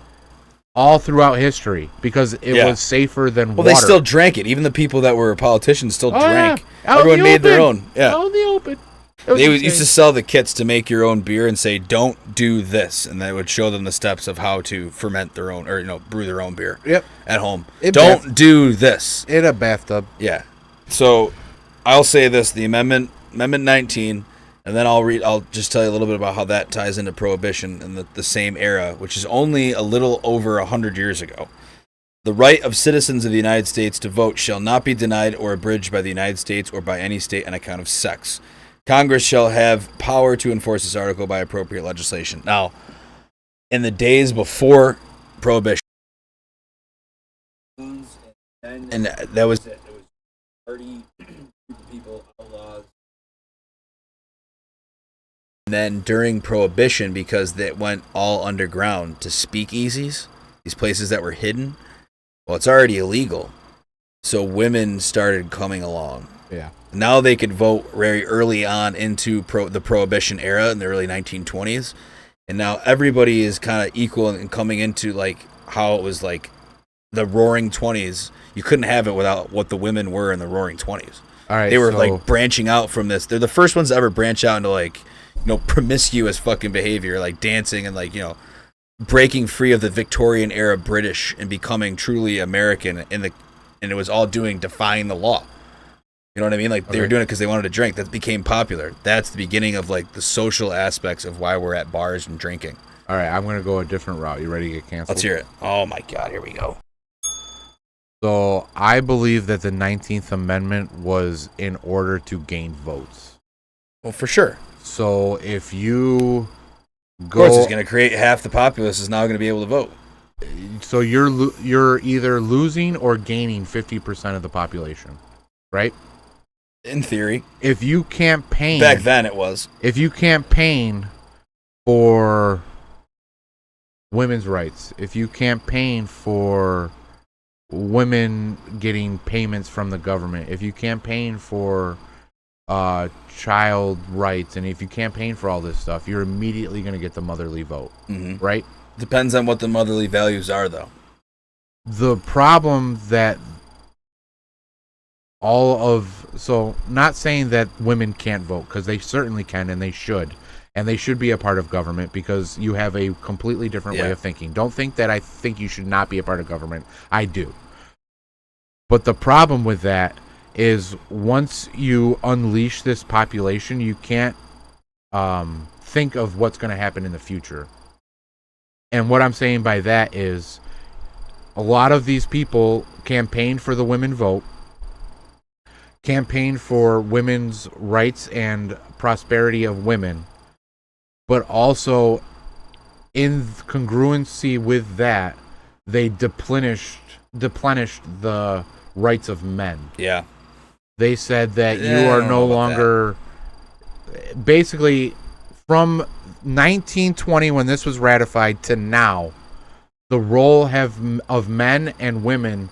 all throughout history because it was safer than water. Well, they still drank it. Even the people that were politicians still drank. Yeah. Everyone made their own. Yeah. Out in the open. They used to sell the kits to make your own beer and say, "Don't do this," and they would show them the steps of how to ferment their own, or brew their own beer. Yep. At home. Don't do this in a bathtub. Yeah. So, I'll say this: the Amendment 19, and then I'll just tell you a little bit about how that ties into Prohibition and the same era, which is only a little over 100 years ago. The right of citizens of the United States to vote shall not be denied or abridged by the United States or by any state on account of sex. Congress shall have power to enforce this article by appropriate legislation. Now, in the days before Prohibition, and that was it. It was party, people, outlaws. And then during Prohibition, because they went all underground to speakeasies, these places that were hidden, well, it's already illegal. So women started coming along. Yeah. Now they could vote very early on into the Prohibition era in the early 1920s. And now everybody is kind of equal and coming into like how it was like the Roaring 20s. You couldn't have it without what the women were in the Roaring 20s. All right, they were like branching out from this. They're the first ones to ever branch out into like, promiscuous fucking behavior, like dancing and like, breaking free of the Victorian era British and becoming truly American. And it was all defying the law. You know what I mean? Like they were doing it because they wanted to drink. That became popular. That's the beginning of like the social aspects of why we're at bars and drinking. All right, I'm going to go a different route. You ready to get canceled? Let's hear it. Oh my God, here we go. So I believe that the 19th Amendment was in order to gain votes. Well, for sure. So if you go, of course, it's going to create half the populace is now going to be able to vote. So you're either losing or gaining 50% of the population, right? In theory. If you campaign... Back then it was. If you campaign for women's rights, if you campaign for women getting payments from the government, if you campaign for child rights, and if you campaign for all this stuff, you're immediately going to get the motherly vote, right? Depends on what the motherly values are, though. The problem that not saying that women can't vote, because they certainly can, and they should be a part of government, because you have a completely different way of thinking. Don't think that I think you should not be a part of government. I do. But the problem with that is once you unleash this population, you can't think of what's going to happen in the future. And what I'm saying by that is a lot of these people campaigned for the women vote, campaigned for women's rights and prosperity of women, but also in congruency with that, they deplenished the rights of men. Yeah. They said that you are no longer... Basically, from 1920, when this was ratified, to now, the role of men and women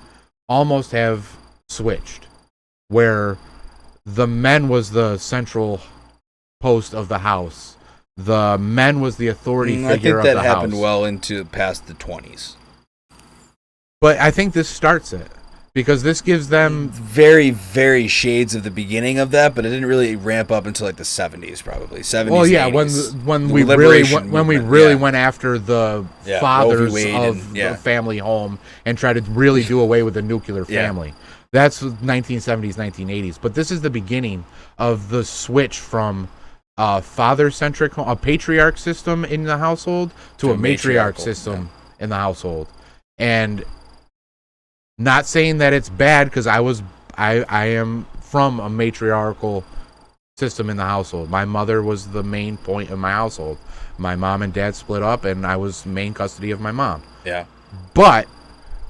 almost have switched, where the men was the central post of the house. The men was the authority figure of the house. I think that happened well into past the 20s. But I think this starts it, because this gives them very, very shades of the beginning of that, but it didn't really ramp up until like the 70s, probably 70s. Well, yeah, 80s. when we really went after the fathers of the family home and tried to really do away with the nuclear family. That's 1970s, 1980s. But this is the beginning of the switch from a father-centric, a patriarch system in the household to a matriarch system in the household. And not saying that it's bad, because I am from a matriarchal system in the household. My mother was the main point of my household. My mom and dad split up, and I was main custody of my mom. Yeah. But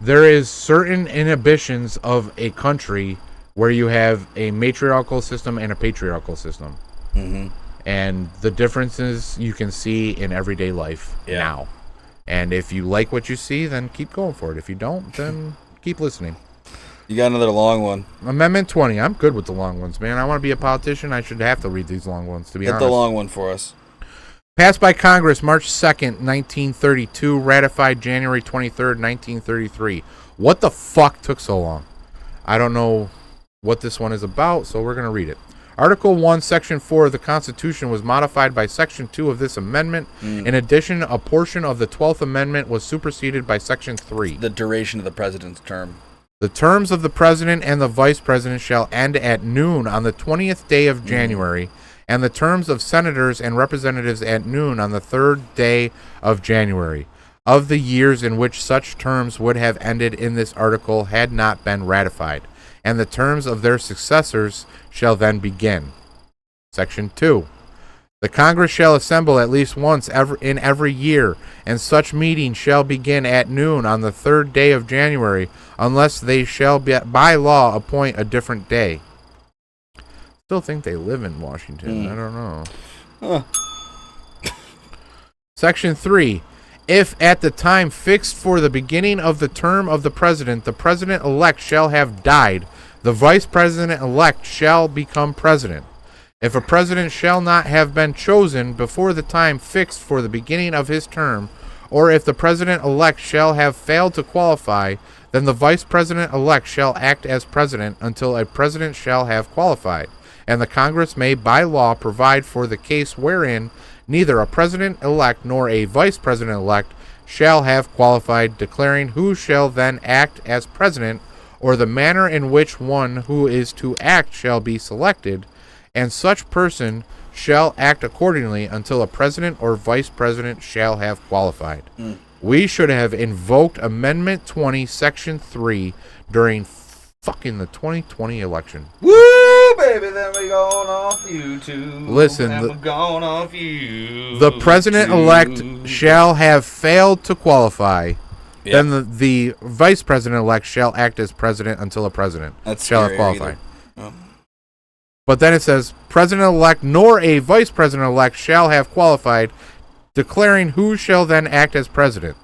there is certain inhibitions of a country where you have a matriarchal system and a patriarchal system. Mm-hmm. And the differences you can see in everyday life now. And if you like what you see, then keep going for it. If you don't, then keep listening. You got another long one. Amendment 20. I'm good with the long ones, man. I want to be a politician. I should have to read these long ones, to be honest. Get the long one for us. Passed by Congress March 2nd, 1932. Ratified January 23rd, 1933. What the fuck took so long? I don't know what this one is about, so we're going to read it. Article 1, Section 4 of the Constitution was modified by Section 2 of this amendment. In addition, a portion of the 12th Amendment was superseded by Section 3. The duration of the president's term. The terms of the president and the vice president shall end at noon on the 20th day of January, and the terms of senators and representatives at noon on the 3rd day of January, of the years in which such terms would have ended in this article had not been ratified, and the terms of their successors shall then begin. Section 2. The Congress shall assemble at least once in every year, and such meeting shall begin at noon on the 3rd day of January, unless they shall by law appoint a different day. Still think they live in Washington. I don't know. Section 3. If at the time fixed for the beginning of the term of the president-elect shall have died, the vice president-elect shall become president. If a president shall not have been chosen before the time fixed for the beginning of his term, or if the president-elect shall have failed to qualify, then the vice president-elect shall act as president until a president shall have qualified, and the Congress may by law provide for the case wherein neither a president-elect nor a vice president-elect shall have qualified, declaring who shall then act as president, or the manner in which one who is to act shall be selected, and such person shall act accordingly until a president or vice president shall have qualified. We should have invoked Amendment 20, Section 3 during fucking the 2020 election. Woo, baby, then we going off YouTube. Listen, the president-elect shall have failed to qualify. Yep. Then the vice president-elect shall act as president until a president shall have qualified. But then it says, president-elect nor a vice president-elect shall have qualified, declaring who shall then act as president.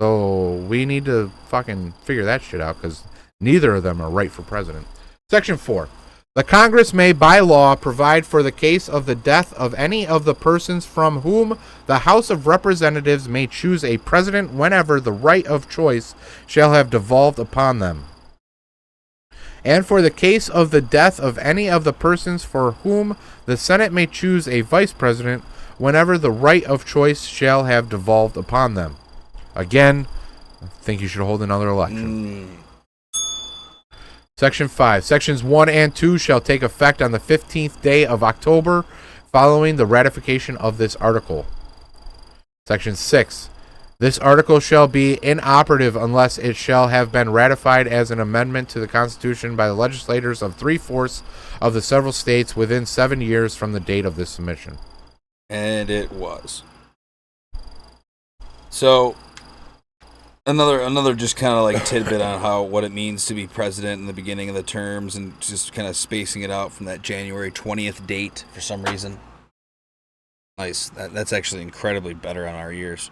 So we need to fucking figure that shit out because neither of them are right for president. Section 4. The Congress may by law provide for the case of the death of any of the persons from whom the House of Representatives may choose a president whenever the right of choice shall have devolved upon them. And for the case of the death of any of the persons for whom the Senate may choose a vice president whenever the right of choice shall have devolved upon them. Again, I think you should hold another election. Section 5. Sections 1 and 2 shall take effect on the 15th day of October following the ratification of this article. Section 6. This article shall be inoperative unless it shall have been ratified as an amendment to the Constitution by the legislators of 3/4 of the several states within 7 years from the date of this submission. And it was. So, another just kind of like tidbit on what it means to be president in the beginning of the terms, and just kind of spacing it out from that January 20th date for some reason. Nice. That's actually incredibly better on our years.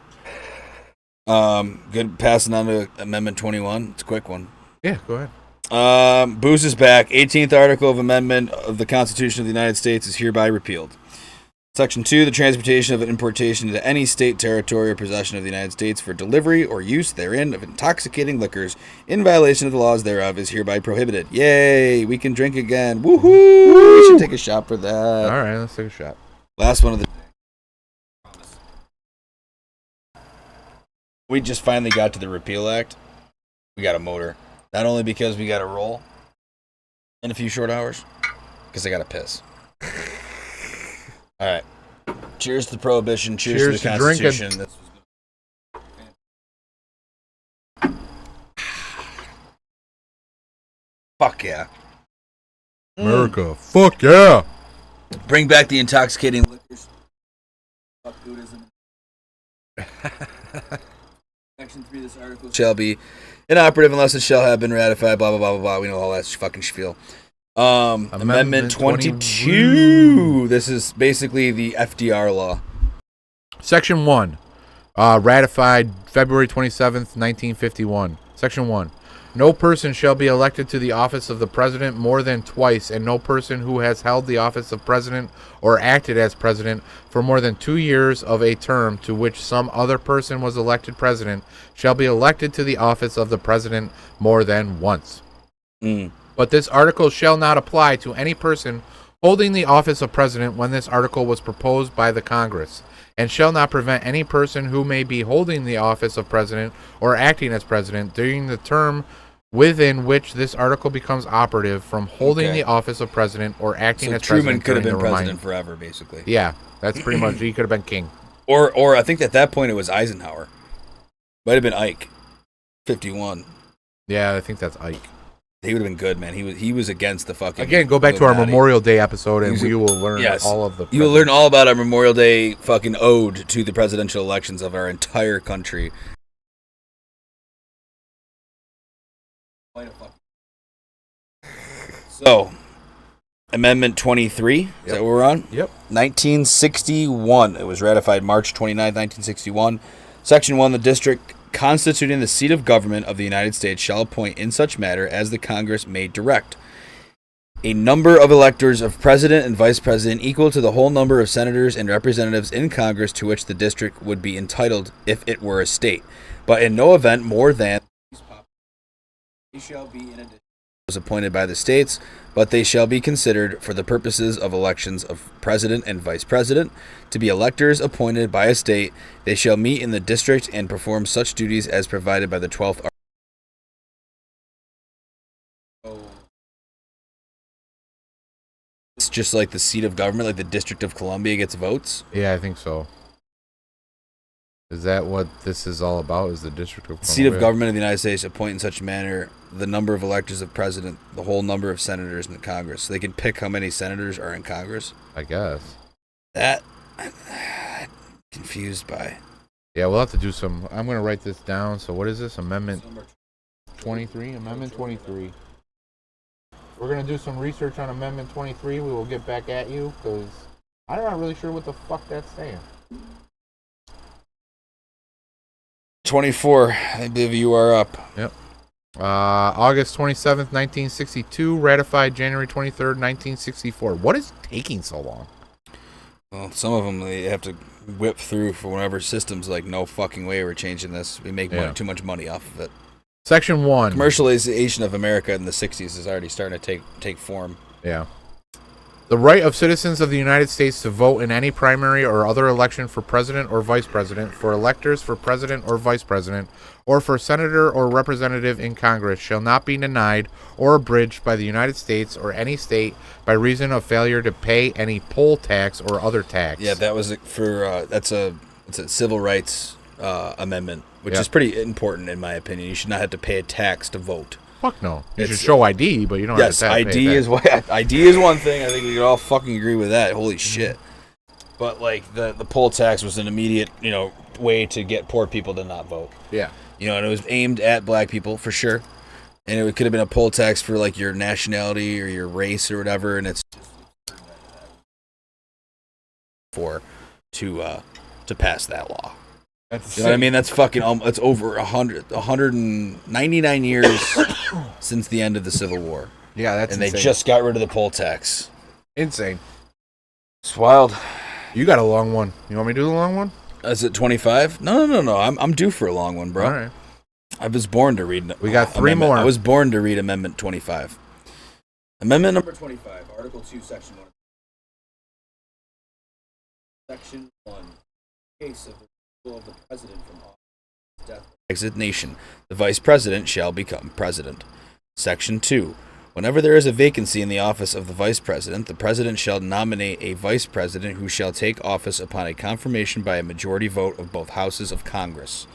Good. Passing on to Amendment 21. It's a quick one. Yeah, go ahead. Booze is back. 18th article of amendment of the Constitution of the United States is hereby repealed. Section 2, the transportation of an importation into any state, territory, or possession of the United States for delivery or use therein of intoxicating liquors in violation of the laws thereof is hereby prohibited. Yay! We can drink again. Woohoo! We should take a shot for that. All right, let's take a shot. Last one of the... We just finally got to the Repeal Act. We got a motor. Not only because we got to roll in a few short hours, because I got to piss. All right. Cheers to Prohibition. Cheers to the Constitution. Fuck yeah. America. Fuck yeah. Bring back the intoxicating liquors. Fuck Buddhism. Section 3 of this article shall be inoperative unless it shall have been ratified, blah, blah, blah, blah, blah. We know all that fucking spiel. Amendment 22. This is basically the FDR law. Section 1. Ratified February 27th, 1951. Section 1. No person shall be elected to the office of the president more than twice, and no person who has held the office of president or acted as president for more than 2 years of a term to which some other person was elected president shall be elected to the office of the president more than once. But this article shall not apply to any person holding the office of president when this article was proposed by the Congress, and shall not prevent any person who may be holding the office of president or acting as president during the term within which this article becomes operative from holding the office of president or acting as Truman president. Truman could have been president forever, basically. Yeah, that's pretty much. He could have been king. Or I think at that point it was Eisenhower. Might have been Ike. 51. Yeah, I think that's Ike. He would have been good, man. He was against the fucking... Again, go back to our Memorial Day episode, and we will learn all of the... You will learn all about our Memorial Day fucking ode to the presidential elections of our entire country. So, Amendment 23, is that what we're on? Yep. 1961. It was ratified March 29, 1961. Section 1, the district constituting the seat of government of the United States shall appoint in such matter as the Congress may direct a number of electors of president and vice president equal to the whole number of senators and representatives in Congress to which the district would be entitled if it were a state, but in no event more than they shall be in addition was appointed by the states, but they shall be considered for the purposes of elections of president and vice president to be electors appointed by a state. They shall meet in the district and perform such duties as provided by the 12th article. It's just like the seat of government, like the District of Columbia gets votes. Yeah, I think so. Is that what this is all about? Is the District of Columbia? Seat of government of the United States appoint in such manner the number of electors of president, the whole number of senators in the Congress. So they can pick how many senators are in Congress. I guess. That I'm confused by. Yeah, we'll have to do some. I'm going to write this down. So what is this? Amendment 23? Amendment 23. We're going to do some research on Amendment 23. We will get back at you because I'm not really sure what the fuck that's saying. 24. I believe you are up. Yep. August 27th, 1962, ratified January 23rd, 1964. What is taking so long? Well, some of them they have to whip through for whatever system's like, no fucking way we're changing this. We make too much money off of it. Section 1. Commercialization of America in the 60s is already starting to take form. Yeah. The right of citizens of the United States to vote in any primary or other election for president or vice president, for electors for president or vice president, or for senator or representative in Congress shall not be denied or abridged by the United States or any state by reason of failure to pay any poll tax or other tax. Yeah, that was for it's a civil rights amendment, which is pretty important in my opinion. You should not have to pay a tax to vote. Fuck no. You should show ID, but you don't have to pay ID is ID is one thing. I think we could all fucking agree with that. Holy shit. But like the poll tax was an immediate, way to get poor people to not vote. Yeah. And it was aimed at black people for sure. And it could have been a poll tax for like your nationality or your race or whatever, and it's to pass that law. You know what I mean? That's fucking. It's over 199 years since the end of the Civil War. Yeah, that's and insane. They just got rid of the poll tax. Insane. It's wild. You got a long one. You want me to do the long one? Is it 25? No. I'm due for a long one, bro. All right. I was born to read. We got three more. I was born to read Amendment 25. Amendment number 25, Article 2, Section 1. Section 1. In case of the removal of the president from office, death, or resignation, the vice president shall become president. Section 2. Whenever there is a vacancy in the office of the vice president, the president shall nominate a vice president who shall take office upon a confirmation by a majority vote of both houses of Congress.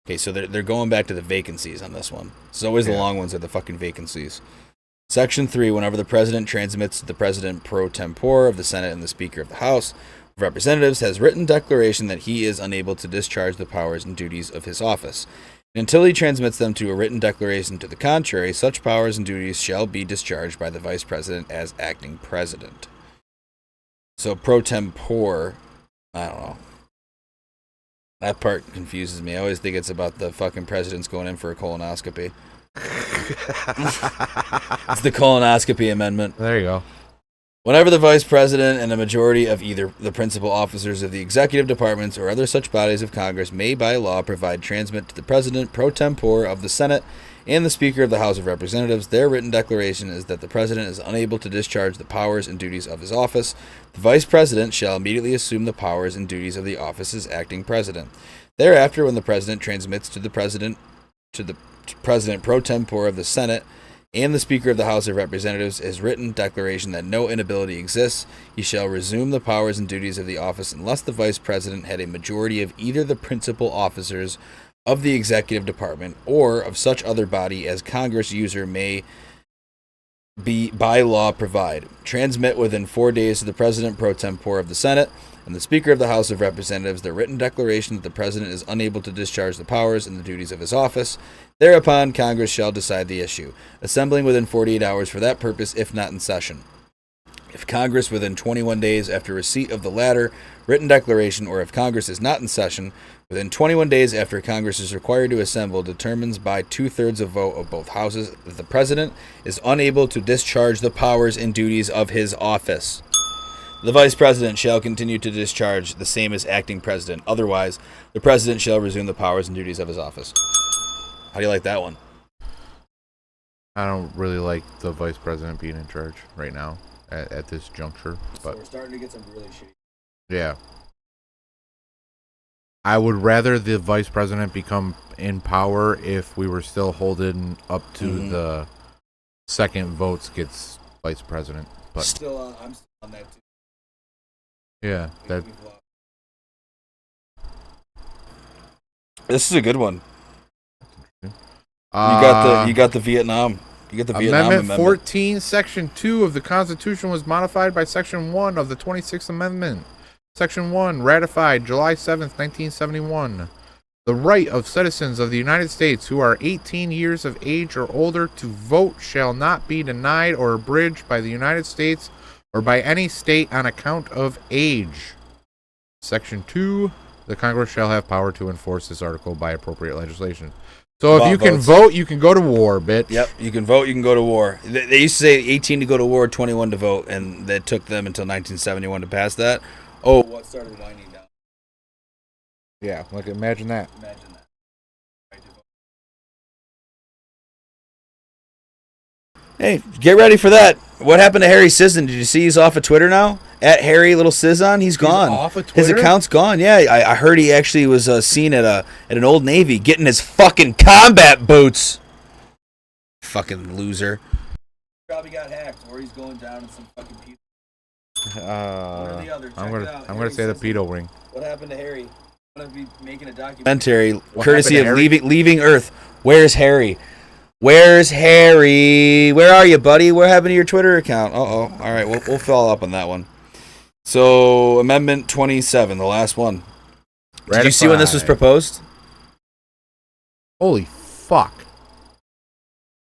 Okay, so they're going back to the vacancies on this one. It's always the long ones are the fucking vacancies. Section 3. Whenever the president transmits to the president pro tempore of the Senate and the Speaker of the House of Representatives has written declaration that he is unable to discharge the powers and duties of his office. Until he transmits them to a written declaration to the contrary, such powers and duties shall be discharged by the vice president as acting president. So pro tempore, I don't know. That part confuses me. I always think it's about the fucking presidents going in for a colonoscopy. It's the colonoscopy amendment. There you go. Whenever the vice president and a majority of either the principal officers of the executive departments or other such bodies of Congress may by law provide transmit to the president pro tempore of the Senate and the Speaker of the House of Representatives, their written declaration is that the president is unable to discharge the powers and duties of his office. The vice president shall immediately assume the powers and duties of the office as acting president. Thereafter, when the president transmits to the president pro tempore of the Senate and the Speaker of the House of Representatives his written declaration that no inability exists, he shall resume the powers and duties of the office unless the vice president had a majority of either the principal officers of the executive department or of such other body as Congress user may be by law provide. Transmit within 4 days to the president pro tempore of the Senate and the Speaker of the House of Representatives the written declaration that the president is unable to discharge the powers and the duties of his office. Thereupon, Congress shall decide the issue, assembling within 48 hours for that purpose, if not in session. If Congress within 21 days after receipt of the latter written declaration, or if Congress is not in session, within 21 days after Congress is required to assemble, determines by 2/3 of vote of both houses that the president is unable to discharge the powers and duties of his office, the vice president shall continue to discharge the same as acting president. Otherwise, the president shall resume the powers and duties of his office. How do you like that one? I don't really like the vice president being in charge right now at this juncture. But So we're starting to get some really shitty. yeah. I would rather the vice president become in power if we were still holding up to the second votes gets vice president. But I'm still on that too. yeah, that This is a good one. You got the Vietnam. You got the Vietnam Amendment Amendment. 14, Section 2 of the Constitution was modified by Section 1 of the 26th Amendment. Section 1, ratified July 7th, 1971. The right of citizens of the United States who are 18 years of age or older to vote shall not be denied or abridged by the United States or by any state on account of age. Section 2, The Congress shall have power to enforce this article by appropriate legislation. So if Law you can votes. vote, you can go to war, bitch. Yep, you can vote, you can go to war. They used to say 18 to go to war, 21 to vote, and that took them until 1971 to pass that. Oh, what started winding down? Yeah, like imagine that. Imagine that. Hey, get ready for that. What happened to Harry Sisson? Did you see he's off of Twitter now? At Harry Little Sisson, he's gone. off of His Twitter? account's gone. Yeah, I heard he actually was seen at an Old Navy getting his fucking combat boots. Fucking loser. Probably got hacked, or he's going down in some fucking pedo. One or the other. Check I'm it out. gonna Harry say the Sisson. pedo ring. What happened to Harry? I'm gonna be making a documentary What courtesy of happened to Harry? leaving Earth. Where's Harry? Where's Harry? Where are you, buddy? What happened to your Twitter account? All right, we'll follow up on that one. So, Amendment 27, the last one. Did you see when this was Ratified. proposed? Holy fuck.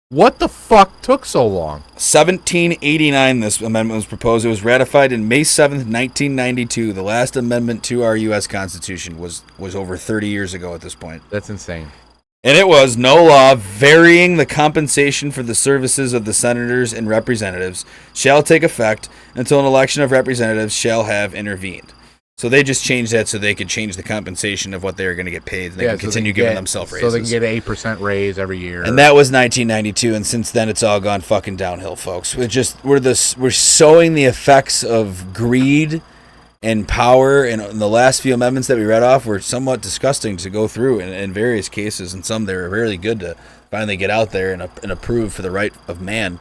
What the fuck took so long? 1789, this amendment was proposed. It was ratified in May 7th, 1992. The last amendment to our U.S. Constitution was over 30 years ago at this point. That's insane. And it was no law varying the compensation for the services of the senators and representatives shall take effect until an election of representatives shall have intervened. So they just changed that so they could change the compensation of what they were going to get paid. And they can continue giving themselves raises. So they can get an 8% raise every year. And that was 1992, and since then it's all gone fucking downhill, folks. We're sowing the effects of greed and power, and the last few amendments that we read off were somewhat disgusting to go through in various cases, and some they were really good to finally get out there and approve for the right of man.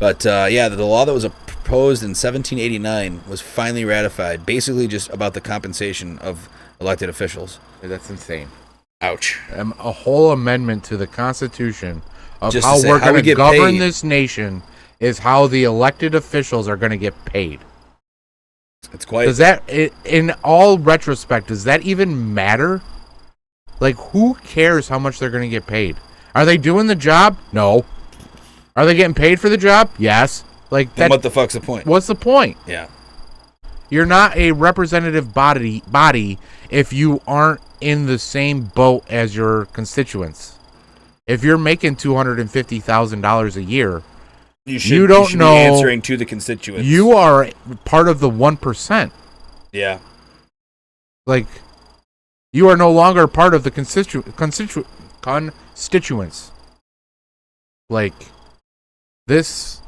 But the law that was proposed in 1789 was finally ratified, basically just about the compensation of elected officials. That's insane. Ouch. A whole amendment to the Constitution of Just to how say we're how we going to get govern paid. this nation is how the elected officials are going to get paid. It's quite... Does that, in all retrospect, does that even matter? Like, who cares how much they're going to get paid? Are they doing the job? No. Are they getting paid for the job? Yes. Like, Then what the fuck's the point? What's the point? Yeah. You're not a representative body if you aren't in the same boat as your constituents. If you're making $250,000 a year, you should be answering to the constituents. You are part of the 1%. Yeah. Like, you are no longer part of the constituents. Like, this,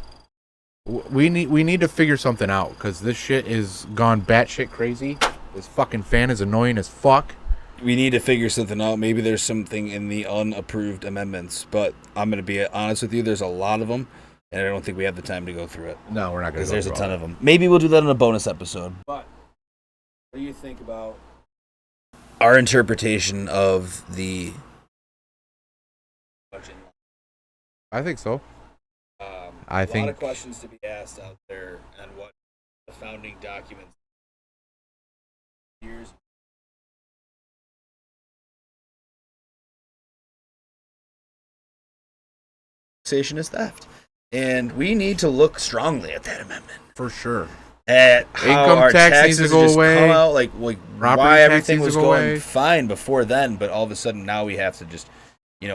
we need to figure something out, because this shit is gone batshit crazy. This fucking fan is annoying as fuck. We need to figure something out. Maybe there's something in the unapproved amendments, but I'm going to be honest with you. There's a lot of them, and I don't think we have the time to go through it. No, we're not going to. Because there's a ton of them. Maybe we'll do that in a bonus episode. But what do you think about our interpretation of the budget? I think so. A lot of questions to be asked out there on what the founding documents years. Taxation is theft, and we need to look strongly at that amendment For sure. at how Income our tax taxes needs to go just away. come out like Property why tax everything needs was to go going away. fine before then, but all of a sudden now we have to just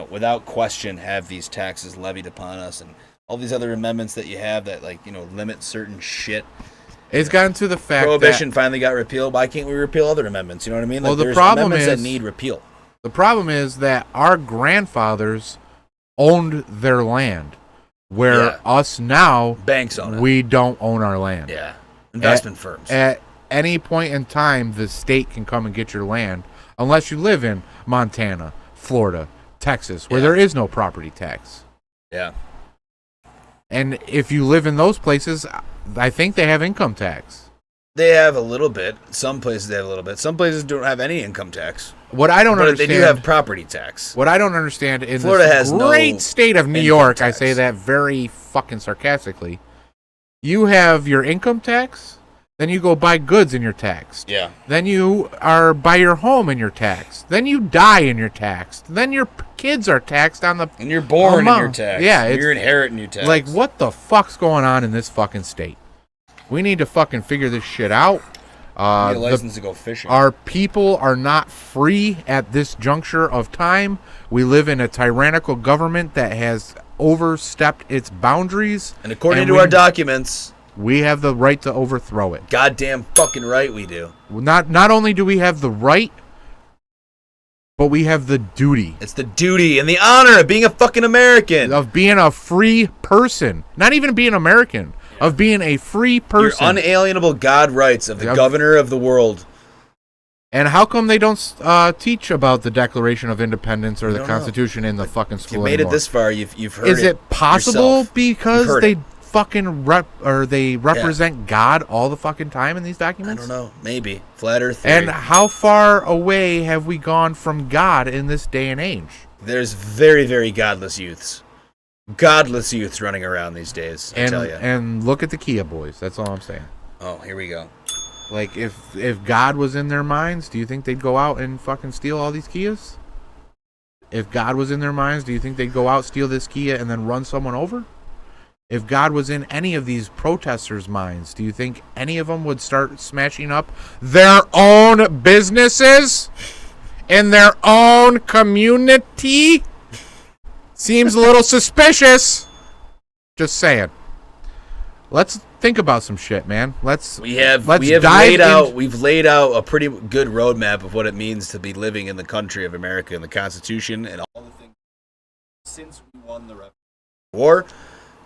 without question have these taxes levied upon us, and all these other amendments that you have that limit certain shit. It's gotten to the fact Prohibition that finally got repealed. Why can't we repeal other amendments? You know what I mean? Well, the there's problem amendments is- that need repeal. the problem is that our grandfathers owned their land, where Yeah. us now Banks own it. we don't own our land. Yeah, investment firms. At any point in time, the state can come and get your land, unless you live in Montana, Florida, Texas, where Yeah. there is no property tax. Yeah. And if you live in those places, I think they have income tax. They have a little bit. Some places they have a little bit. Some places don't have any income tax. What I don't But understand, they do have property tax. what I don't understand in Florida this has no great state of New income York, I tax. say that very fucking sarcastically. You have your income tax, then you go buy goods and you're taxed. Yeah. Then you are buy your home and you're taxed. Then you die and you're taxed. Then your kids are taxed on the And you're born and amount. you're taxed. Yeah, You're inheriting your tax. like, what the fuck's going on in this fucking state? We need to fucking figure this shit out. Need a license to go fishing. Our people are not free at this juncture of time. We live in a tyrannical government that has overstepped its boundaries. And according to our documents, we have the right to overthrow it. Goddamn fucking right we do. Not only do we have the right, but we have the duty. It's the duty and the honor of being a fucking American. Of being a free person. Not even being American. Yeah. Of being a free person. Your unalienable God rights of the governor of the world. And how come they don't teach about the Declaration of Independence or the Constitution in the fucking school anymore? If you made it this far, you've heard it. Is it possible yourself. because they fucking represent God all the fucking time in these documents? I don't know. Maybe. Flat Earth theory. And how far away have we gone from God in this day and age? There's very, very godless youths. Godless youths running around these days, I tell you. And look at the Kia boys. That's all I'm saying. Oh, here we go. Like, if God was in their minds, do you think they'd go out and fucking steal all these Kias? If God was in their minds, do you think they'd go out, steal this Kia, and then run someone over? If God was in any of these protesters' minds, do you think any of them would start smashing up their own businesses in their own community? Seems a little suspicious. Just saying. Let's think about some shit, man. We've laid out a pretty good roadmap of what it means to be living in the country of America and the Constitution and all the things since we won the war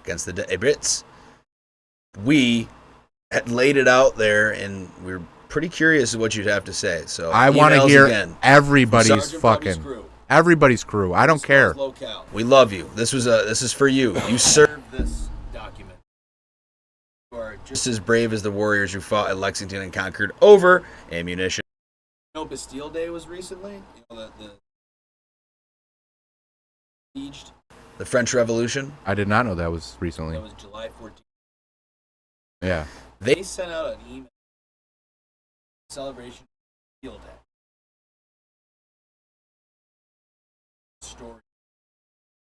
against the Brits. We had laid it out there, and we're pretty curious of what you'd have to say. So I want to hear everybody's crew. I don't care. We love you. This is for you. You served this document. You are just as brave as the warriors who fought at Lexington and conquered over ammunition. You know, Bastille Day was recently. You know, the French Revolution. I did not know that was recently. That was July 14th. Yeah. They sent out an email celebration of Bastille Day. Story.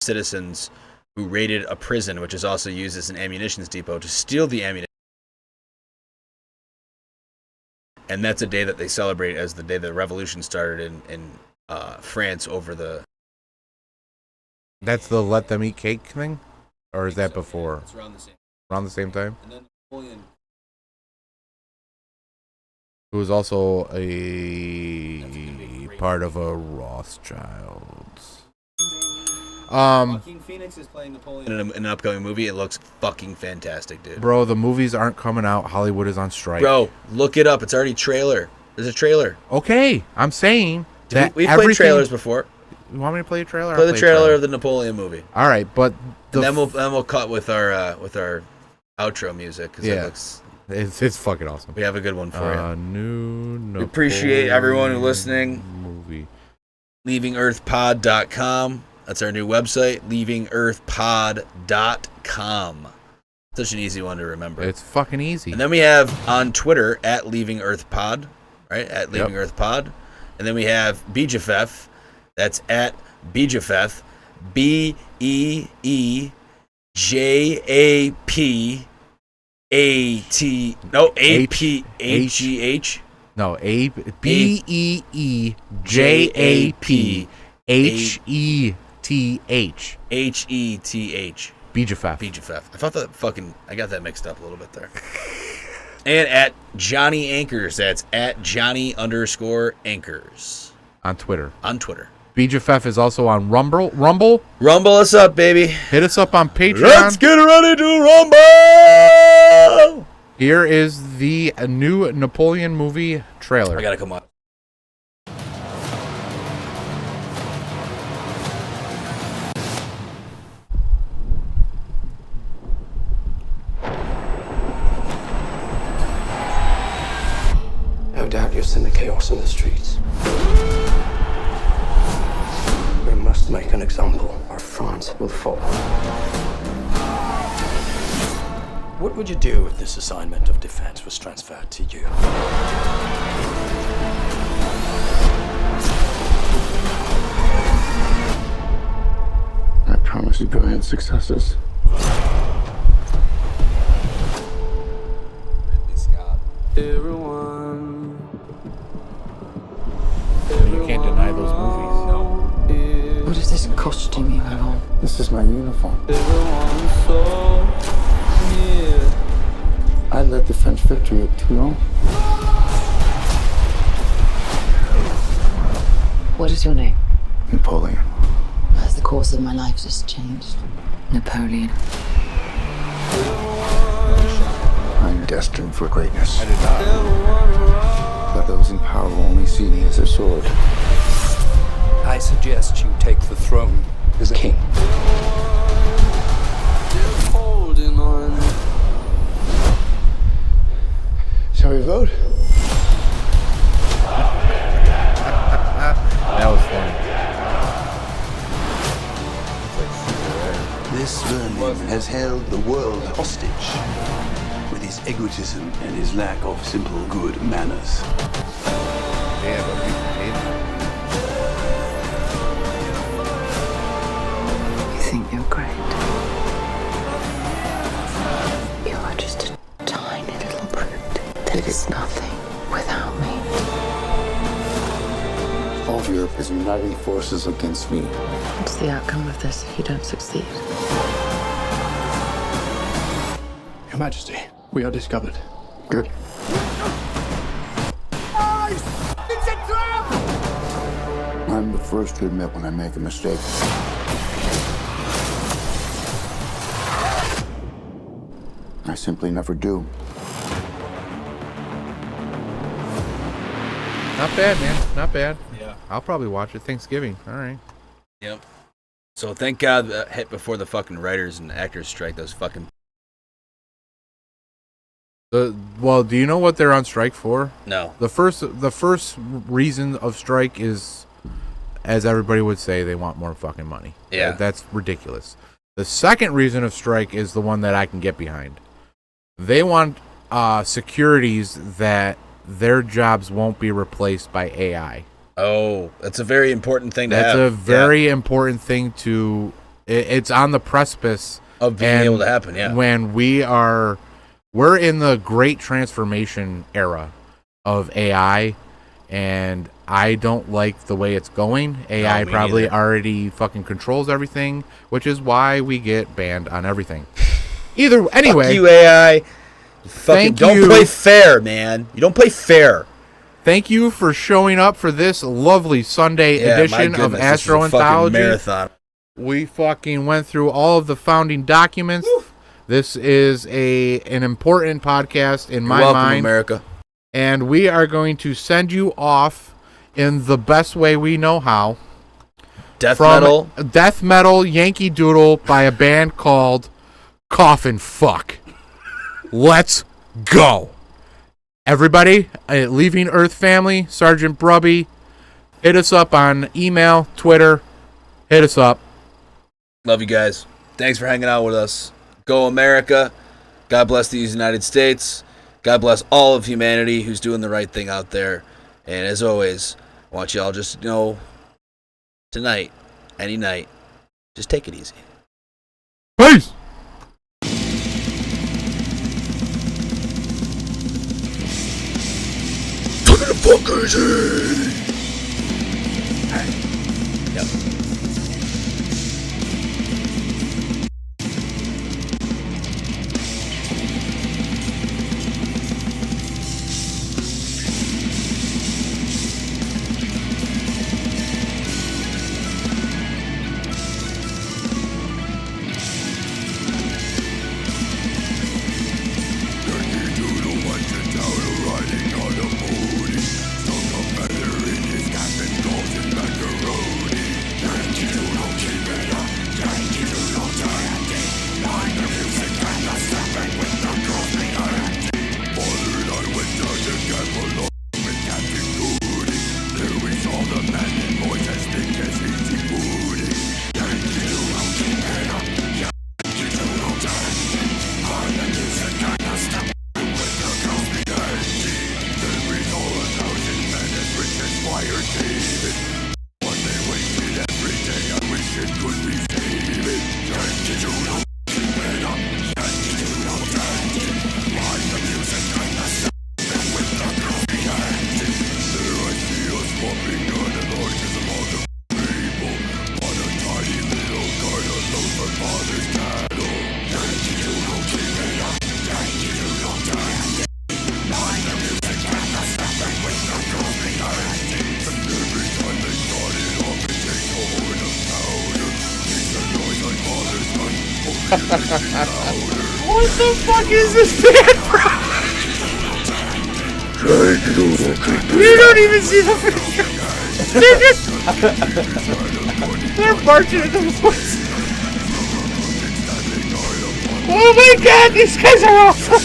Citizens who raided a prison, which is also used as an ammunition depot, to steal the ammunition. And that's a day that they celebrate as the day the revolution started in France over the... That's the let them eat cake thing? Or is that before? Yeah, it's around the same. Around the same time? And then Napoleon... Who was also a part of a Rothschilds. Joaquin Phoenix is playing Napoleon in an upcoming movie. It looks fucking fantastic, dude. Bro, the movies aren't coming out. Hollywood is on strike. Bro, look it up. It's already trailer. There's a trailer. Okay, I'm saying that we've played trailers before. You want me to play a trailer? Play the trailer of the Napoleon movie. All right, but then we'll cut with our outro music. Yeah, it's fucking awesome. We have a good one for you. We appreciate everyone who's listening. Movie. LeavingEarthPod.com. That's our new website, LeavingEarthPod.com. Such an easy one to remember. It's fucking easy. And then we have on Twitter at LeavingEarthPod, right? At LeavingEarthPod. And then we have BJFF. That's at BJFF. BEEJAPAT. No, APHGH. No, BEEJAPHETH. HETH. BJFF. I got that mixed up a little bit there. And at Johnny Anchors. That's at Johnny_Anchors. On Twitter. BJFF is also on Rumble. Rumble us up, baby. Hit us up on Patreon. Let's get ready to rumble! Here is the new Napoleon movie trailer. I gotta come on. No doubt you've seen the chaos in the streets. We must make an example, or France will fall. What would you do if this assignment of defense was transferred to you? I promise you brilliant successes. Everyone those movies. What is this costing you at all? This is my uniform. I led the French victory at Toulon. What is your name? Napoleon. As the course of my life has changed. Napoleon. I'm destined for greatness. I did not. But those in power will only see me as a sword. I suggest you take the throne as a king. Shall we vote? That was funny. This vermin has held the world hostage with his egotism and his lack of simple good manners. Yeah, but we paid him. You think you're great. You are just a tiny little brute. There is nothing without me. All of Europe is uniting forces against me. What's the outcome of this if you don't succeed? Your Majesty, we are discovered. Good. I'm the first to admit when I make a mistake. I simply never do. Not bad, man. Not bad. Yeah. I'll probably watch it Thanksgiving. All right. Yep. So thank God that hit before the fucking writers and actors strike. Those fucking. Well, do you know what they're on strike for? No. The first reason of strike is, as everybody would say, they want more fucking money. Yeah. That's ridiculous. The second reason of strike is the one that I can get behind. They want securities that their jobs won't be replaced by AI. Oh, that's a very important thing to have. That's a very important thing to. It's on the precipice of being able to happen. Yeah. When we're in the great transformation era of AI, and I don't like the way it's going. AI probably already fucking controls everything, which is why we get banned on everything. Anyway. Fuck you, AI. Don't play fair, man. You don't play fair. Thank you for showing up for this lovely Sunday edition of AstroAnthology. Marathon. We fucking went through all of the founding documents. Woo. This is an important podcast in my Welcome, mind. America. And we are going to send you off in the best way we know how. Death metal Yankee Doodle by a band called Coffin Fuck. Let's go. Everybody, Leaving Earth family, Sergeant Brubby, hit us up on email, Twitter. Hit us up. Love you guys. Thanks for hanging out with us. Go America. God bless the United States. God bless all of humanity who's doing the right thing out there. And as always, I want you all just know, tonight, any night, just take it easy. Peace. Take it the fuck easy. Yep. What the fuck is this band from? You don't even see the video. They're marching in the woods. Oh my god, these guys are awesome.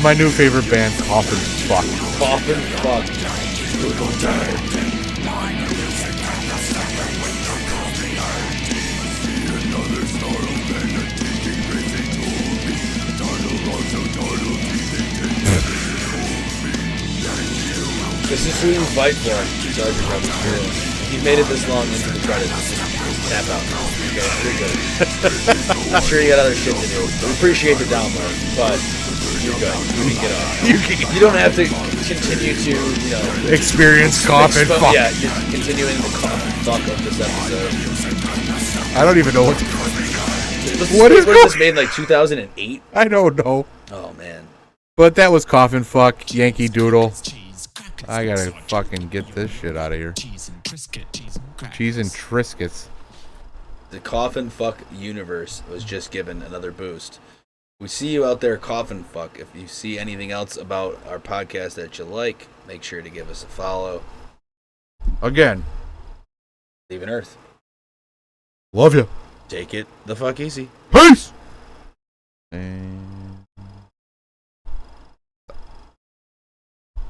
My new favorite band, Coffin Fuck. Coffin Fuck. This is who you fight for, Sergeant Rebel. If you made it this long into the credits, just tap out. Okay, you're good. I'm sure you got other shit to do. We appreciate the download, but you're good. You can get off. You don't have to continue to, experience Coffin Fuck. Yeah, you're continuing the Coffin Fuck of this episode. I don't even know what What is this made in like 2008? I don't know. Oh man. But that was Coffin Fuck, Yankee Doodle. I gotta fucking get this shit out of here. Cheese and Triscuits. The Coffin Fuck universe was just given another boost. We see you out there, Coffin Fuck. If you see anything else about our podcast that you like, make sure to give us a follow. Again. Leaving Earth. Love you. Take it the fuck easy. Peace!